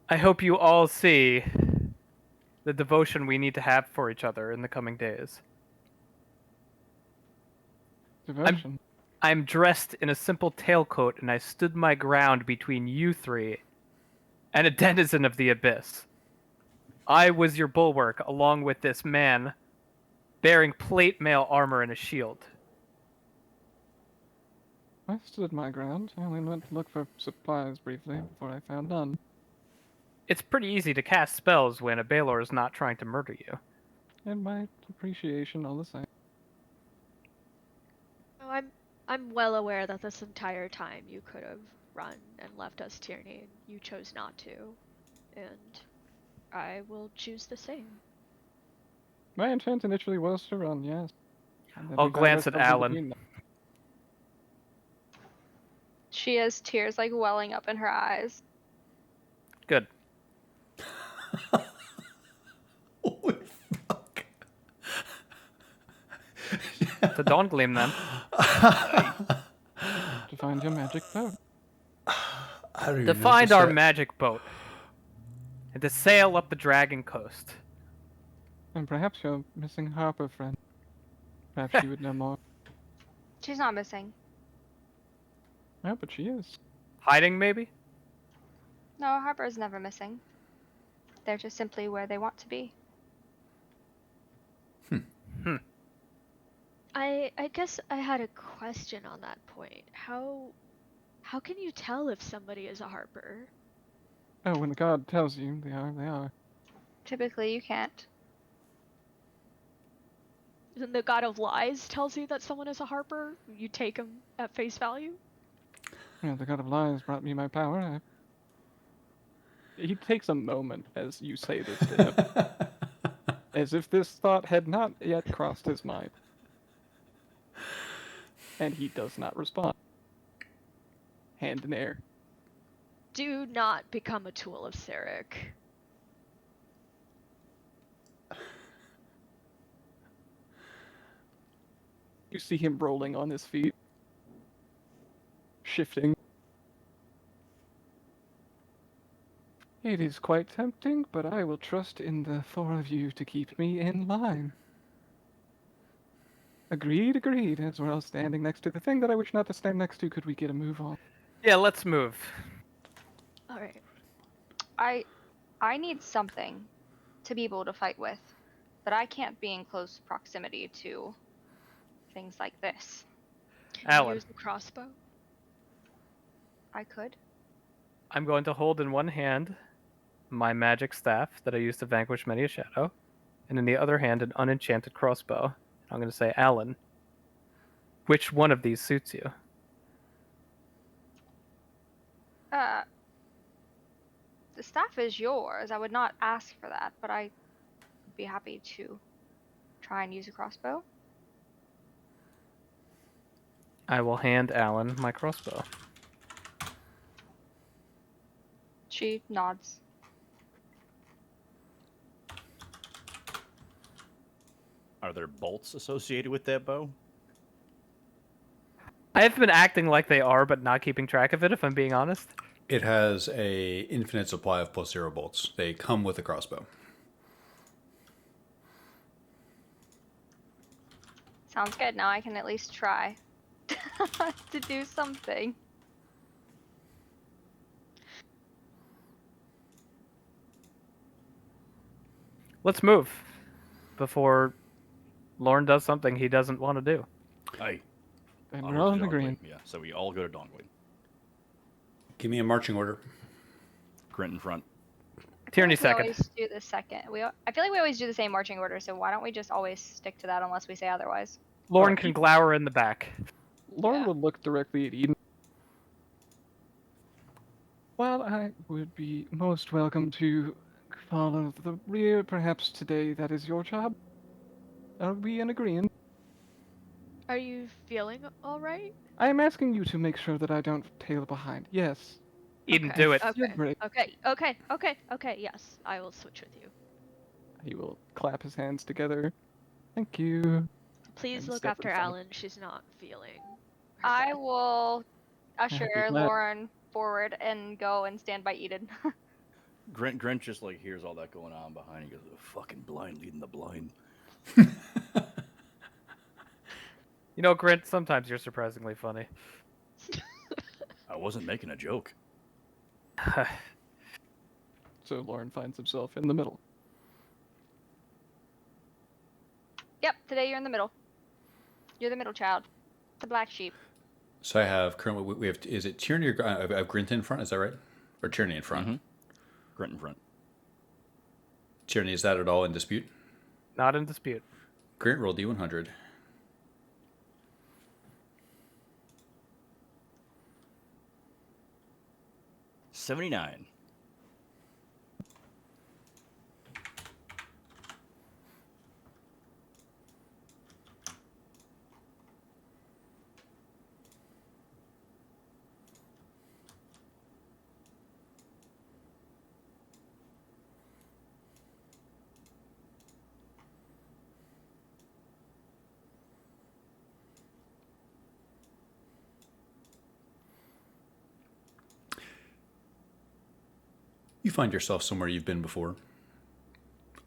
I hope you all see the devotion we need to have for each other in the coming days. Devotion. I'm dressed in a simple tailcoat, and I stood my ground between you three and a denizen of the abyss. I was your bulwark, along with this man bearing plate mail armor and a shield. I stood my ground. I only went to look for supplies briefly before I found none. It's pretty easy to cast spells when a Baelor is not trying to murder you. And my appreciation all the same. Oh, I'm well aware that this entire time you could have run and left us Tierney, and you chose not to. And I will choose the same. My intent initially was to run, yes. And then I'll we found glance at ourselves in Alan. between them. She has tears like welling up in her eyes. Good. Holy fuck. To Dawngleam, then. To find your magic boat. I don't even To know find what our say. magic boat. And to sail up the Dragon Coast. And perhaps your missing Harper friend. Perhaps you would know more. She's not missing. Yeah, but she is. Hiding, maybe? No, Harper's never missing. They're just simply where they want to be. I guess I had a question on that point. How can you tell if somebody is a Harper? Oh, when the god tells you they are, they are. Typically, you can't. Then the god of lies tells you that someone is a Harper? You take him at face value? Yeah, the god of lies brought me my power. He takes a moment as you say this to him. As if this thought had not yet crossed his mind. And he does not respond. Hand in air. Do not become a tool of Sarek. You see him rolling on his feet. Shifting. It is quite tempting, but I will trust in the four of you to keep me in line. Agreed, agreed. As we're all standing next to the thing that I wish not to stand next to, could we get a move on? Yeah, let's move. Alright. I need something to be able to fight with, but I can't be in close proximity to things like this. Can Alan. you use the crossbow? I could. I'm going to hold in one hand my magic staff that I used to vanquish many a shadow, and in the other hand an unenchanted crossbow. I'm going to say, Alan, which one of these suits you? The staff is yours. I would not ask for that, but I would be happy to try and use a crossbow. I will hand Alan my crossbow. She nods. Are there bolts associated with that bow? I've been acting like they are, but not keeping track of it, if I'm being honest. It has a infinite supply of +0 bolts. They come with a crossbow. Sounds good. Now I can at least try to do something. Let's move before Lorne does something he doesn't want to do. Aye. And I'll we're go all to in Dongwing. agreement. Yeah, so we all go to Dongwing. Give me a marching order. Grint in front. Tierney We second. always do the second. I feel like we always do the same marching order, so why don't we just always stick to that unless we say otherwise? Lorne can glower in the back. Lauren Yeah. would look directly at Eden. Well, I would be most welcome to follow the rear. Perhaps today that is your job. Are we in agreement? Are you feeling all right? I am asking you to make sure that I don't tail behind. Yes. Eden, Okay, do it. You're Okay. great. Okay. Yes, I will switch with you. He will clap his hands together. Thank you. Please And look step in after front of- Alan. She's not feeling. I herself. will usher glad. Lauren forward and go and stand by Eden. Grint just like hears all that going on behind. He goes, "Fucking blind leading the blind." You know, Grint, sometimes you're surprisingly funny. I wasn't making a joke. So Lauren finds himself in the middle. Yep, today you're in the middle. You're the middle child. The black sheep. So I have currently we have is it Tierney or I have Grint in front? Is that right? Or Tierney in front? Mm-hmm. Grint in front. Tierney, is that at all in dispute? Not in dispute. Grint, roll D100. 79. You find yourself somewhere you've been before.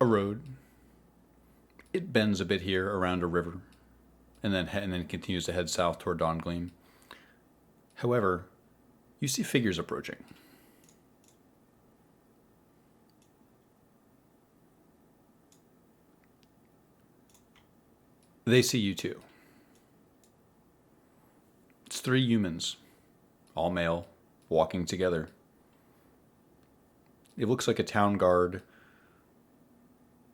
A road. It bends a bit here around a river, and then continues to head south toward Dawngleam. However, you see figures approaching. They see you too. It's 3 humans, all male, walking together. It looks like a town guard,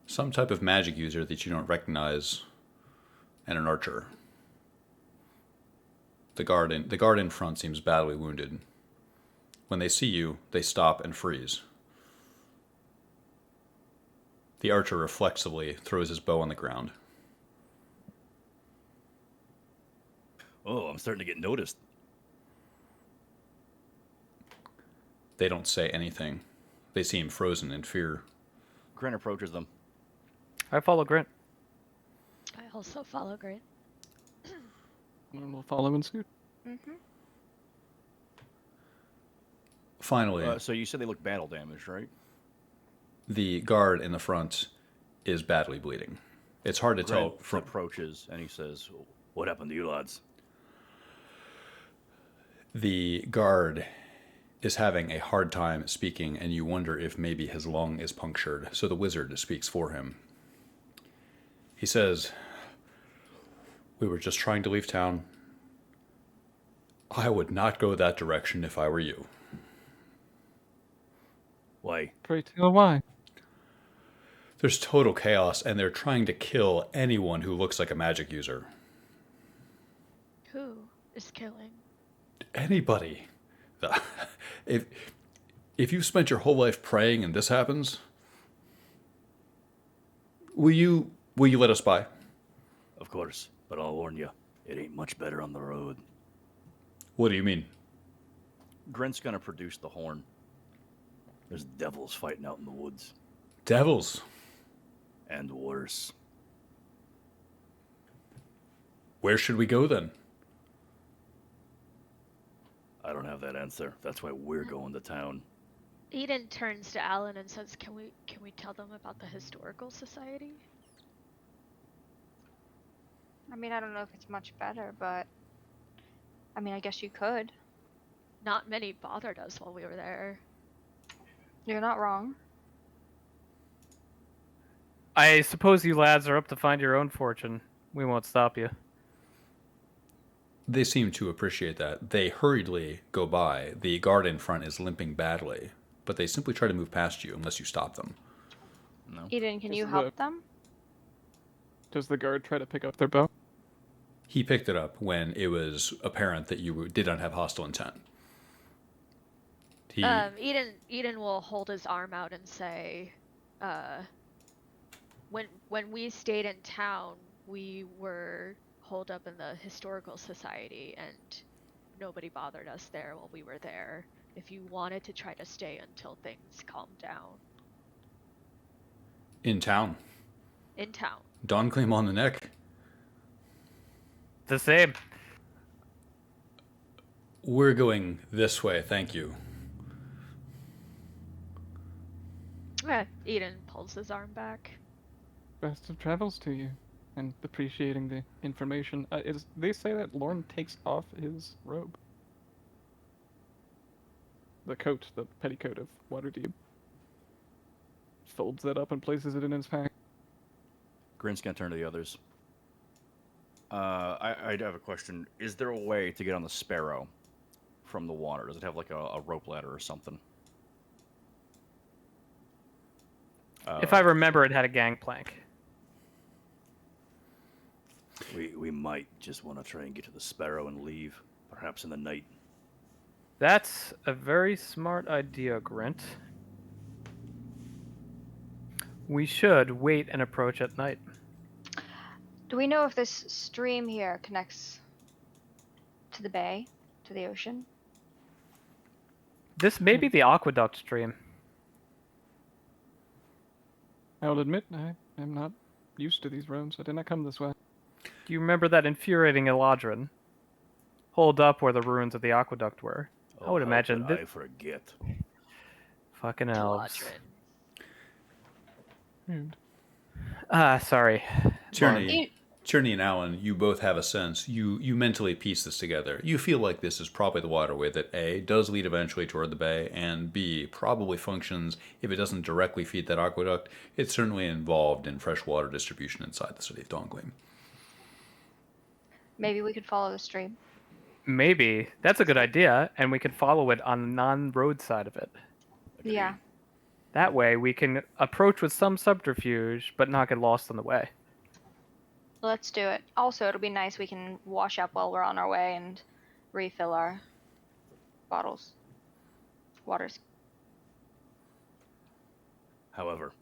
some type of magic user that you don't recognize, and an archer. The guard in front seems badly wounded. When they see you, they stop and freeze. The archer reflexively throws his bow on the ground. Oh, I'm starting to get noticed. They don't say anything. They seem frozen in fear. Grint approaches them. I follow Grint. I also follow Grant. And we'll follow in suit. Mm-hmm. Finally, So you said they look battle damaged, right? the guard in the front is badly bleeding. It's hard to tell Grint from approaches and he says, "What happened to you lads?" the guard is having a hard time speaking, and you wonder if maybe his lung is punctured, so the wizard speaks for him. He says, "We were just trying to leave town. I would not go that direction if I were you. Why? Pray tell why. There's total chaos, and they're trying to kill anyone who looks like a magic user. Who is killing? Anybody. If you've spent your whole life praying and this happens, will you let us by?" Of course, but I'll warn you, it ain't much better on the road. What do you mean? Grint's gonna produce the horn. There's devils fighting out in the woods. Devils. And worse. Where should we go then? I don't have that answer. That's why we're going to town. Eden turns to Alan and says, "Can we tell them about the historical society?" I mean, I don't know if it's much better, but I mean, I guess you could. Not many bothered us while we were there. You're not wrong. I suppose you lads are up to find your own fortune. We won't stop you. They seem to appreciate that. They hurriedly go by. The guard in front is limping badly, but they simply try to move past you unless you stop them. No. Eden, can Is you the- help them? Does the guard try to pick up their bow? He picked it up when it was apparent that you did not have hostile intent. He, Eden will hold his arm out and say, when we stayed in town, we were holed up in the historical society, and nobody bothered us there while we were there. If you wanted to try to stay until things calmed down. in town. In town. Dawn claim on the neck. The same. We're going this way, thank you. Eden pulls his arm back. Best of travels to you, and appreciating the information. They say that Lorne takes off his robe. The coat, the petticoat of Waterdeep. Folds that up and places it in his pack. Grint's gonna turn to the others. I have a question. Is there a way to get on the Sparrow from the water? Does it have like a rope ladder or something? If I remember, it had a gangplank. We might just want to try and get to the Sparrow and leave, perhaps in the night. That's a very smart idea, Grint. We should wait and approach at night. Do we know if this stream here connects to the bay, to the ocean? This may be the aqueduct stream. I will admit, I am not used to these roads. I did not come this way. Do you remember that infuriating Eladrin? Holed up where the ruins of the aqueduct were. I would imagine I forget. Fucking elves. Rude. Sorry. Tierney and Alan, you both have a sense. You mentally piece this together. You feel like this is probably the waterway that A, does lead eventually toward the bay, and B, probably functions, if it doesn't directly feed that aqueduct, it's certainly involved in fresh water distribution inside the city of Dongling. Maybe we could follow the stream. Maybe. That's a good idea, and we could follow it on the non-road side of it. Yeah. That way, we can approach with some subterfuge, but not get lost on the way. Let's do it. Also, it'll be nice. We can wash up while we're on our way and refill our bottles. Waters. However,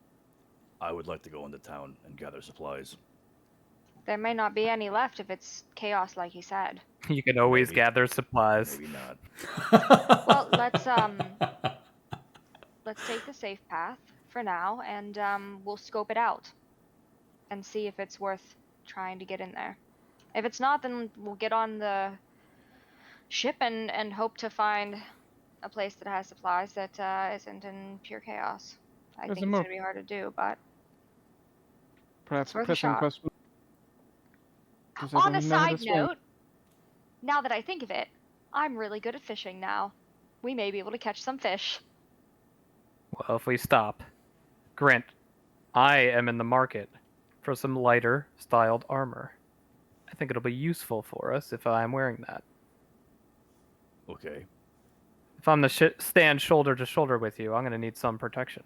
I would like to go into town and gather supplies. There may not be any left if it's chaos, like he said. You can always Maybe. gather supplies. Maybe not. Well, let's take the safe path for now, and we'll scope it out and see if it's worth trying to get in there. If it's not, then we'll get on the ship and hope to find a place that has supplies that isn't in pure chaos. I think it's gonna be hard to do, but Perhaps worth a pressing shot. question. Does on a everyone know how to side swim? note, now that I think of it, I'm really good at fishing now. We may be able to catch some fish. Well, if we stop. Grint, I am in the market for some lighter styled armor. I think it'll be useful for us if I'm wearing that. Okay. If I'm to stand shoulder to shoulder with you, I'm going to need some protection.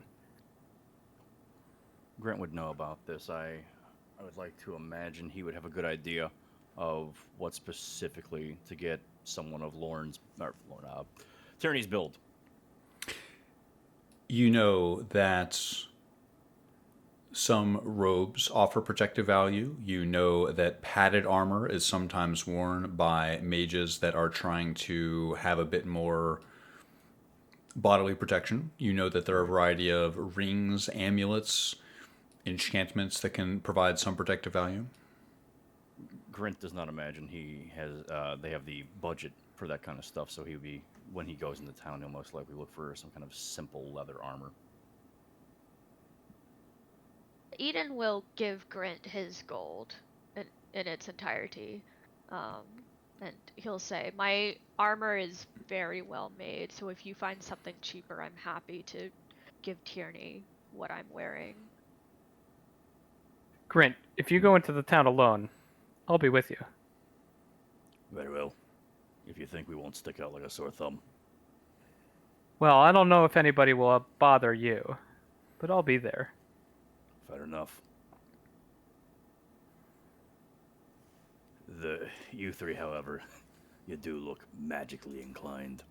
Grant would know about this. I would like to imagine he would have a good idea of what specifically to get someone of Tierney's build. You know that Some robes offer protective value. You know that padded armor is sometimes worn by mages that are trying to have a bit more bodily protection. You know that there are a variety of rings, amulets, enchantments that can provide some protective value. Grint does not imagine he has. They have the budget for that kind of stuff, so he'll be when he goes into town, he'll most likely look for some kind of simple leather armor. Eden will give Grint his gold in its entirety. And he'll say, my armor is very well made, so if you find something cheaper, I'm happy to give Tierney what I'm wearing. Grint, if you go into the town alone, I'll be with you. Very well. If you think we won't stick out like a sore thumb. Well, I don't know if anybody will bother you, but I'll be there. Fair enough. You three, however, you do look magically inclined.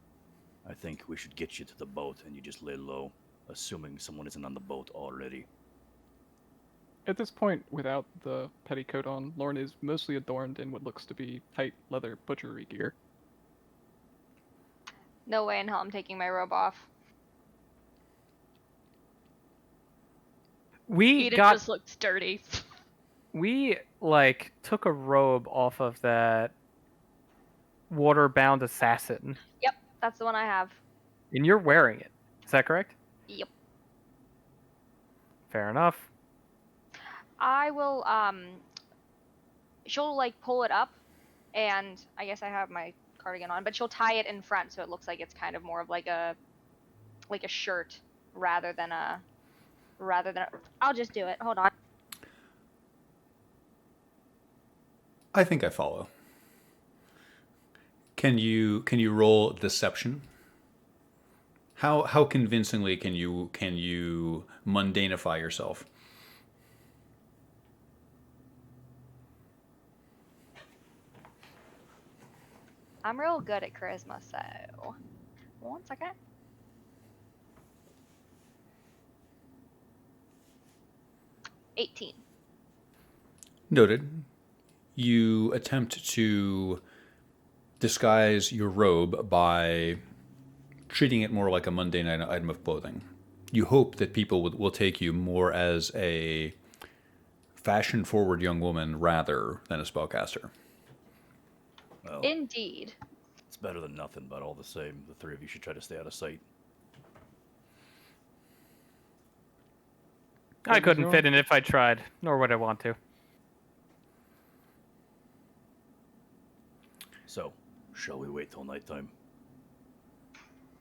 I think we should get you to the boat and you just lay low, assuming someone isn't on the boat already. At this point, without the petticoat on, Lorne is mostly adorned in what looks to be tight leather butchery gear. No way in hell I'm taking my robe off. We Eden just looks dirty. we took a robe off of that water-bound assassin, Yep, that's the one I have. and you're wearing it. Is that correct? Yep. Fair enough. I will, she'll, like, pull it up, and I guess I have my cardigan on, but she'll tie it in front so it looks like it's kind of more of like a shirt rather than a, I'll just do it. Hold on. I think I follow. Can you roll deception? How convincingly can you mundanify yourself? I'm real good at charisma, so 1 second. $18. Noted. You attempt to disguise your robe by treating it more like a mundane item of clothing. You hope that people will take you more as a fashion-forward young woman rather than a spellcaster. Well, Indeed. it's better than nothing, but all the same, the three of you should try to stay out of sight. I couldn't fit in if I tried, nor would I want to. So, shall we wait till nighttime?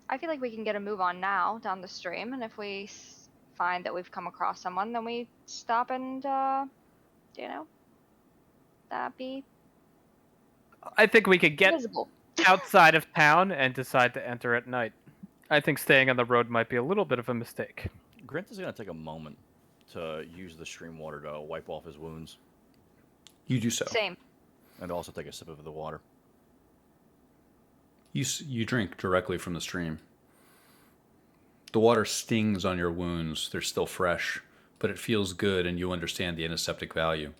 I feel like we can get a move on now down the stream, and if we find that we've come across someone, then we stop and, be I think we could get visible. outside of town and decide to enter at night. I think staying on the road might be a little bit of a mistake. Grint is going to take a moment to use the stream water to wipe off his wounds, You do so. Same. and also take a sip of the water. You drink directly from the stream. The water stings on your wounds. They're still fresh, but it feels good and you understand the antiseptic value.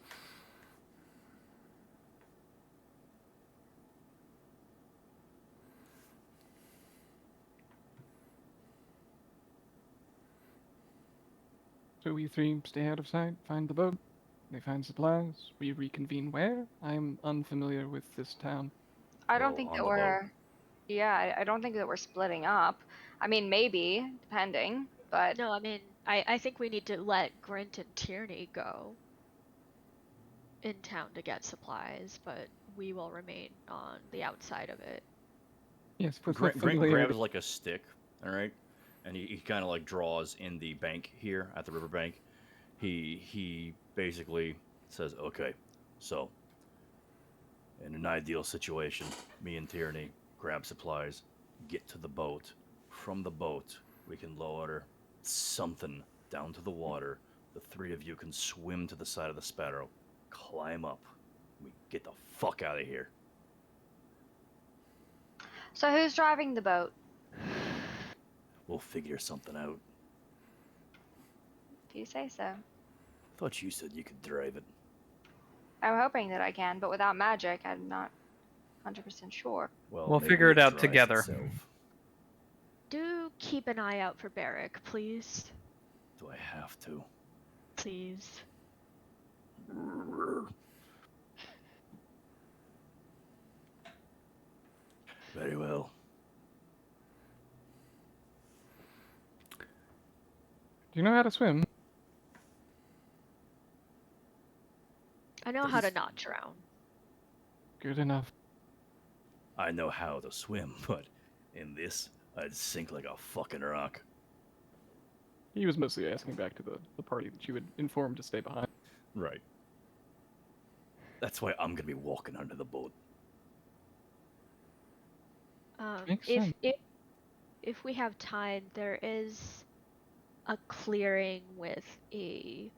So we three stay out of sight, find the boat, they find supplies, we reconvene where? I'm unfamiliar with this town. I don't Well, think on that the boat. we're. Yeah, I don't think that we're splitting up. I mean, maybe, depending, but No, I mean, I think we need to let Grint and Tierney go in town to get supplies, but we will remain on the outside of it. Yes, with Grint familiarity. grabs like a stick, all right, and he kind of like draws in the bank here at the riverbank. He basically says, "Okay, so in an ideal situation, me and Tierney grab supplies, get to the boat. From the boat, we can lower something down to the water. The three of you can swim to the side of the Sparrow, climb up. We get the fuck out of here." so who's driving the boat? We'll figure something out. If you say so. thought you said you could drive it. I'm hoping that I can, but without magic, I'm not 100% sure. Well, We'll maybe figure it out drives together. itself. Do keep an eye out for Barrick, please. Do I have to? Please. Very well. Do you know how to swim? I know how to not drown. Good enough. I know how to swim, but in this, I'd sink like a fucking rock. He was mostly asking back to the party that you had informed to stay behind. Right. That's why I'm gonna be walking under the boat. Makes If sense. if we have time, there is a clearing with a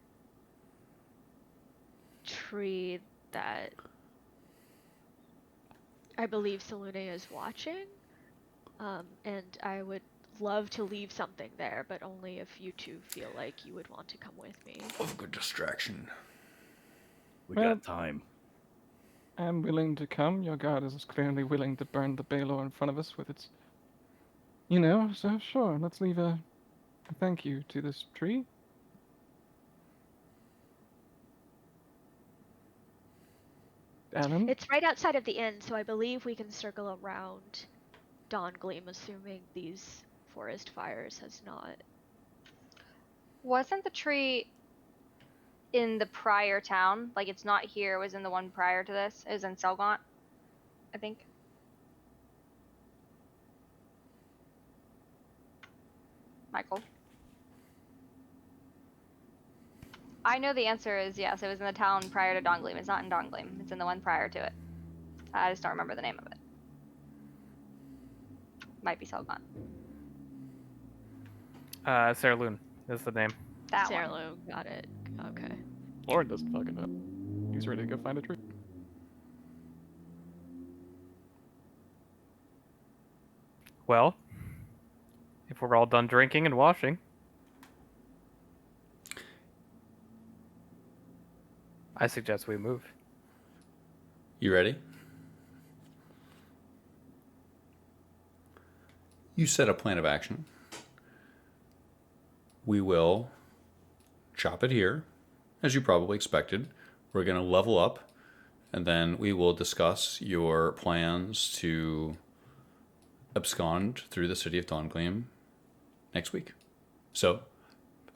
tree that I believe Salune is watching, and I would love to leave something there, but only if you two feel like you would want to come with me. Of good distraction. We Well- got time. I'm willing to come. Your god is clearly willing to burn the Baylor in front of us with its... so sure, let's leave a thank you to this tree. Alan? It's right outside of the inn, so I believe we can circle around Dawn Gleam, assuming these forest fires has not. Wasn't the tree in the prior town? Like, it's not here. It was in the one prior to this. It was in Selgaunt, I think. Michael? I know the answer is yes. It was in the town prior to Dongleam. It's not in Dongleam. It's in the one prior to it. I just don't remember the name of it. Might be Selgaunt. Sarah Loon is the name. That Sarah one. Lou, got it. Okay. Lauren doesn't fucking know. He's ready to go find a tree. Well, if we're all done drinking and washing, I suggest we move. You ready? You set a plan of action. We will chop it here, as you probably expected. We're going to level up, and then we will discuss your plans to abscond through the city of Dawngleam next week. So,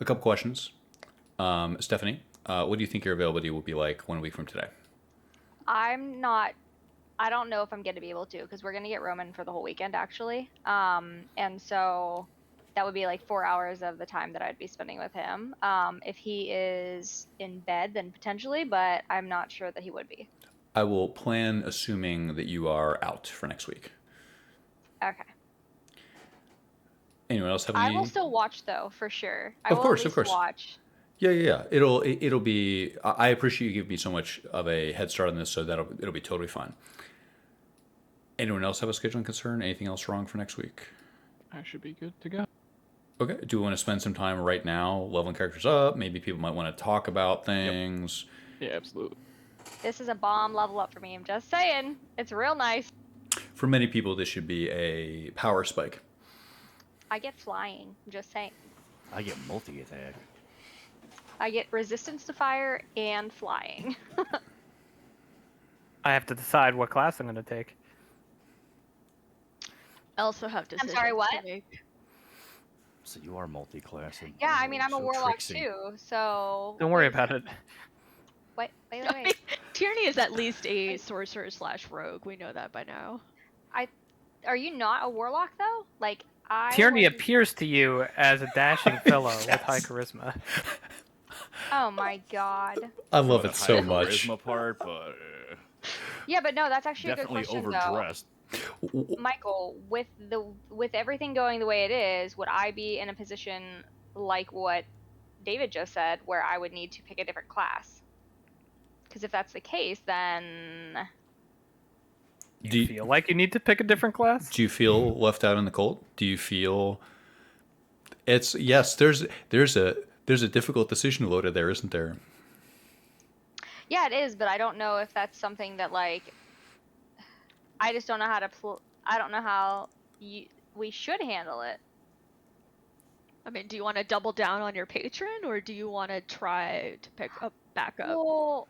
a couple questions. Stephanie, what do you think your availability will be like 1 week from today? I don't know if I'm going to be able to, because we're going to get Roman for the whole weekend, actually. And so that would be like 4 hours of the time that I'd be spending with him. If he is in bed, then potentially, but I'm not sure that he would be. I will plan assuming that you are out for next week. Okay. Anyone else have I any? will still watch, though, for sure. I Of will course, at of least course. watch. Yeah. It'll be. I appreciate you giving me so much of a head start on this, so that it'll be totally fine. Anyone else have a scheduling concern? Anything else wrong for next week? I should be good to go. Okay. Do we want to spend some time right now leveling characters up? Maybe people might want to talk about things. Yeah, absolutely. This is a bomb level up for me. I'm just saying. It's real nice. For many people, this should be a power spike. I get flying. I'm just saying. I get multi-attack. I get resistance to fire and flying. I have to decide what class I'm going to take. I also have I'm sorry, decisions what? to make. So you are multi-classing. Yeah, I mean, I'm a So warlock tricksy. too, so... Don't worry about it. Wait. Tierney is at least a sorcerer / rogue. We know that by now. Are you not a warlock, though? Like, Tierney was- appears to you as a dashing fellow with high charisma. Oh my god. I love The it so high much. charisma part, but Yeah, but no, that's actually a good definitely question, overdressed. though. Michael, with everything going the way it is, would I be in a position like what David just said, where I would need to pick a different class? Because if that's the case, then... Do you- Feel like you need to pick a different class? Do you feel left out in the cold? Do you feel it's yes? There's a difficult decision loaded there, isn't there? Yeah, it is, but I don't know if that's something that like I just don't know how to I don't know how we should handle it. I mean, do you want to double down on your patron, or do you want to try to pick up back up? Well,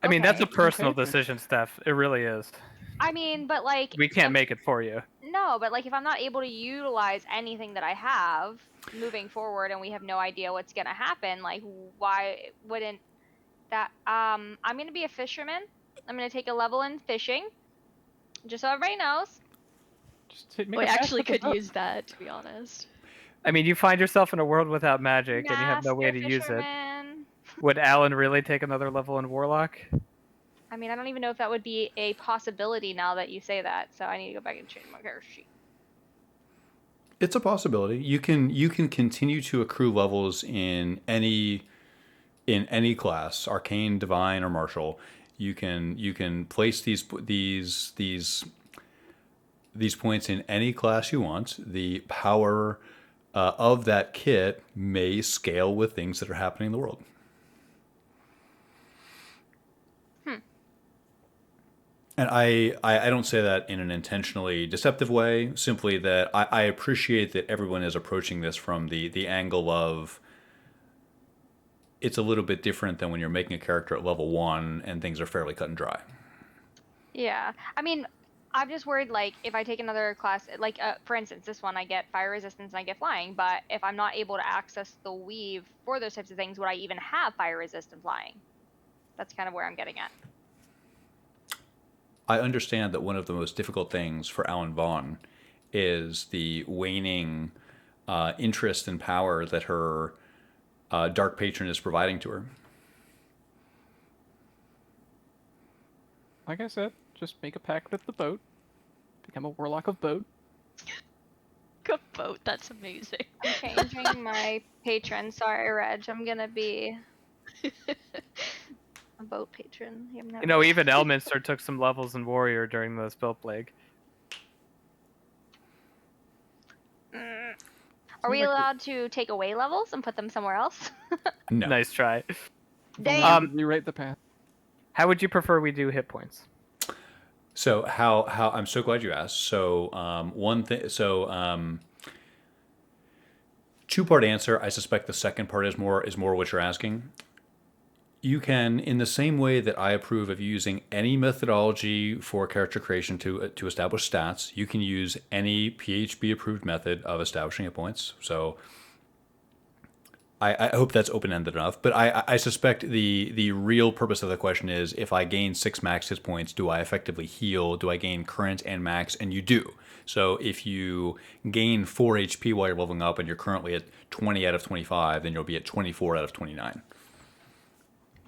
I mean, that's a okay. personal Okay. decision, Steph. It really is. I mean, but like We can't make it for you. no, but like if I'm not able to utilize anything that I have moving forward and we have no idea what's going to happen, like why wouldn't that I'm going to be a fisherman. I'm going to take a level in fishing. Just so everybody knows. Just make We a pact actually with the could boat. use that, to be honest. I mean, you find yourself in a world without magic, and you have no way Master to use it. fisherman. Would Alan really take another level in Warlock? I mean, I don't even know if that would be a possibility now that you say that, so I need to go back and change my character sheet. It's a possibility. You can continue to accrue levels in any class, arcane, divine, or martial. You can place these points in any class you want. The power of that kit may scale with things that are happening in the world. And I don't say that in an intentionally deceptive way, simply that I appreciate that everyone is approaching this from the angle of it's a little bit different than when you're making a character at level 1 and things are fairly cut and dry. Yeah, I mean, I'm just worried, like, if I take another class, like, for instance, this one I get fire resistance and I get flying, but if I'm not able to access the weave for those types of things, would I even have fire resistant flying? That's kind of where I'm getting at. I understand that one of the most difficult things for Alan Vaughn is the waning interest and power that her dark patron is providing to her. Like I said, just make a pact with the boat. Become a warlock of boat. Good boat, that's amazing. I'm changing my patron. Sorry, Reg. I'm gonna be a boat patron. You know, even Elminster took some levels in Warrior during the spell plague. Are we allowed to take away levels and put them somewhere else? No. Nice try. Damn. Rewrite the path. How would you prefer we do hit points? So how I'm so glad you asked. So one thing. So two-part answer. I suspect the second part is more what you're asking. You can, in the same way that I approve of using any methodology for character creation to establish stats, you can use any PHB approved method of establishing hit points. So I hope that's open-ended enough. But I suspect the real purpose of the question is, if I gain 6 max hit points, do I effectively heal? Do I gain current and max? And you do. So if you gain 4 HP while you're leveling up and you're currently at 20 out of 25, then you'll be at 24 out of 29.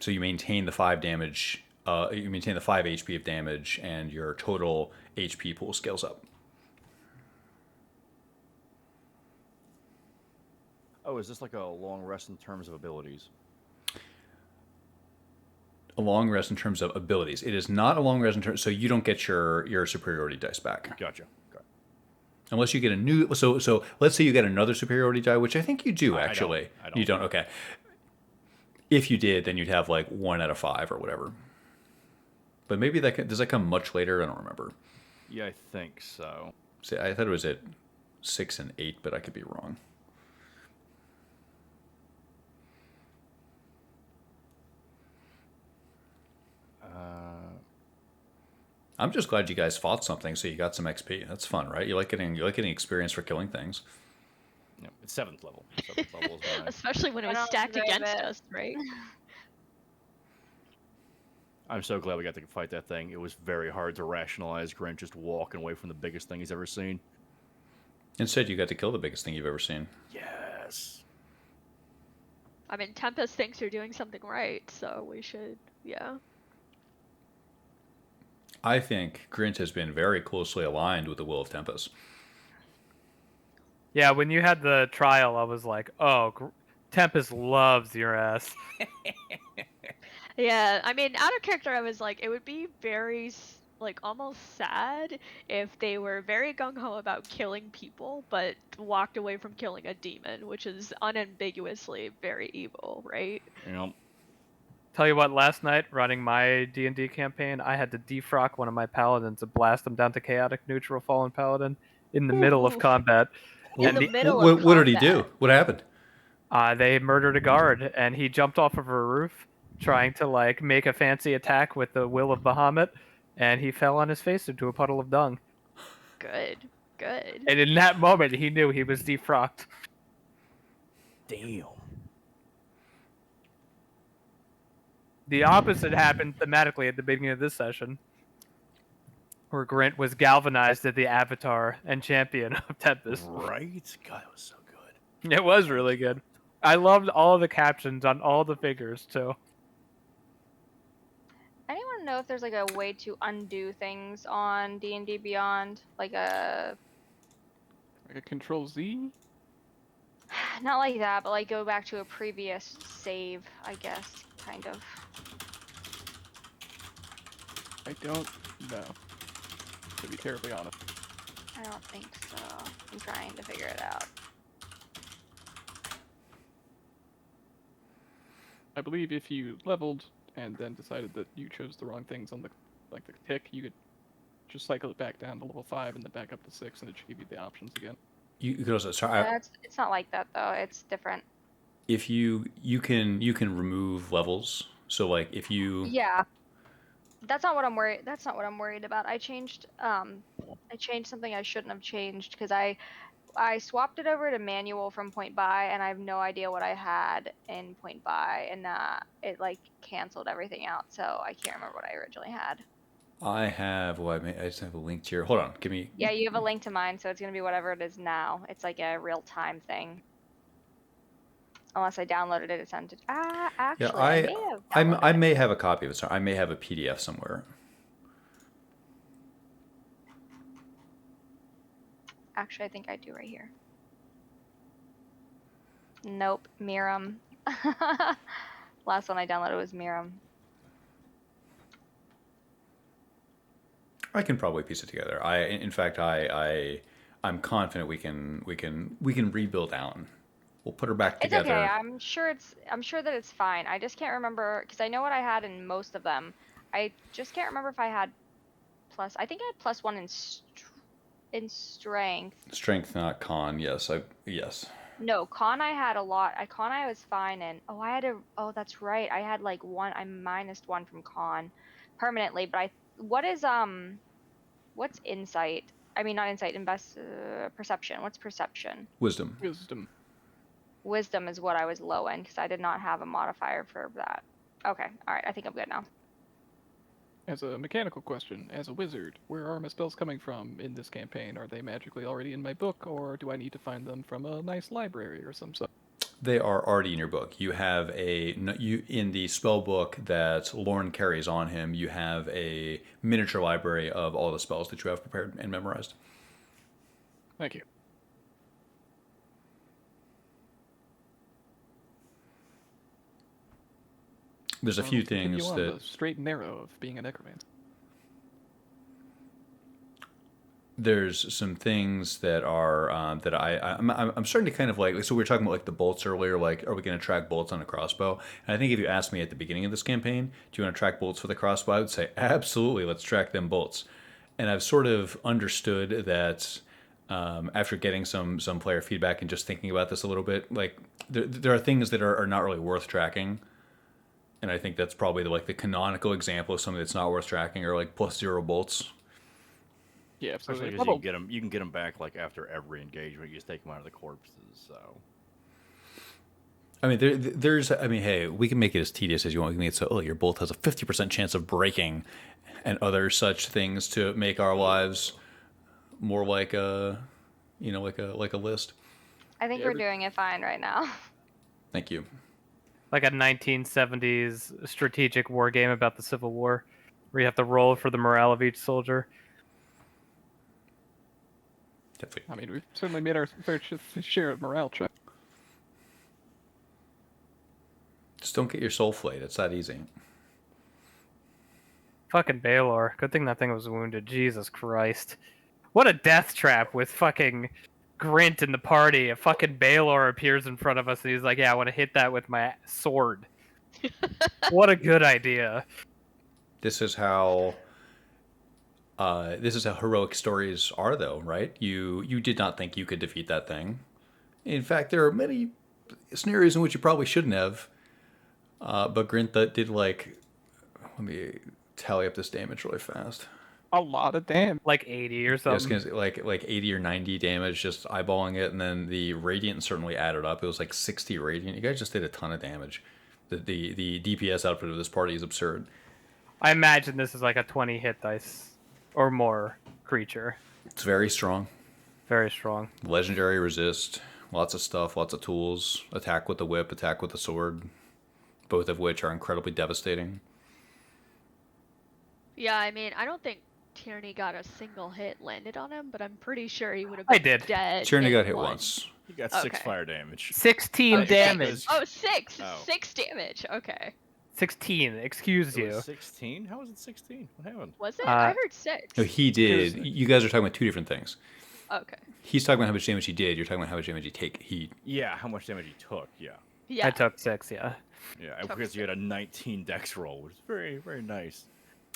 So you maintain the 5 damage, you maintain the 5 HP of damage, and your total HP pool scales up. Oh, is this like a long rest in terms of abilities? A long rest in terms of abilities. It is not a long rest in terms, so you don't get your superiority dice back. Gotcha. Okay. Unless you get a new, so let's say you get another superiority die, which I think you do actually. I don't. You don't, okay. If you did, then you'd have like 1 out of 5 or whatever. But maybe does that come much later? I don't remember. Yeah, I think so. See, I thought it was at 6 and 8, but I could be wrong. I'm just glad you guys fought something, so you got some XP. That's fun, right? You like getting experience for killing things. Yeah, it's 7th level. 7th level is Especially when it was stacked against us, right? I'm so glad we got to fight that thing. It was very hard to rationalize Grant just walking away from the biggest thing he's ever seen. Instead, you got to kill the biggest thing you've ever seen. Yes. I mean, Tempest thinks you're doing something right, so we should, yeah. I think Grint has been very closely aligned with the will of Tempest. Yeah, when you had the trial, I was like, oh, Tempest loves your ass. Yeah, I mean, out of character, I was like, it would be very, like, almost sad if they were very gung-ho about killing people, but walked away from killing a demon, which is unambiguously very evil, right? You know, Tell you what, last night running my D&D campaign, I had to defrock one of my paladins and blast him down to chaotic neutral fallen paladin in the middle of Ooh. combat. In the And middle of What did he do? combat. What happened? they murdered a guard, and he jumped off of a roof trying to like make a fancy attack with the will of Bahamut, and he fell on his face into a puddle of dung. Good. Good. And in that moment, he knew he was defrocked. Damn. The opposite happened thematically at the beginning of this session, where Grint was galvanized as the avatar and champion of Tempest. Right? God, it was so good. It was really good. I loved all the captions on all the figures too. Anyone know if there's like a way to undo things on D&D Beyond? Like a Like a Control Z? not like that, but like go back to a previous save, I guess, kind of. I don't know. To be terribly honest. I don't think so. I'm trying to figure it out. I believe if you leveled and then decided that you chose the wrong things on the tick, you could just cycle it back down to level 5 and then back up to 6, and it should give you the options again. You could also sorry. It's not like that though. It's different. If you can remove levels. So like if you Yeah. That's not what I'm worried. That's not what I'm worried about. I changed something I shouldn't have changed because I swapped it over to manual from point buy, and I have no idea what I had in point buy, and it like canceled everything out. So I can't remember what I originally had. I have I just have a link here. Hold on, give me. Yeah, you have a link to mine, so it's gonna be whatever it is now. It's like a real time thing. Unless I downloaded it and sent it. Actually, I may have I downloaded may have a copy of it. Sorry, I may have a PDF somewhere. Actually, I think I do right here. Nope, Miram. Last one I downloaded was Miram. I can probably piece it together. In fact, I'm confident we can rebuild Alan. We'll put her back It's together. okay. I'm sure that it's fine. I just can't remember because I know what I had in most of them. I just can't remember if I had plus. I think I had +1 in strength. Strength, not con. Yes, yes. No, con I had a lot. Con I was fine in. Oh, I had a. Oh, that's right. I had like 1. I -1 from con permanently. But what's insight? I mean, not insight. Perception. What's perception? Wisdom. Wisdom is what I was low in because I did not have a modifier for that. Okay, all right. I think I'm good now. As a mechanical question, as a wizard, where are my spells coming from in this campaign? Are they magically already in my book, or do I need to find them from a nice library or some such? They are already in your book. You have in the spell book that Lorne carries on him. You have a miniature library of all the spells that you have prepared and memorized. Thank you. There's a few things on that the straight and narrow of being a necromancer. there's some things that are that I'm starting to kind of like. So we were talking about like the bolts earlier. Like, are we going to track bolts on a crossbow? And I think if you asked me at the beginning of this campaign, do you want to track bolts for the crossbow? I would say absolutely. Let's track them bolts. And I've sort of understood that after getting some player feedback and just thinking about this a little bit, like there are things that are not really worth tracking. And I think that's probably the canonical example of something that's not worth tracking, or like +0 bolts. Yeah, Especially absolutely. because you can get them back like after every engagement. You just take them out of the corpses. So, I mean, there's. I mean, hey, we can make it as tedious as you want. We can make it so your bolt has a 50% chance of breaking, and other such things to make our lives more like a, like a list. I think we're doing it fine right now. Thank you. Like a 1970s strategic war game about the Civil War, where you have to roll for the morale of each soldier. Definitely. I mean, we've certainly made our fair share of morale check. Just don't get your soul flayed. It's that easy. Fucking Baylor. Good thing that thing was wounded. Jesus Christ. What a death trap with fucking Grint in the party. A fucking Baylor appears in front of us and he's like, yeah, I want to hit that with my sword. What a good idea. This is how heroic stories are, though, right? You did not think you could defeat that thing. In fact, there are many scenarios in which you probably shouldn't have. But Grinta did like. Let me tally up this damage really fast. A lot of damage. Like 80 or I was something. gonna say like 80 or 90 damage just eyeballing it, and then the radiant certainly added up. It was like 60 radiant. You guys just did a ton of damage. The DPS output of this party is absurd. I imagine this is like a 20 hit dice or more creature. It's very strong. Very strong. Legendary resist. Lots of stuff. Lots of tools. Attack with the whip. Attack with the sword. Both of which are incredibly devastating. Yeah, I mean, I don't think Tierney got a single hit landed on him, but I'm pretty sure he would have I been did. dead. Tierney in got hit one. once. He got 6 Okay. fire damage. 16 Oh, damage. Oh, six. Oh. 6 damage. Okay. 16. Excuse It you. was 16? How was it 16? What happened? Was it? Uh, I heard 6. No, he did. You guys are talking about two different things. Okay. He's talking about how much damage he did. You're talking about how much damage he take. Yeah, how much damage he took, yeah. Yeah. I took 6, yeah. Yeah, Took because you had a 19 dex roll, which is very, very nice.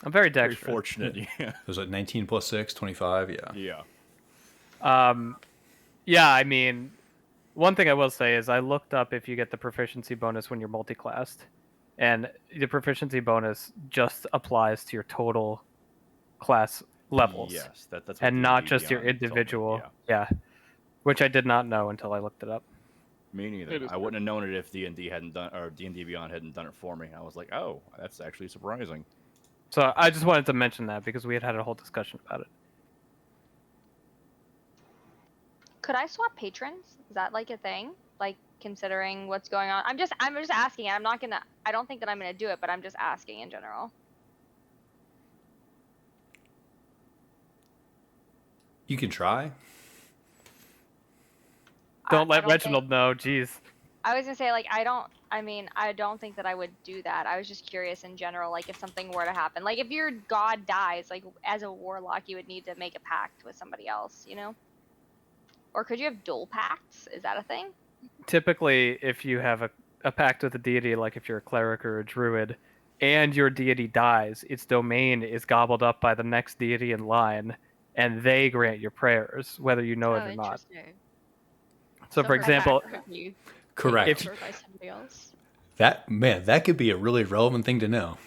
I'm very Very dexterous. fortunate, yeah. It was like 19 plus 6, 25. Yeah. Yeah. Yeah, I mean, one thing I will say is I looked up if you get the proficiency bonus when you're multi-classed, and the proficiency bonus just applies to your total class levels, Yes, that's what and the not D&D just your Beyond told me, individual. yeah. Yeah, which I did not know until I looked it up. Me neither. It is I wouldn't have known it if D&D hadn't done, or D&D Beyond hadn't done it for me. I was like, oh, that's actually surprising. So I just wanted to mention that because we had a whole discussion about it. Could I swap patrons? Is that like a thing? Like considering what's going on? I'm just asking. I don't think that I'm gonna do it, but I'm just asking in general. You can try. Don't I let don't Reginald know. Jeez. I was gonna say like I don't think that I would do that. I was just curious in general, like if something were to happen, like if your god dies, like as a warlock, you would need to make a pact with somebody else, you know? Or could you have dual pacts? Is that a thing? Typically, if you have a pact with a deity, like if you're a cleric or a druid, and your deity dies, its domain is gobbled up by the next deity in line, and they grant your prayers, whether you know it or not. Interesting. So, for her example, pact could be Correct. taken over by somebody else. That could be a really relevant thing to know.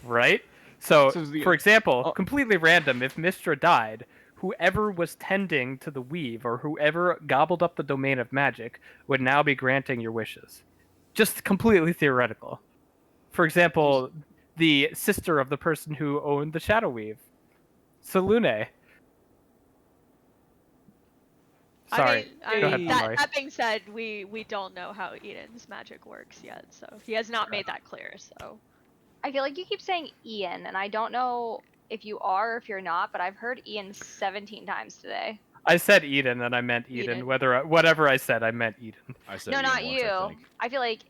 right? So, So the- for example, oh. completely random, if Mistra died, whoever was tending to the weave or whoever gobbled up the domain of magic would now be granting your wishes. Just completely theoretical. For example, the sister of the person who owned the Shadow Weave, Salune. Sorry. I Go mean, ahead, Mari. that being said, we don't know how Eden's magic works yet, so he has not made that clear. So I feel like you keep saying Ian, and I don't know if you are or if you're not, but I've heard Ian 17 times today. I said Eden and I meant Eden. Eden. whatever I said, I meant Eden. I said No, Ian not once, you. I think. I feel like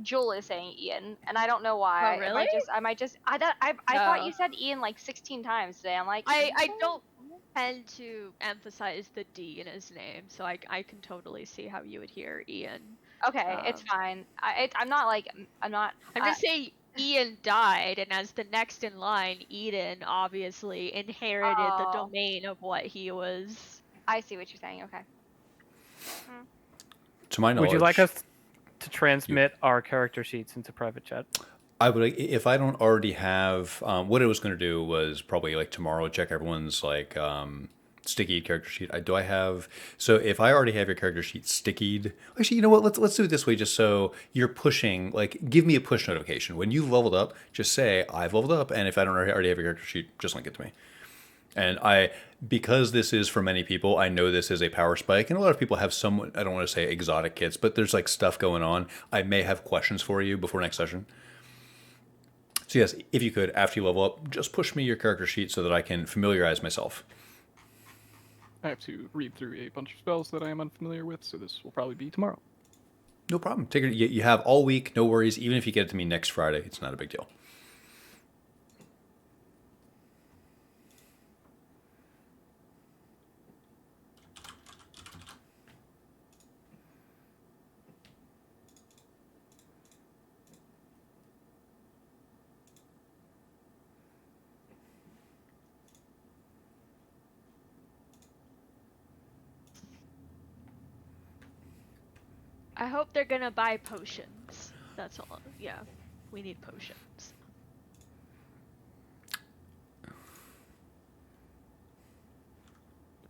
Joel is saying Ian, and I don't know why. Oh, really? I thought Oh. you said Ian like 16 times today. I'm like, I don't tend to emphasize the D in his name, so I can totally see how you would hear Ian. Okay, it's Um, fine. I'm not like I'm not. I'm gonna say Ian died, and as the next in line, Eden obviously inherited the Oh. domain of what he was. I see what you're saying. Okay. To my knowledge, Would you like us to transmit our character sheets into private chat? I would, if I don't already have. What I was going to do was probably like tomorrow check everyone's like sticky character sheet. Do I have? So if I already have your character sheet stickied, actually, you know what? Let's do it this way, just so you're pushing. Like, give me a push notification when you've leveled up. Just say I've leveled up, and if I don't already have your character sheet, just link it to me. And because this is for many people, I know this is a power spike, and a lot of people have some, I don't want to say exotic kits, but there's like stuff going on. I may have questions for you before next session. So yes, if you could, after you level up, just push me your character sheet so that I can familiarize myself. I have to read through a bunch of spells that I am unfamiliar with, so this will probably be tomorrow. No problem. Take it. You have all week, no worries. Even if you get it to me next Friday, it's not a big deal. I hope they're gonna buy potions. That's all. Yeah, we need potions.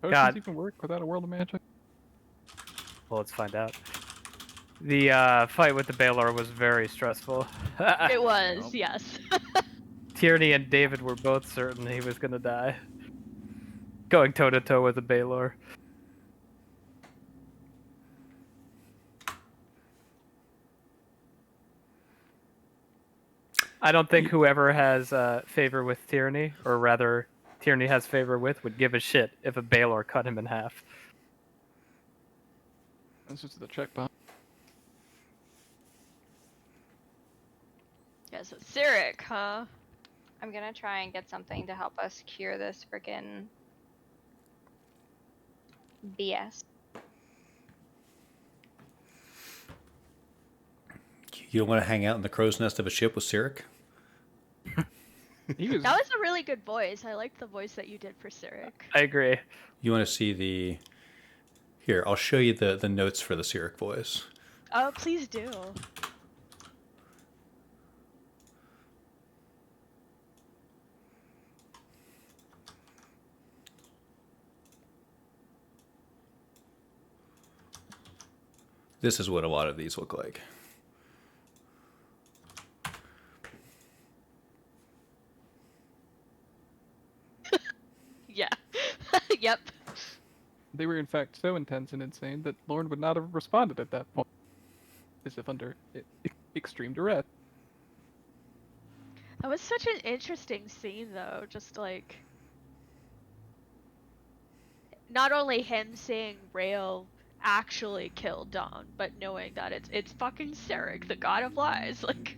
Potions God. even work without a world of magic? Well, let's find out. The fight with the Baylor was very stressful. It was, Nope. yes. Tierney and David were both certain he was gonna die. Going toe to toe with the Baylor. I don't think whoever has favor with Tierney, or rather, Tierney has favor with, would give a shit if a Baylor cut him in half. That's just the check box. Yeah, so Cyric, huh? I'm gonna try and get something to help us cure this freaking BS. You don't want to hang out in the crow's nest of a ship with Cyric? He was. That was a really good voice. I liked the voice that you did for Cyric. I agree. You want to see the... Here, I'll show you the notes for the Cyric voice. Oh, please do. This is what a lot of these look like. Yeah. Yep. They were in fact so intense and insane that Lorne would not have responded at that point, as if under extreme duress. That was such an interesting scene, though. Just like, not only him seeing Rael actually kill Dawn, but knowing that it's fucking Cyric, the god of lies. Like,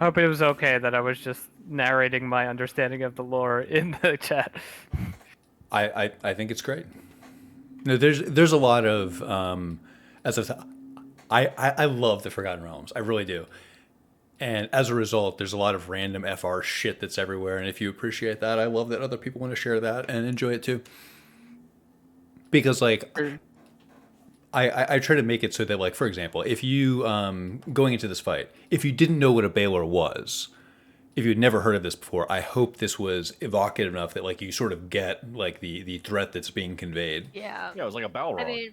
I hope it was okay that I was just narrating my understanding of the lore in the chat. I think it's great. No, there's a lot of as I said, I love the Forgotten Realms. I really do. And as a result, there's a lot of random FR shit that's everywhere. And if you appreciate that, I love that other people want to share that and enjoy it too. Because like I try to make it so that, like, for example, if you going into this fight, if you didn't know what a Baylor was, if you'd never heard of this before, I hope this was evocative enough that like you sort of get like the threat that's being conveyed. yeah. Yeah, it was like a Balrog. I mean,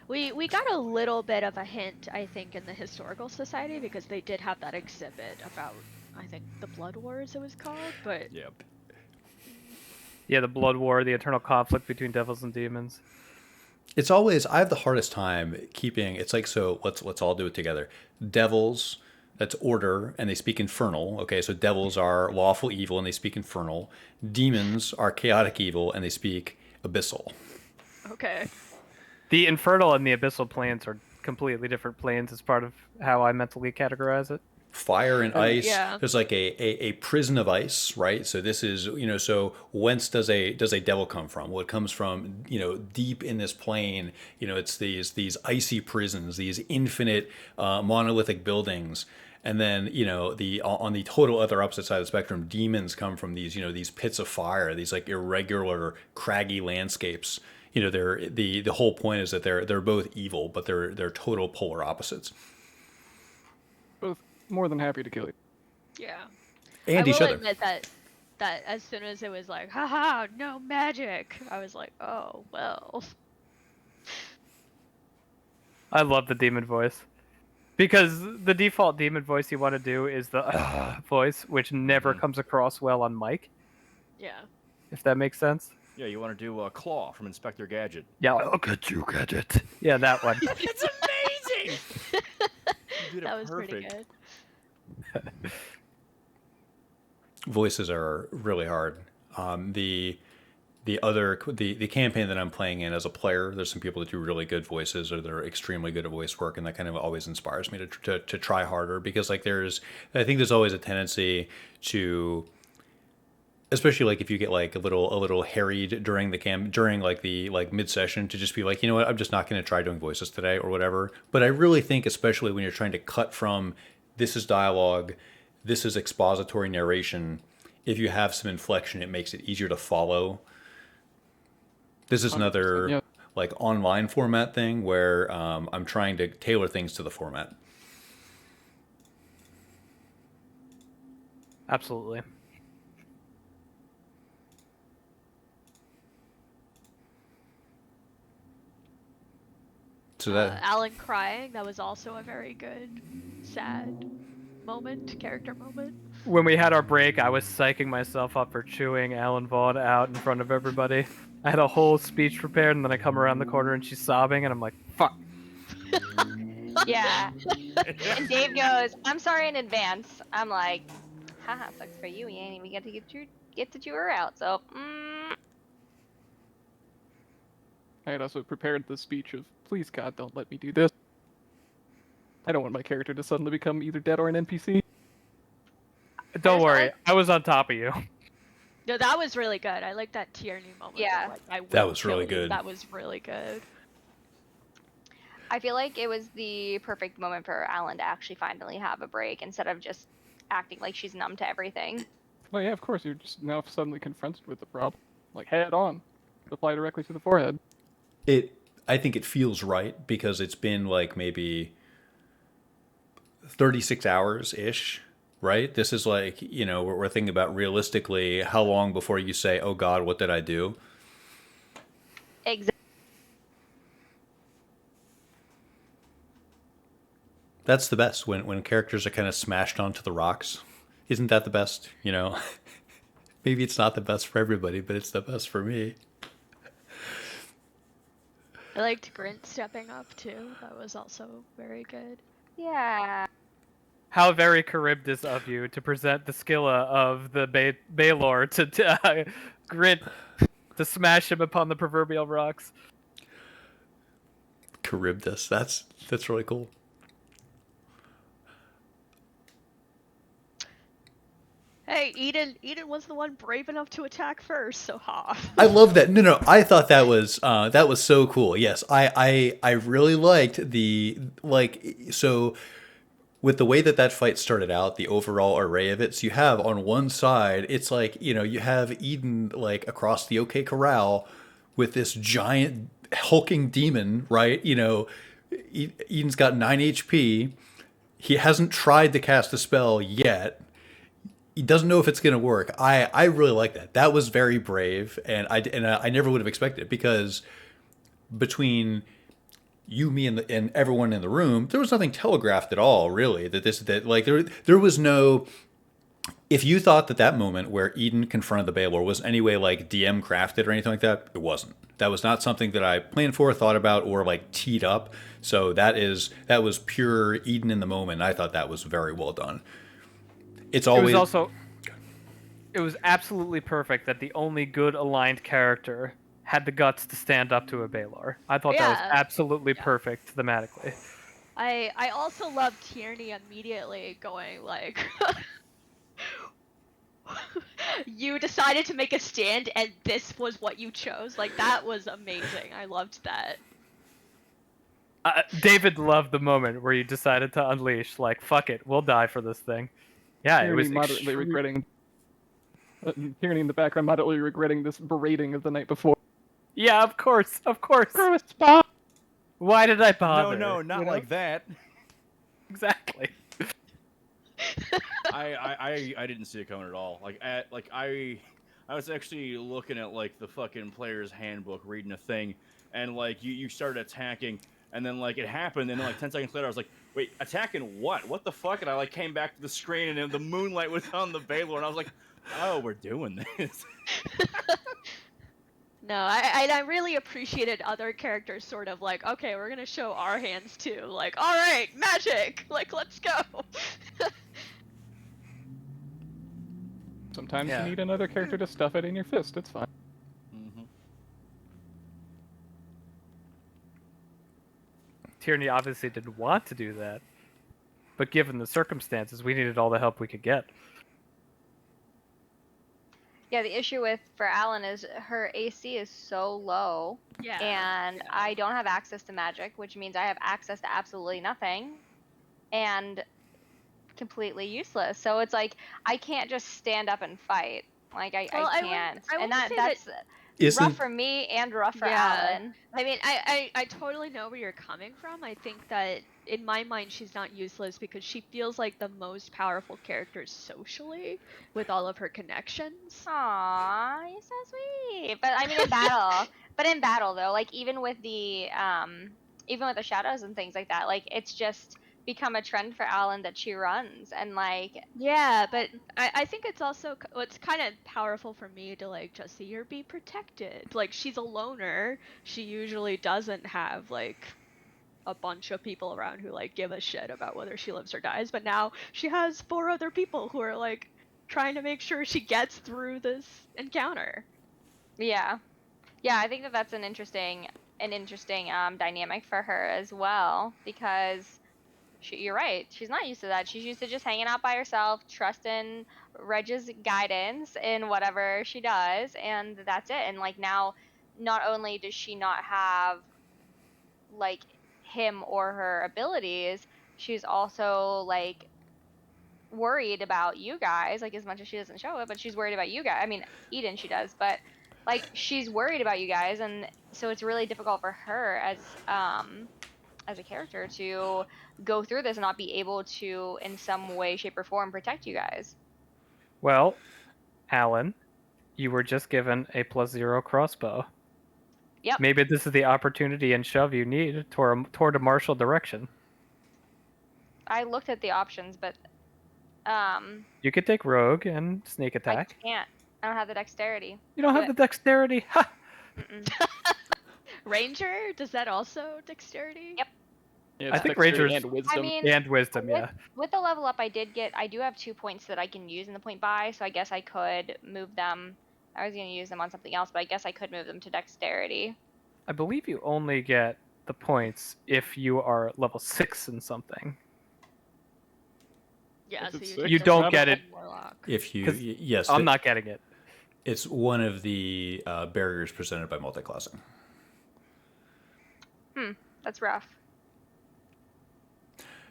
we got a little bit of a hint, I think, in the Historical Society, because they did have that exhibit about, I think, the Blood Wars it was called, but... Yep. Yeah, the Blood War, the eternal conflict between devils and demons. It's always I have the hardest time keeping. It's like, so let's all do it together. Devils, that's order, and they speak infernal. Okay, so devils are lawful evil and they speak infernal. Demons are chaotic evil and they speak abyssal. Okay. The infernal and the abyssal planes are completely different planes as part of how I mentally categorize it. Fire and ice. Yeah. There's like a prison of ice, right? So this is, so whence does a devil come from? Well, it comes from, deep in this plane. It's these icy prisons, these infinite monolithic buildings. And then, on the total other opposite side of the spectrum, demons come from these pits of fire, these like irregular, craggy landscapes. They're the whole point is that they're both evil, but they're total polar opposites. Both more than happy to kill you. Yeah. And I each will other. admit that as soon as it was like, haha, no magic, I was like, oh, well. I love the demon voice. Because the default demon voice you want to do is the voice, which never comes across well on mic, Yeah. if that makes sense. Yeah, you want to do Claw from Inspector Gadget. Yeah, Look at you, Gadget. yeah, that one. It's amazing! You did it That was pretty perfect. good. Voices are really hard. The campaign that I'm playing in as a player, there's some people that do really good voices, or they're extremely good at voice work, and that kind of always inspires me to try harder, because like I think there's always a tendency to, especially like if you get like a little harried during the mid session, to just be like, you know what, I'm just not going to try doing voices today or whatever. But I really think, especially when you're trying to cut from this is dialogue, this is expository narration, if you have some inflection, it makes it easier to follow. This is 100%, another yeah. like online format thing where I'm trying to tailor things to the format. Absolutely. So that Alan crying, that was also a very good, sad moment, character moment. When we had our break, I was psyching myself up for chewing Alan Vaughn out in front of everybody. I had a whole speech prepared, and then I come around the corner and she's sobbing, and I'm like, fuck. Yeah. And Dave goes, "I'm sorry in advance." I'm like, "Haha, sucks for you. You ain't even get to chew her out." So, I had also prepared the speech of, please God, don't let me do this. I don't want my character to suddenly become either dead or an NPC. Don't just worry, like- I was on top of you. No, that was really good. I like that Tierney moment. Yeah. Of, like, I That will was really kill you. good. That was really good. I feel like it was the perfect moment for Alan to actually finally have a break instead of just acting like she's numb to everything. Well, yeah, of course, you're just now suddenly confronted with the problem. Like, head on. Apply directly to the forehead. I think it feels right because it's been like maybe 36 hours ish, right? This is like, we're thinking about realistically how long before you say, oh God, what did I do? Exactly. That's the best when characters are kind of smashed onto the rocks. Isn't that the best? Maybe it's not the best for everybody, but it's the best for me. I liked Grint stepping up too. That was also very good. Yeah. How very Charybdis of you to present the Scylla of the Baelor to Grint to smash him upon the proverbial rocks. Charybdis. That's really cool. Hey, Eden was the one brave enough to attack first, so ha. I love that. No, I thought that was so cool. Yes, I really liked so with the way that fight started out, the overall array of it. So you have on one side, it's like you have Eden like across the OK Corral with this giant hulking demon, right? Eden's got 9 HP. He hasn't tried to cast a spell yet. He doesn't know if it's going to work. I really like that. That was very brave, and I never would have expected it because between you, me, and everyone in the room, there was nothing telegraphed at all, really. There was no. If you thought that moment where Eden confronted the Baelor was anyway like DM crafted or anything like that, it wasn't. That was not something that I planned for, thought about, or like teed up. So that was pure Eden in the moment. I thought that was very well done. It was absolutely perfect that the only good aligned character had the guts to stand up to a Baelor. I thought that was absolutely perfect thematically. I also loved Tierney immediately going like, you decided to make a stand and this was what you chose. Like, that was amazing. I loved that. David loved the moment where you decided to unleash, like, fuck it, we'll die for this thing. Yeah, Tierney it was moderately regretting. Tierney in the background moderately regretting this berating of the night before. Yeah, of course. Why did I bother? No, not like that. Exactly. I didn't see it coming at all. I was actually looking at like the fucking player's handbook, reading a thing, and like you started attacking, and then like it happened, and then like 10 seconds later I was like, wait, attacking what? What the fuck? And I like came back to the screen, and then the moonlight was on the Baelor, and I was like, oh, we're doing this. No, I really appreciated other characters sort of like, okay, we're gonna show our hands too. Like, all right, magic, like, let's go. Sometimes you need another character to stuff it in your fist. It's fine. Mm-hmm. Tierney obviously didn't want to do that, but given the circumstances, we needed all the help we could get. Yeah, the issue for Alan is her AC is so low. Yeah. And I don't have access to magic, which means I have access to absolutely nothing. And completely useless. So it's like I can't just stand up and fight. Like I can't. I And wouldn't say Isn't for me and rough for Yeah. Alan. I mean, I totally know where you're coming from. I think that in my mind, she's not useless because she feels like the most powerful character socially with all of her connections. Aw, you're so sweet. But I mean, in battle, though, like even with the shadows and things like that, like it's just become a trend for Alan that she runs, and like, Yeah, but I think it's also it's kind of powerful for me to like just see her be protected. Like she's a loner. She usually doesn't have like a bunch of people around who like give a shit about whether she lives or dies, but now she has 4 other people who are like trying to make sure she gets through this encounter. yeah, I think that that's an interesting dynamic for her as well, because you're right. She's not used to that. She's used to just hanging out by herself, trusting Reg's guidance in whatever she does, and that's it. And like now, not only does she not have like him or her abilities, she's also like worried about you guys, like as much as she doesn't show it, but she's worried about you guys. I mean, Eden she does, but like she's worried about you guys, and so it's really difficult for her as a character to go through this and not be able to in some way, shape, or form protect you guys. Well, Alan, you were just given a +0 crossbow. Yep. Maybe this is the opportunity and shove you need toward a martial direction. I looked at the options, but You could take rogue and sneak attack. I can't. I don't have the dexterity. You don't have the dexterity. Ha! Mm-mm. Ranger, does that also dexterity? Yep. Yeah, I it's think dexterity Rangers and wisdom. I mean, and wisdom, with, yeah. with the level up I do have 2 points that I can use in the point buy, so I guess I could move them. I was going to use them on something else, but I guess I could move them to dexterity. I believe you only get the points if you are level 6 in something. Yeah, Is so it you, six? take You the don't level get it. Warlock. if you 'Cause yes, I'm not getting it. it's one of the barriers presented by multiclassing. That's rough.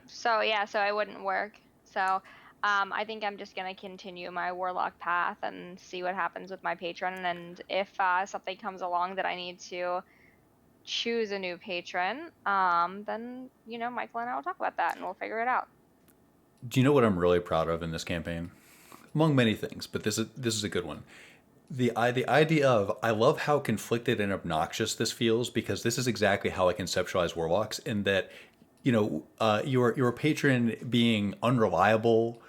So yeah, so I wouldn't work. So I think I'm just gonna continue my warlock path and see what happens with my patron, and if something comes along that I need to choose a new patron, then Michael and I will talk about that and we'll figure it out. Do you know what I'm really proud of in this campaign? Among many things, but this is a good one. The idea of, I love how conflicted and obnoxious this feels, because this is exactly how I conceptualize warlocks, in that your patron being unreliable,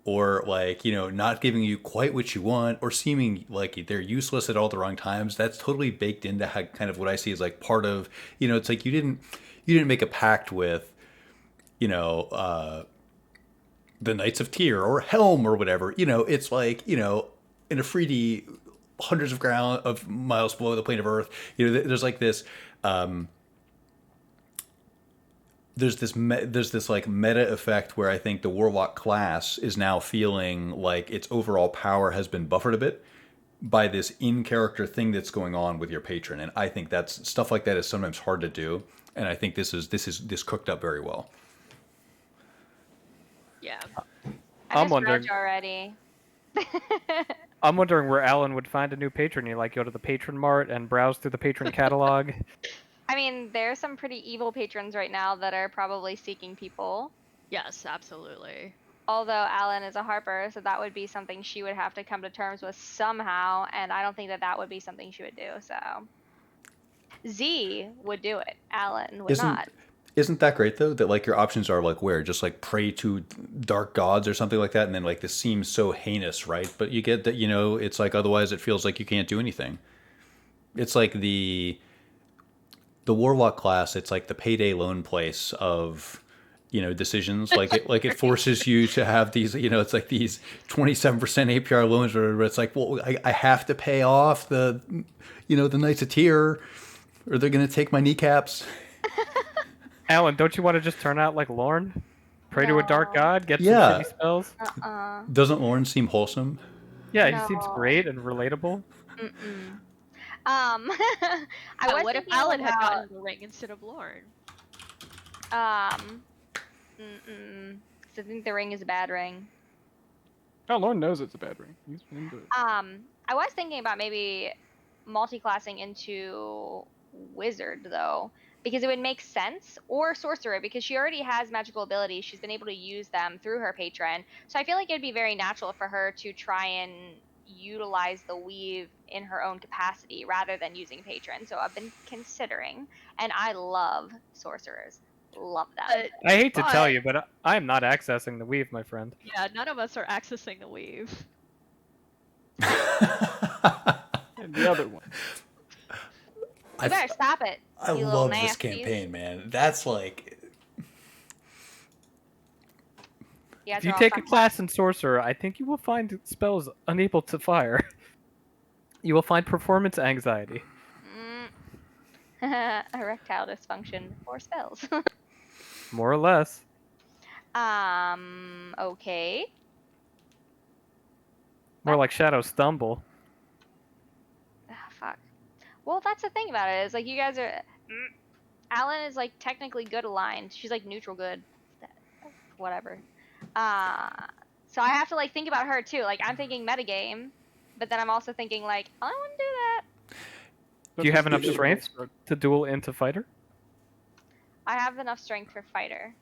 or like not giving you quite what you want, or seeming like they're useless at all the wrong times. That's totally baked into how, kind of what I see as like part of, it's like you didn't make a pact with the Knights of Tyr or Helm or whatever. It's like in a 3D hundreds of miles below the plane of Earth. There's like this. There's this like meta effect where I think the Warlock class is now feeling like its overall power has been buffered a bit by this in-character thing that's going on with your patron, and I think that's stuff like that is sometimes hard to do, and I think this cooked up very well. Yeah. I I'm just wondering- Reg already. I'm wondering where Alan would find a new patron. You like go to the patron mart and browse through the patron catalog. I mean, there's some pretty evil patrons right now that are probably seeking people. Yes, absolutely. Although Alan is a Harper, so that would be something she would have to come to terms with somehow, and I don't think that would be something she would do. So Z would do it. Alan would not. Isn't that great though? That like your options are like where just like pray to dark gods or something like that, and then like this seems so heinous, right? But you get that it's like otherwise it feels like you can't do anything. It's like the warlock class. It's like the payday loan place of decisions. Like it forces you to have these. It's like these 27% APR loans, where it's like, well, I have to pay off the the Knights of Tyr, or they're gonna take my kneecaps. Alan, don't you want to just turn out like Lorne? Pray to a dark No. god, get some Yeah. shitty spells? Doesn't Lauren seem wholesome? Yeah, he seems No. great and relatable. Mm-mm. I Yeah, was what if thinking Alan had about, gotten the ring instead of Lorne? I think the ring is a bad ring. Oh, Lauren knows it's a bad ring. He's into it. I was thinking about maybe multi-classing into wizard though, because it would make sense, or sorcerer, because she already has magical abilities. She's been able to use them through her patron. So I feel like it'd be very natural for her to try and utilize the weave in her own capacity rather than using patron. So I've been considering, and I love sorcerers. Love them. But, I hate to tell But- you, but I am not accessing the weave, my friend. yeah, none of us are accessing the weave. And the other one. You better stop it. I you little love this nasties. campaign, man. That's like You guys If you are all take a fucked up. class in sorcerer, I think you will find spells unable to fire. You will find performance anxiety. Erectile dysfunction for spells. More or less. Okay. More like shadow stumble. Ah, fuck. Well, that's the thing about it, is like you guys are. Alan is like technically good aligned. She's like neutral good. Whatever. So I have to like think about her too. Like I'm thinking metagame, but then I'm also thinking like I wouldn't do that. Do you have enough That's strength what to duel into fighter? I have enough strength for fighter.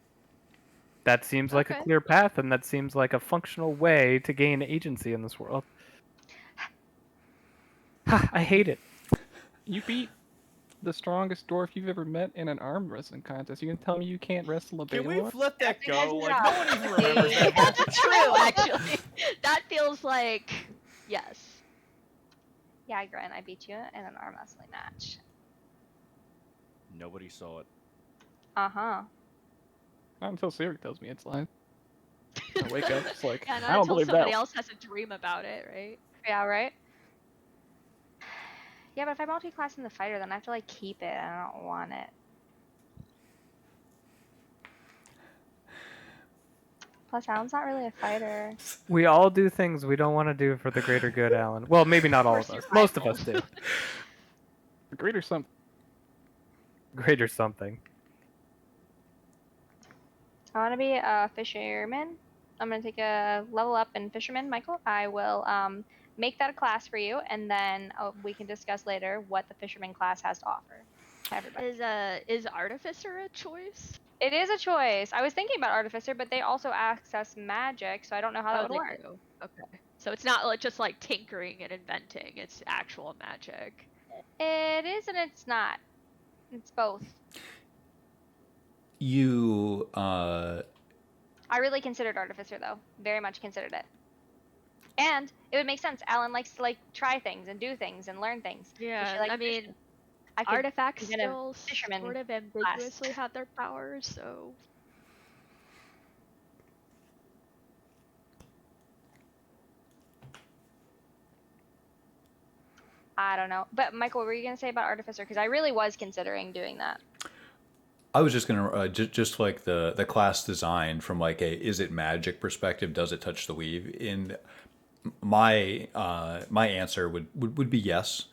That seems like a Okay. clear path, and that seems like a functional way to gain agency in this world. I hate it. You beat the strongest dwarf you've ever met in an arm wrestling contest. You can tell me you can't wrestle a Can we Baylor? flip that That's go? because Like, no one even remembers that. That's true, actually. That feels like yes. Yeah, Gren, I beat you in an arm wrestling match. Nobody saw it. Uh-huh. Not until Cyric tells me it's live. I wake up, it's like, Yeah, I not don't until believe somebody that. else has a dream about it, right? Yeah, right? Yeah, but if I multi-class in the fighter, then I have to like keep it. I don't want it. Plus, Alan's not really a fighter. We all do things we don't want to do for the greater good, Alan. Well, maybe not all For of us. Most of us survival. do. The greater something. Greater something. I want to be a fisherman. I'm going to take a level up in fisherman, Michael. I will make that a class for you, and then we can discuss later what the fisherman class has to offer to everybody. Is artificer a choice? It is a choice. I was thinking about artificer, but they also access magic, so I don't know how that would they work. do. Okay. So it's not like just like tinkering and inventing, it's actual magic. It is and it's not. It's both. you I really considered artificer though. Very much considered it. And it would make sense. Alan likes to like try things and do things and learn things. Yeah, likes I mean, fishing. I could artifacts invent a still fisherman sort of ambiguously have their powers, so I don't know. But Michael, what were you gonna say about artificer? Because I really was considering doing that. I was just gonna just like the class design from like a is it magic perspective. Does it touch the weave? In my my answer would be yes,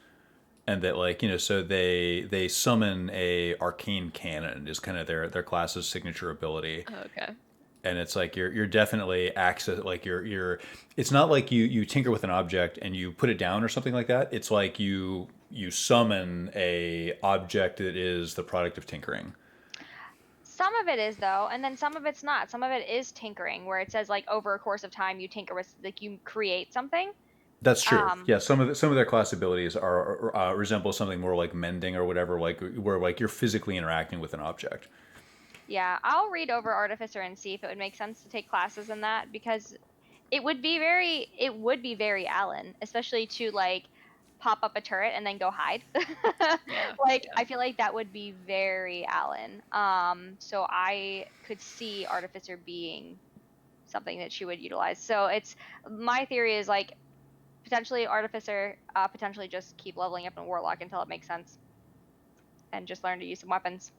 and that like so they summon a arcane cannon is kind of their class's signature ability. okay. And it's like you're definitely access like you're it's not like you tinker with an object and you put it down or something like that. It's like you summon a object that is the product of tinkering. Some of it is though, and then some of it's not. Some of it is tinkering, where it says like over a course of time you tinker with like you create something. That's true. Yeah, some of their class abilities are resemble something more like mending or whatever, like where like you're physically interacting with an object. Yeah, I'll read over artificer and see if it would make sense to take classes in that, because it would be very Alan, especially to like pop up a turret and then go hide. Like I feel like that would be very Alan. So I could see artificer being something that she would utilize. So it's my theory is like potentially artificer, potentially just keep leveling up in warlock until it makes sense, and just learn to use some weapons.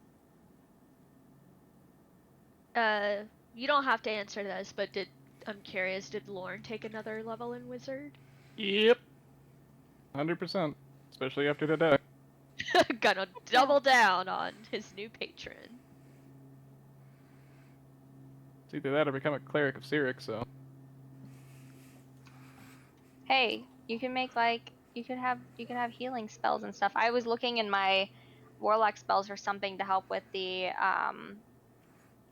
You don't have to answer this, but I'm curious, did Lorne take another level in wizard? Yep. 100%. Especially after today. Gonna double down on his new patron. It's either that or become a cleric of Cyric, so. Hey, you can make like You could have healing spells and stuff. I was looking in my warlock spells for something to help with the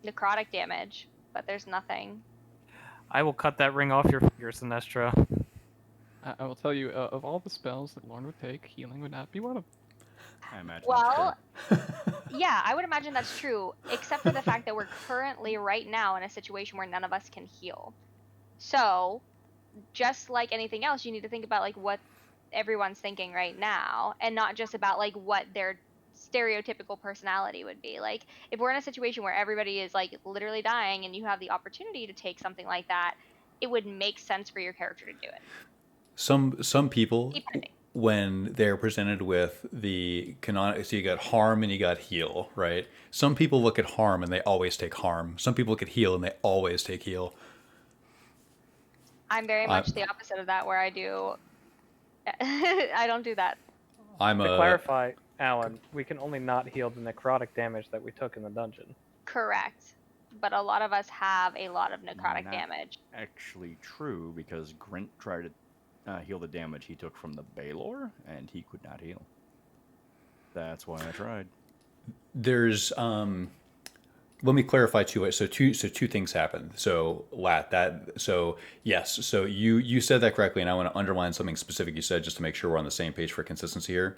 necrotic damage, but there's nothing. I will cut that ring off your finger, Sinestra. I will tell you, of all the spells that Lorne would take, healing would not be one of them. I imagine Well, that's yeah, I would imagine that's true, except for the fact that we're currently right now in a situation where none of us can heal. So, just like anything else, you need to think about like what everyone's thinking right now, and not just about like what their stereotypical personality would be. Like, if we're in a situation where everybody is like literally dying and you have the opportunity to take something like that, it would make sense for your character to do it. Some people, Depending. when they're presented with the canonic, so you got harm and you got heal, right? Some people look at harm and they always take harm. Some people look at heal and they always take heal. I'm very much the opposite of that, where I do. I don't do that. I'm To a clarify, Alan, we can only not heal the necrotic damage that we took in the dungeon. Correct. But a lot of us have a lot of necrotic Not damage. actually true, because Grint tried to heal the damage he took from the Baylor, and he could not heal. That's why I tried. there's let me clarify too. So two things happened. So yes. So you said that correctly, and I want to underline something specific you said just to make sure we're on the same page for consistency here.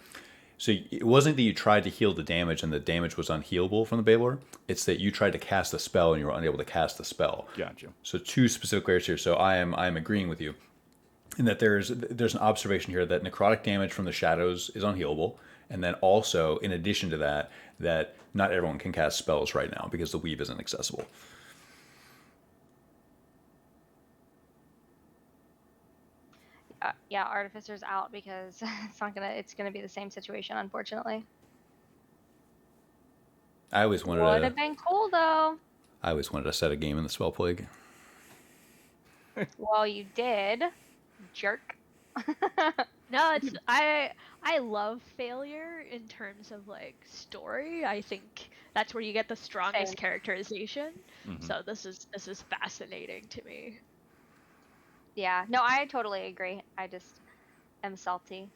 So it wasn't that you tried to heal the damage and the damage was unhealable from the Baylor. It's that you tried to cast a spell and you were unable to cast the spell. Gotcha. So two specific areas here. So I am agreeing with you in that there's an observation here that necrotic damage from the shadows is unhealable, and then also in addition to that, that not everyone can cast spells right now because the weave isn't accessible. Yeah, Artificer's out because it's gonna be the same situation, unfortunately. I always Would wanted have been cool though. to set a game in the spell plague. Well, you did, jerk. No, it's I love failure in terms of like story. I think that's where you get the strongest Same. characterization. Mhm. So this is fascinating to me. Yeah, no, I totally agree. I just am salty.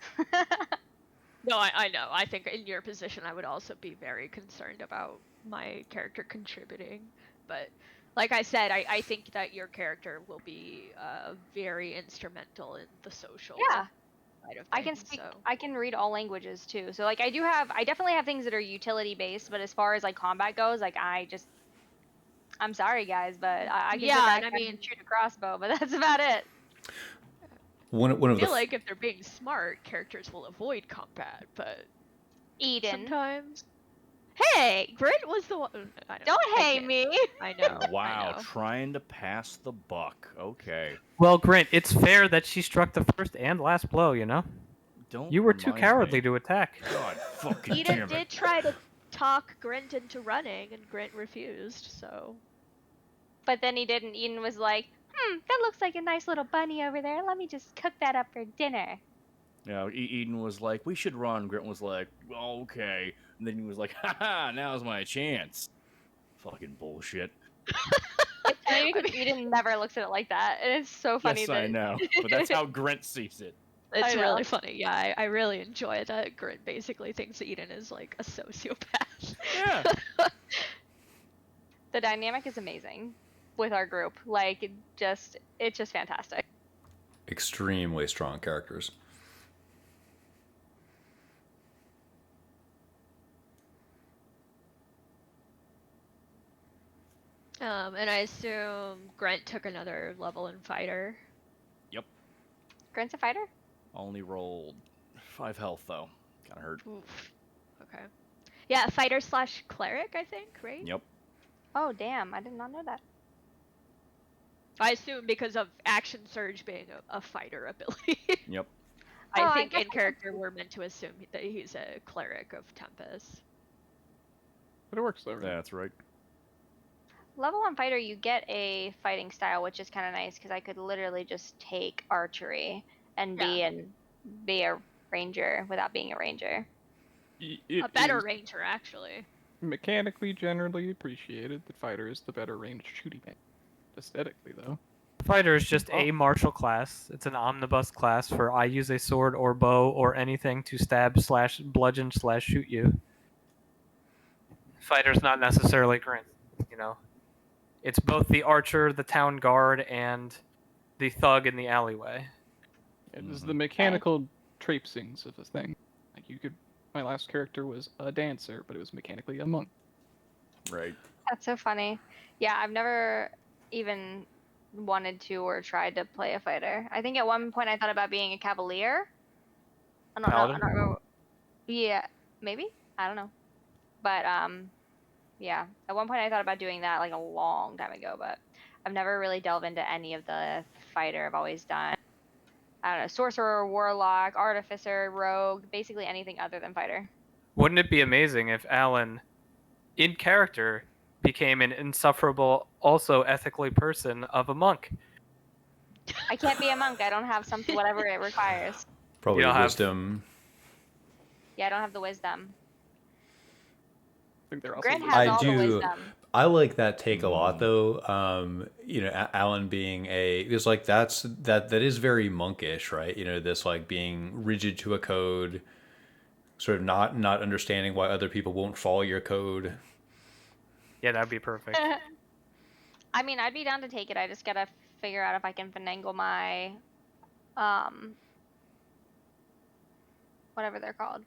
No, I know. I think in your position, I would also be very concerned about my character contributing. But like I said, I think that your character will be very instrumental in the social Yeah. side of things. I can speak. So. I can read all languages too. So like, I definitely have things that are utility based. But as far as like combat goes, like I'm sorry guys, but I can Yeah, sit back and I mean- and shoot a crossbow, but that's about it. One I of the feel like if they're being smart, characters will avoid combat, but Eden, sometimes. Hey, Grit was the one. don't hate me. I know. Wow, I know. trying to pass the buck. Okay. Well, Grant, it's fair that she struck the first and last blow, you know? Don't You were too remind cowardly me. to attack. God fucking Eden damn it. did try to talk Grint into running, and Grint refused. So. But then he didn't. Eden was like, that looks like a nice little bunny over there. Let me just cook that up for dinner. You know, Eden was like, we should run. Grint was like, well, okay. And then he was like, haha, now's my chance. Fucking bullshit. It's funny because Eden never looks at it like that, and it's so funny Yes, that I know. But that's how Grint sees it. It's I know. really funny. Yeah, I really enjoy that Grint basically thinks Eden is like a sociopath. Yeah. the dynamic is amazing with our group. Like, it's just fantastic. extremely strong characters. And I assume Grint took another level in fighter. Yep. Grant's a fighter? Only rolled 5 health, though. Kinda hurt. Oof. Okay. Yeah, fighter / cleric, I think, right? Yep. Oh, damn. I did not know that. I assume because of action surge being a fighter ability. Yep. Oh, I I think guess in I character we're meant to assume that he's a cleric of Tempest. But it works though, right? That's right. Level 1 fighter, you get a fighting style, which is kind of nice because I could literally just take archery and be a ranger without being a ranger. It A better is ranger, actually. mechanically generally appreciated that fighter is the better ranged shooting man. Aesthetically, though, Fighter is just Oh. a martial class. It's an omnibus class for I use a sword or bow or anything to stab slash bludgeon slash shoot you. Fighter's not necessarily Grint, you know. It's both the archer, the town guard, and the thug in the alleyway. It is the mechanical traipsings of a thing. Like you could. My last character was a dancer, but it was mechanically a monk. Right. That's so funny. Yeah, I've never even wanted to or tried to play a fighter. I think at one point I thought about being a cavalier. I don't know. I Paladin? don't remember. Yeah, maybe. I don't know. But yeah. At one point I thought about doing that like a long time ago, but I've never really delved into any of the fighter. I've always done, I don't know, sorcerer, warlock, artificer, rogue, basically anything other than fighter. Wouldn't it be amazing if Alan, in character, became an insufferable, also ethically person of a monk? I can't be a monk. I don't have something, whatever it requires. Probably You don't have- wisdom. Yeah, I don't have the wisdom. I think they're also. Grant has I all the do- wisdom. I like that take a lot, though. You know, Alan being because like that is very monkish, right? You know, this like being rigid to a code, sort of not understanding why other people won't follow your code. Yeah, that'd be perfect. I mean, I'd be down to take it. I just gotta figure out if I can finagle my, whatever they're called.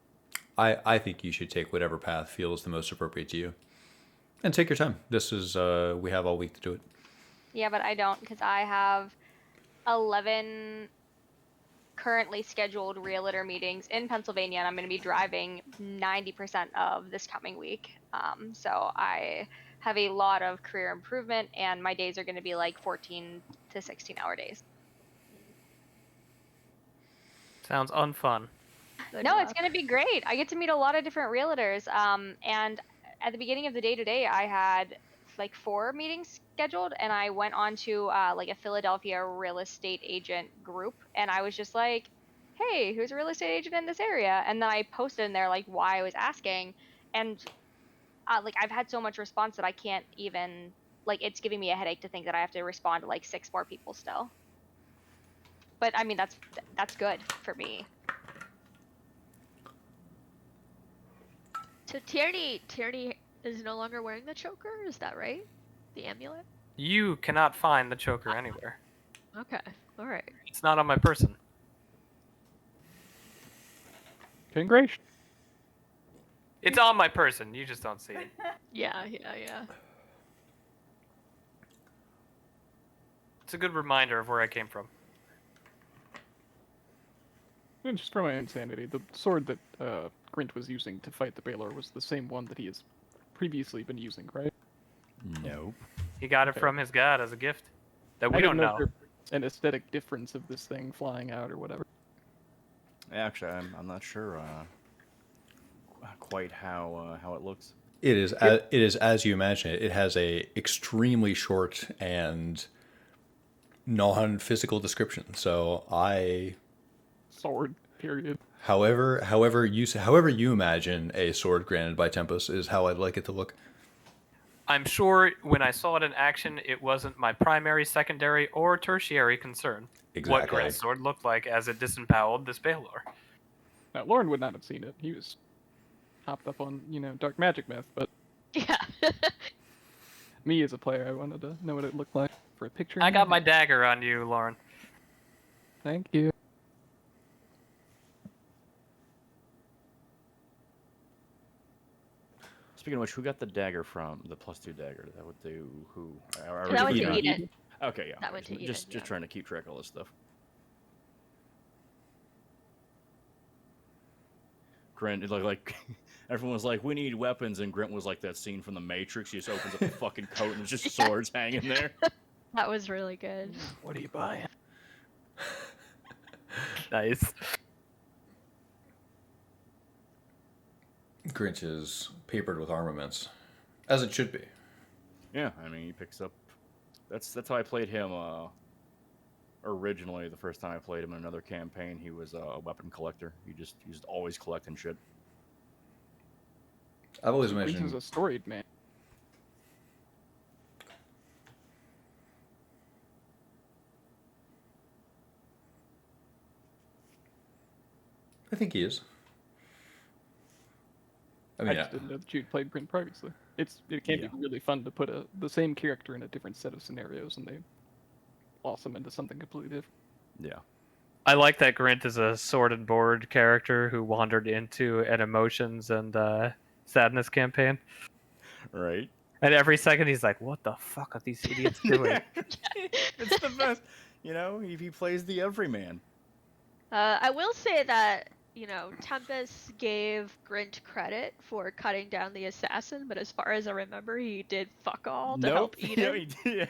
I think you should take whatever path feels the most appropriate to you, and take your time. This is we have all week to do it. Yeah, but I don't, because I have 11 currently scheduled realtor meetings in Pennsylvania, and I'm going to be driving 90% of this coming week. So I have a lot of career improvement, and my days are going to be like 14 to 16-hour days. Sounds unfun. Good No, luck. it's going to be great. I get to meet a lot of different realtors. And at the beginning of the day today, I had like 4 meetings scheduled, and I went on to like a Philadelphia real estate agent group, and I was just like, hey, who's a real estate agent in this area? And then I posted in there like why I was asking, and like I've had so much response that I can't even, like, it's giving me a headache to think that I have to respond to like 6 more people still. But I mean, that's good for me. So Tierney is no longer wearing the choker, is that right? The amulet? You cannot find the choker anywhere. Okay, alright. It's not on my person. Congrats. It's on my person. You just don't see it. Yeah. It's a good reminder of where I came from. And just for my insanity, the sword that Grint was using to fight the Baylor was the same one that he has previously been using, right? Nope. He got it Okay. from his god as a gift that we I don't didn't know. if there's an aesthetic difference of this thing flying out or whatever. Actually, I'm not sure quite how it looks. It is as you imagine it. It has a extremely short and non-physical description. So Sword, period. however you imagine a sword granted by Tempest is how I'd like it to look. I'm sure when I saw it in action, it wasn't my primary, secondary, or tertiary concern. What Exactly. Grant's sword looked like as it disemboweled this Baylor. Now, Lauren would not have seen it. He was hopped up on, dark magic myth, but Yeah. me as a player, I wanted to know what it looked like for a picture. I in got my head. dagger on you, Lauren. Thank you. Speaking of which, who got the dagger from the +2 dagger? That would do who? That went to Eden. Eden. Okay, yeah. That went to just Eden, yeah. trying to keep track of all this stuff. Grant, like everyone was like, "We need weapons," and Grant was like that scene from The Matrix. He just opens up the fucking coat and there's just swords hanging there. That was really good. What are you buying? Nice. Grinch is papered with armaments, as it should be. Yeah, I mean, he picks up. That's how I played him. Originally, the first time I played him in another campaign, he was a weapon collector. He was always collecting shit. I've always Grint is imagined a storied man. I think he is. I mean, just didn't know that you'd played Grin previously. It can Yeah. be really fun to put the same character in a different set of scenarios, and they blossom into something completely different. Yeah. I like that Grint is a sword and board character who wandered into an emotions and sadness campaign. Right. And every second he's like, what the fuck are these idiots doing? It's the best. You know, he plays the everyman. I will say that, Tempest gave Grint credit for cutting down the assassin, but as far as I remember, he did fuck all to help No, Eden. he did.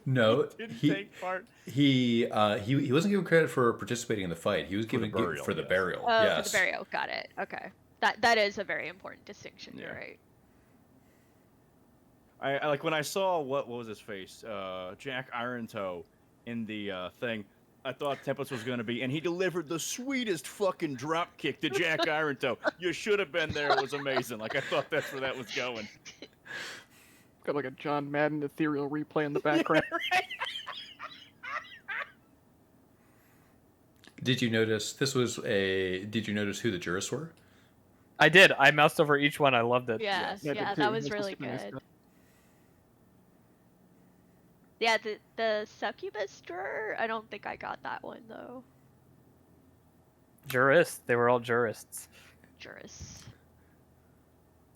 No, he didn't he- take part. he wasn't given credit for participating in the fight. He was given burial, for the yes. burial. Oh, yes. for the burial. Got it. Okay. That is a very important distinction. You're Yeah. right. I like when I saw what was his face, Jack Irontoe in the thing. I thought Tempest was going to be, and he delivered the sweetest fucking drop kick to Jack Irontoe. You should have been there. It was amazing. Like I thought that's where that was going. Got like a John Madden ethereal replay in the background. Right? Did you notice Did you notice who the jurists were? I did. I moused over each one. I loved it. Yeah, Yeah, I did yeah, too. that was That's really super nice good. stuff. Yeah, the succubus juror, I don't think I got that one though. Jurists. They were all jurists. Jurists.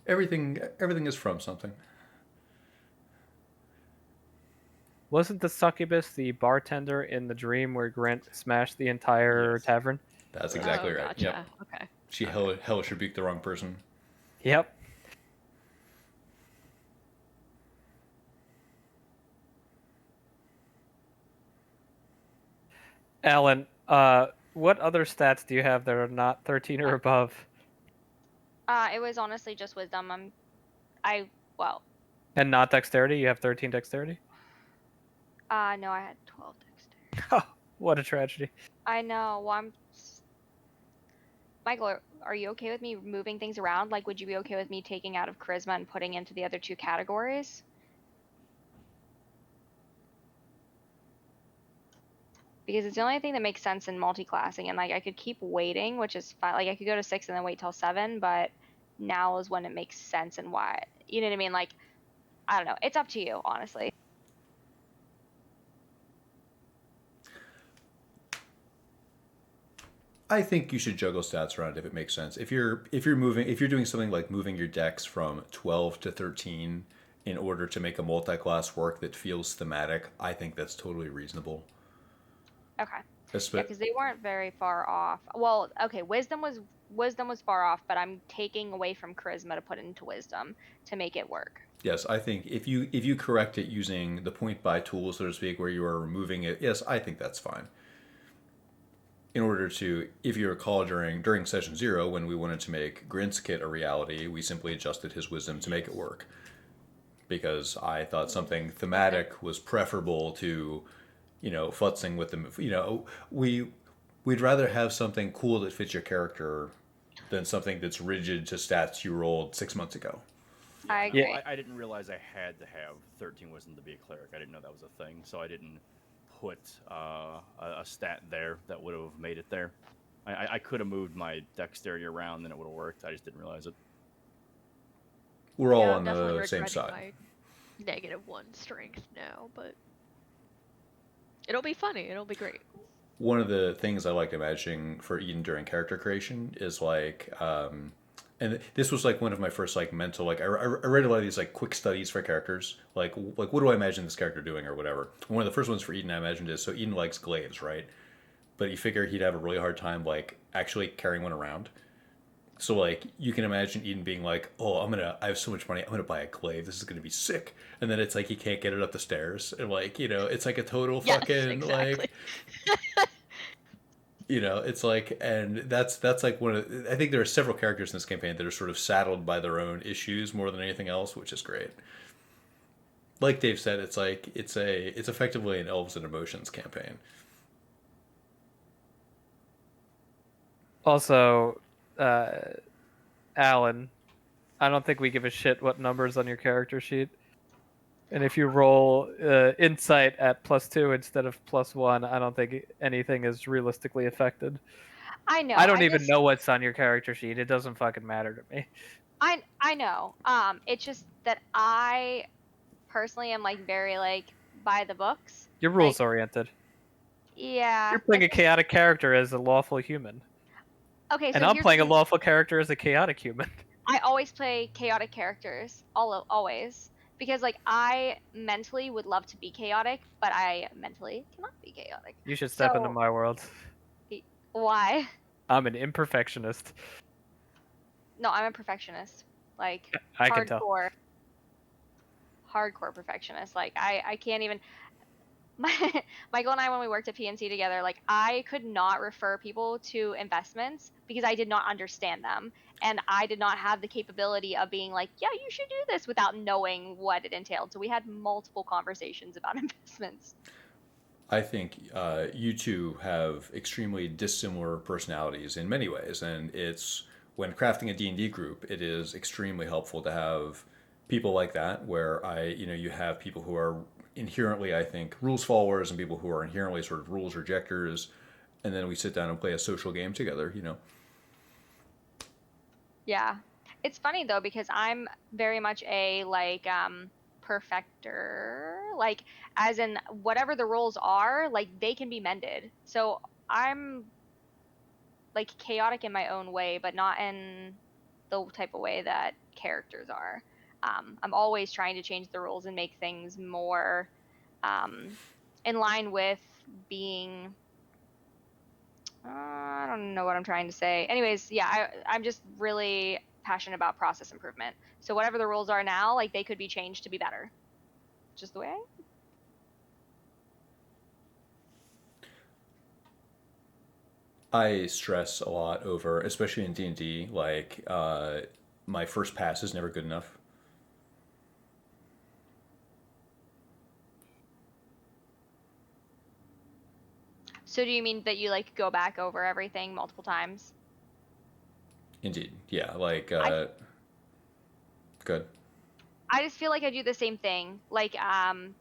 Everything is from something. Wasn't the succubus the bartender in the dream where Grint smashed the entire Yes. tavern? That's exactly Oh, right. gotcha. Yep. Okay. She hellish rebuked the wrong person. Yep. Alan, what other stats do you have that are not 13 or above? It was honestly just wisdom. And not dexterity? You have 13 dexterity? No, I had 12 dexterity. Oh, what a tragedy. I know. Well, Michael, are you okay with me moving things around? Like, would you be okay with me taking out of charisma and putting into the other two categories? Because it's the only thing that makes sense in multi-classing, and like I could keep waiting, which is fine. Like I could go to 6 and then wait till 7, but now is when it makes sense and why. You know what I mean? Like, I don't know. It's up to you, honestly. I think you should juggle stats around if it makes sense. If you're doing something like moving your dex from 12 to 13 in order to make a multi-class work that feels thematic, I think that's totally reasonable. Okay. Yeah, Espe- because they weren't very far off. Well, okay, wisdom was far off, but I'm taking away from charisma to put into wisdom to make it work. Yes, I think if you correct it using the point buy tool, so to speak, where you are removing it, yes, I think that's fine. In order to, if you recall, during session 0, when we wanted to make Grint's kit a reality, we simply adjusted his wisdom to make it work. Because I thought something thematic was preferable to, futzing with them. We'd rather have something cool that fits your character than something that's rigid to stats you rolled 6 months ago. I agree. Yeah. I didn't realize I had to have 13 wisdom to be a cleric. I didn't know that was a thing, so I didn't put a stat there that would have made it there. I could have moved my dexterity around and it would have worked. I just didn't realize it. We're all Yeah, on I'm definitely the same regretting side. my -1 strength now, but it'll be funny. It'll be great. One of the things I liked imagining for Eden during character creation is like, and this was like one of my first like mental, like I read a lot of these like quick studies for characters, like what do I imagine this character doing or whatever. One of the first ones for Eden I imagined is, so Eden likes glaives, right? But you figure he'd have a really hard time like actually carrying one around. So like you can imagine Eden being like, oh, I have so much money, I'm gonna buy a glaive, this is gonna be sick. And then it's like he can't get it up the stairs, and like it's like a total Yes, fucking exactly. like it's like, and that's like I think there are several characters in this campaign that are sort of saddled by their own issues more than anything else, which is great. Like Dave said, it's like it's effectively an Elves and Emotions campaign. Also, Alan, I don't think we give a shit what number's on your character sheet. And if you roll insight at +2 instead of +1, I don't think anything is realistically affected. I know. I don't even know what's on your character sheet. It doesn't fucking matter to me. I know. It's just that I personally am like very like by the books. You're Like, rules oriented. yeah. You're playing like a chaotic character as a lawful human, okay, and so I'm here's the playing a thing. lawful character as a chaotic human. I always play chaotic characters, always, because like I mentally would love to be chaotic, but I mentally cannot be chaotic. You should step into So my world. why? I'm an imperfectionist. No, I'm a perfectionist, like I can tell. hardcore perfectionist. Like I can't even. My, Michael and I, when we worked at PNC together, like I could not refer people to investments because I did not understand them. And I did not have the capability of being like, yeah, you should do this without knowing what it entailed. So we had multiple conversations about investments. I think you two have extremely dissimilar personalities in many ways, and it's when crafting a D&D group, it is extremely helpful to have people like that, where you have people who are inherently, I think, rules followers, and people who are inherently sort of rules rejectors, and then we sit down and play a social game together. Yeah. It's funny though, because I'm very much a like perfecter. Like as in whatever the rules are, like they can be mended. So I'm like chaotic in my own way, but not in the type of way that characters are. I'm always trying to change the rules and make things more in line with being. I don't know what I'm trying to say. Anyways, yeah, I'm just really passionate about process improvement. So whatever the rules are now, like they could be changed to be better. Just the way I. I stress a lot over, especially in D&D, like my first pass is never good enough. So do you mean that you like go back over everything multiple times? Indeed, yeah, like good. I just feel like I do the same thing. Like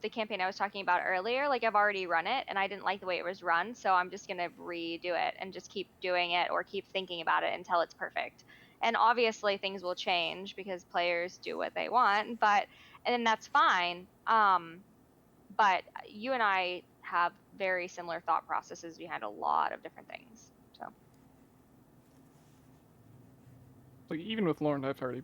the campaign I was talking about earlier, like I've already run it and I didn't like the way it was run, so I'm just going to redo it and just keep doing it or keep thinking about it until it's perfect. And obviously things will change because players do what they want, and that's fine. But you and I have very similar thought processes behind a lot of different things. So Like even with Lauren, I've already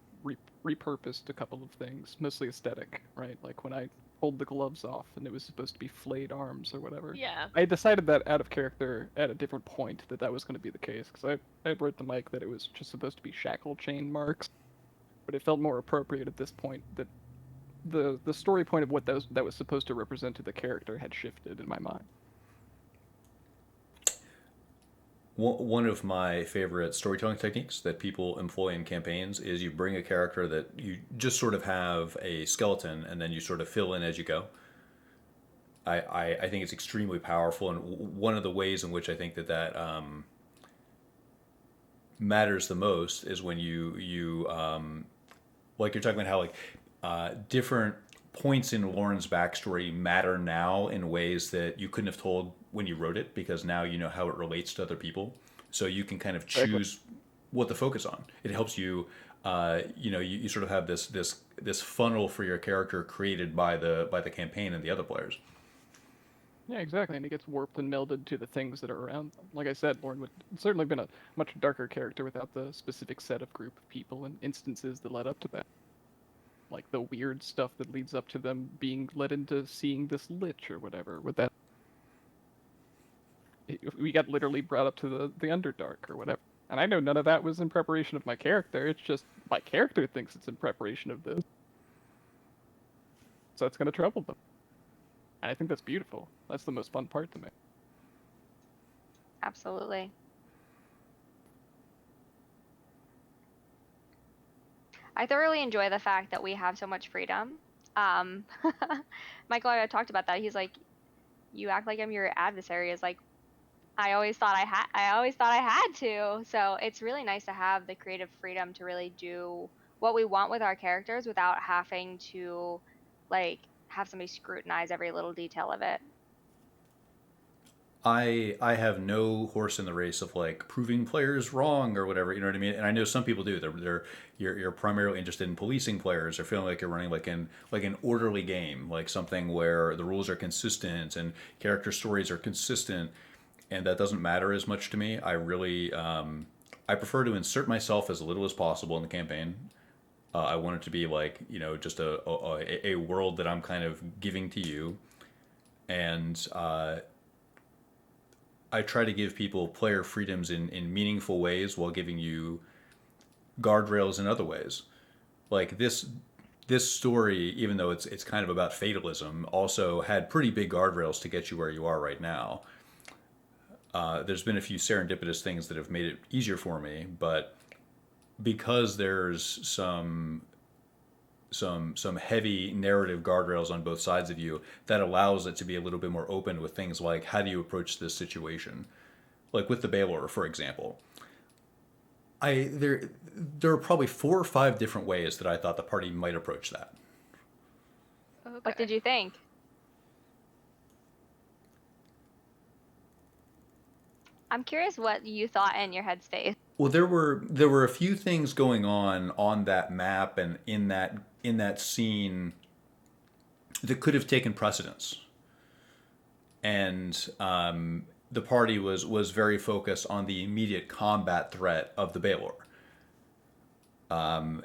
repurposed a couple of things, mostly aesthetic, right? Like when I pulled the gloves off and it was supposed to be flayed arms or whatever. Yeah. I decided that out of character at a different point that was going to be the case because I wrote to Mike that it was just supposed to be shackle chain marks, but it felt more appropriate at this point that the story point of what that was supposed to represent to the character had shifted in my mind. One of my favorite storytelling techniques that people employ in campaigns is you bring a character that you just sort of have a skeleton and then you sort of fill in as you go. I think it's extremely powerful, and one of the ways in which I think that matters the most is when you like you're talking about how like different points in Lauren's backstory matter now in ways that you couldn't have told when you wrote it, because now you know how it relates to other people, so you can kind of choose what to focus on. It helps you you sort of have this funnel for your character created by the campaign and the other players. Yeah, exactly, and it gets warped and melded to the things that are around them. Like I said, Lauren would certainly been a much darker character without the specific set of group of people and instances that led up to that. Like the weird stuff that leads up to them being led into seeing this lich or whatever. With that, we got literally brought up to the Underdark or whatever. And I know none of that was in preparation of my character. It's just my character thinks it's in preparation of this, so it's going to trouble them. And I think that's beautiful. That's the most fun part to me. absolutely. I thoroughly enjoy the fact that we have so much freedom. Michael and I talked about that. He's like, "You act like I'm your adversary." Is like, I always thought I had to. So it's really nice to have the creative freedom to really do what we want with our characters without having to, like, have somebody scrutinize every little detail of it. I have no horse in the race of like proving players wrong or whatever, you know what I mean? And I know some people do. You're primarily interested in policing players or feeling like you're running like an orderly game, like something where the rules are consistent and character stories are consistent, and that doesn't matter as much to me. I prefer to insert myself as little as possible in the campaign. I want it to be like, just a world that I'm kind of giving to you, and I try to give people player freedoms in meaningful ways while giving you guardrails in other ways. Like this story, even though it's kind of about fatalism, also had pretty big guardrails to get you where you are right now. There's been a few serendipitous things that have made it easier for me, but because there's some heavy narrative guardrails on both sides of you, that allows it to be a little bit more open with things like how do you approach this situation, like with the Baylor, for example. There are probably 4 or 5 different ways that I thought the party might approach that. Okay. What did you think? I'm curious what you thought in your headspace. Well, there were a few things going on that map and in that scene that could have taken precedence, and the party was very focused on the immediate combat threat of the Baylor. And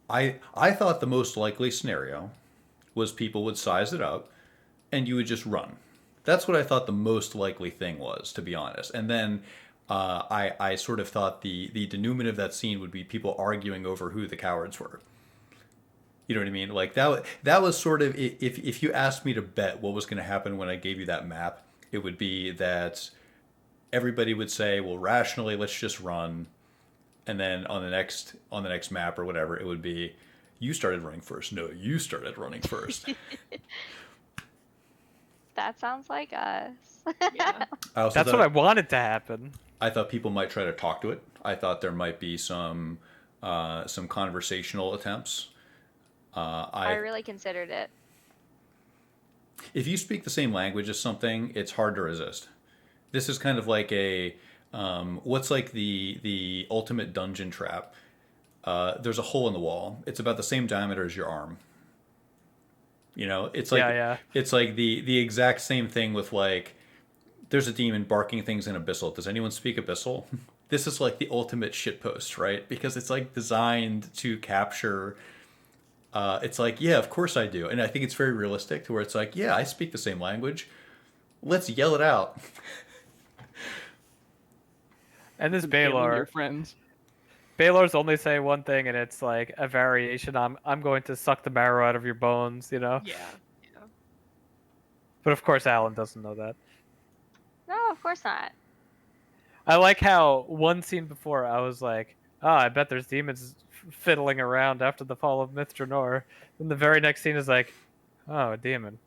I thought the most likely scenario was people would size it up and you would just run. That's what I thought the most likely thing was, to be honest. And then I sort of thought the denouement of that scene would be people arguing over who the cowards were. You know what I mean? Like that was sort of, if you asked me to bet what was going to happen when I gave you that map, it would be that everybody would say, well, rationally, let's just run. And then on the next map or whatever, it would be, you started running first. No, you started running first. That sounds like us. Yeah. That's what I wanted to happen. I thought people might try to talk to it. I thought there might be some conversational attempts. I really considered it. If you speak the same language as something, it's hard to resist. This is kind of like what's like the ultimate dungeon trap. There's a hole in the wall. It's about the same diameter as your arm. It's like Yeah. it's like the exact same thing with like, there's a demon barking things in Abyssal. Does anyone speak Abyssal? This is like the ultimate shitpost, right? Because it's like designed to capture. It's like, yeah, of course I do, and I think it's very realistic to where it's like, yeah, I speak the same language. Let's yell it out. And this Failing your Baylor, friends. Baylor's only say one thing, and it's like a variation. I'm going to suck the marrow out of your bones, Yeah. But of course, Alan doesn't know that. No, of course not. I like how one scene before I was like, oh, I bet there's demons fiddling around after the fall of Myth Dranor. Then the very next scene is like, oh, a demon.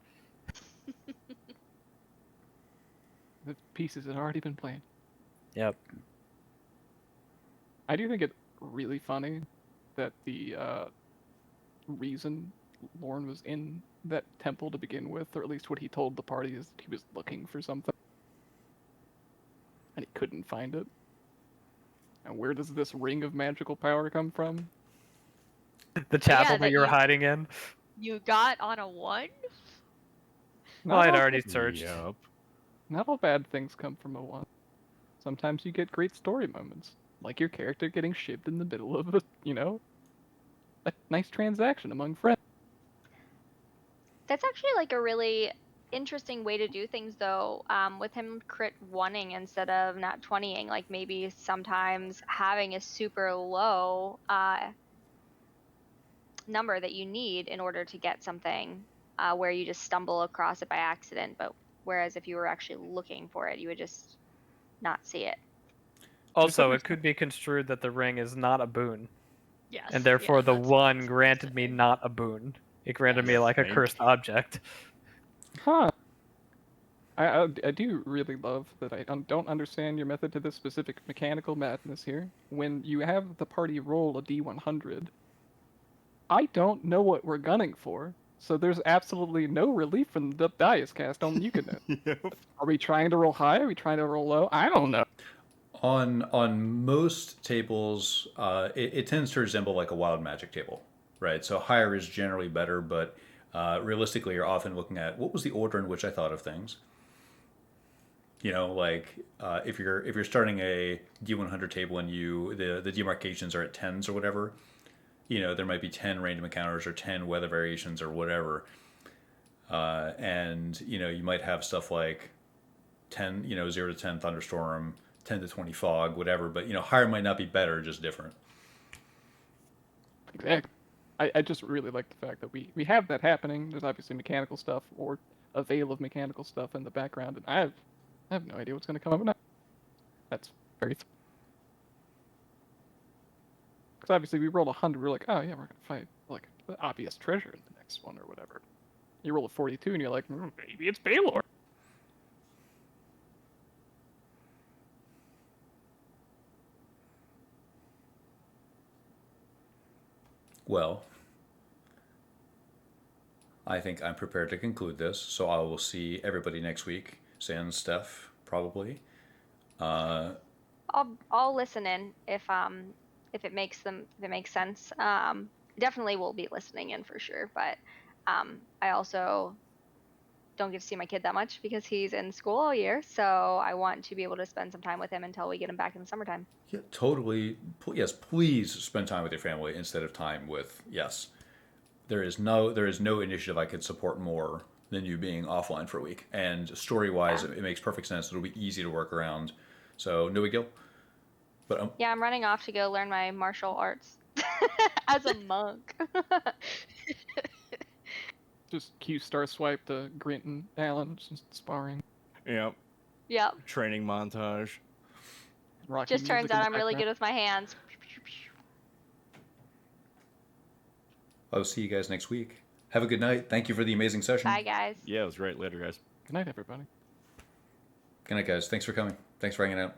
The pieces had already been planned. Yep. I do think it's really funny that the reason Lorne was in that temple to begin with, or at least what he told the party, is he was looking for something. And he couldn't find it. And where does this ring of magical power come from? The chapel that that you were you- hiding in. You got on a 1? Well, I'd Not all- already searched. Yup. Not all bad things come from a 1. Sometimes you get great story moments, like your character getting shipped in the middle of a nice transaction among friends. That's actually like a really interesting way to do things, though. With him crit 1ing instead of not 20ing, like maybe sometimes having a super low number that you need in order to get something, where you just stumble across it by accident. But whereas if you were actually looking for it, you would just not see it. Also, it could be construed that the ring is not a boon, Yes. and therefore the that's one what I was granted me saying. not a boon. It granted me Yes. like a Thank cursed object. Huh. I do really love that I don't understand your method to this specific mechanical madness here. When you have the party roll a d100, I don't know what we're gunning for, So there's absolutely no relief from the die is cast on Yukino. Yep. Are we trying to roll high? Are we trying to roll low? I don't know. On most tables, it tends to resemble like a wild magic table, right? So higher is generally better, but realistically, you're often looking at what was the order in which I thought of things. You know, like if you're starting a D100 table and the demarcations are at tens or whatever, you know, there might be 10 random encounters or 10 weather variations or whatever, and you know you might have stuff like 10, you know, 0 to 10 thunderstorm, 10 to 20 fog, whatever. But you know, higher might not be better, just different. Exactly. I just really like the fact that we have that happening. There's obviously mechanical stuff or a veil of mechanical stuff in the background, and I have no idea what's going to come up next. That's very. Because obviously we rolled 100, we're like, oh yeah, we're going to fight like the obvious treasure in the next one or whatever. You roll a 42 and you're like, maybe it's Baylor. Well, I think I'm prepared to conclude this, so I will see everybody next week. Sans Steph, probably. I'll listen in if it makes sense. Definitely will be listening in for sure, but I also don't get to see my kid that much because he's in school all year, so I want to be able to spend some time with him until we get him back in the summertime. Yeah, totally. Yes, please spend time with your family instead of time with, yes. There is no initiative I could support more than you being offline for a week. And story-wise, Yeah. it makes perfect sense. It'll be easy to work around. So, no big deal. But Yeah, I'm running off to go learn my martial arts as a monk. Just Q star swipe to Grint and Alan just sparring. Yep. Yep. Training montage. Rocky Just turns music in out the I'm really good background. with my hands. I'll see you guys next week. Have a good night. Thank you for the amazing session. Bye, guys. Yeah, it was great. Later, guys. Good night, everybody. Good night, guys. Thanks for coming. Thanks for hanging out.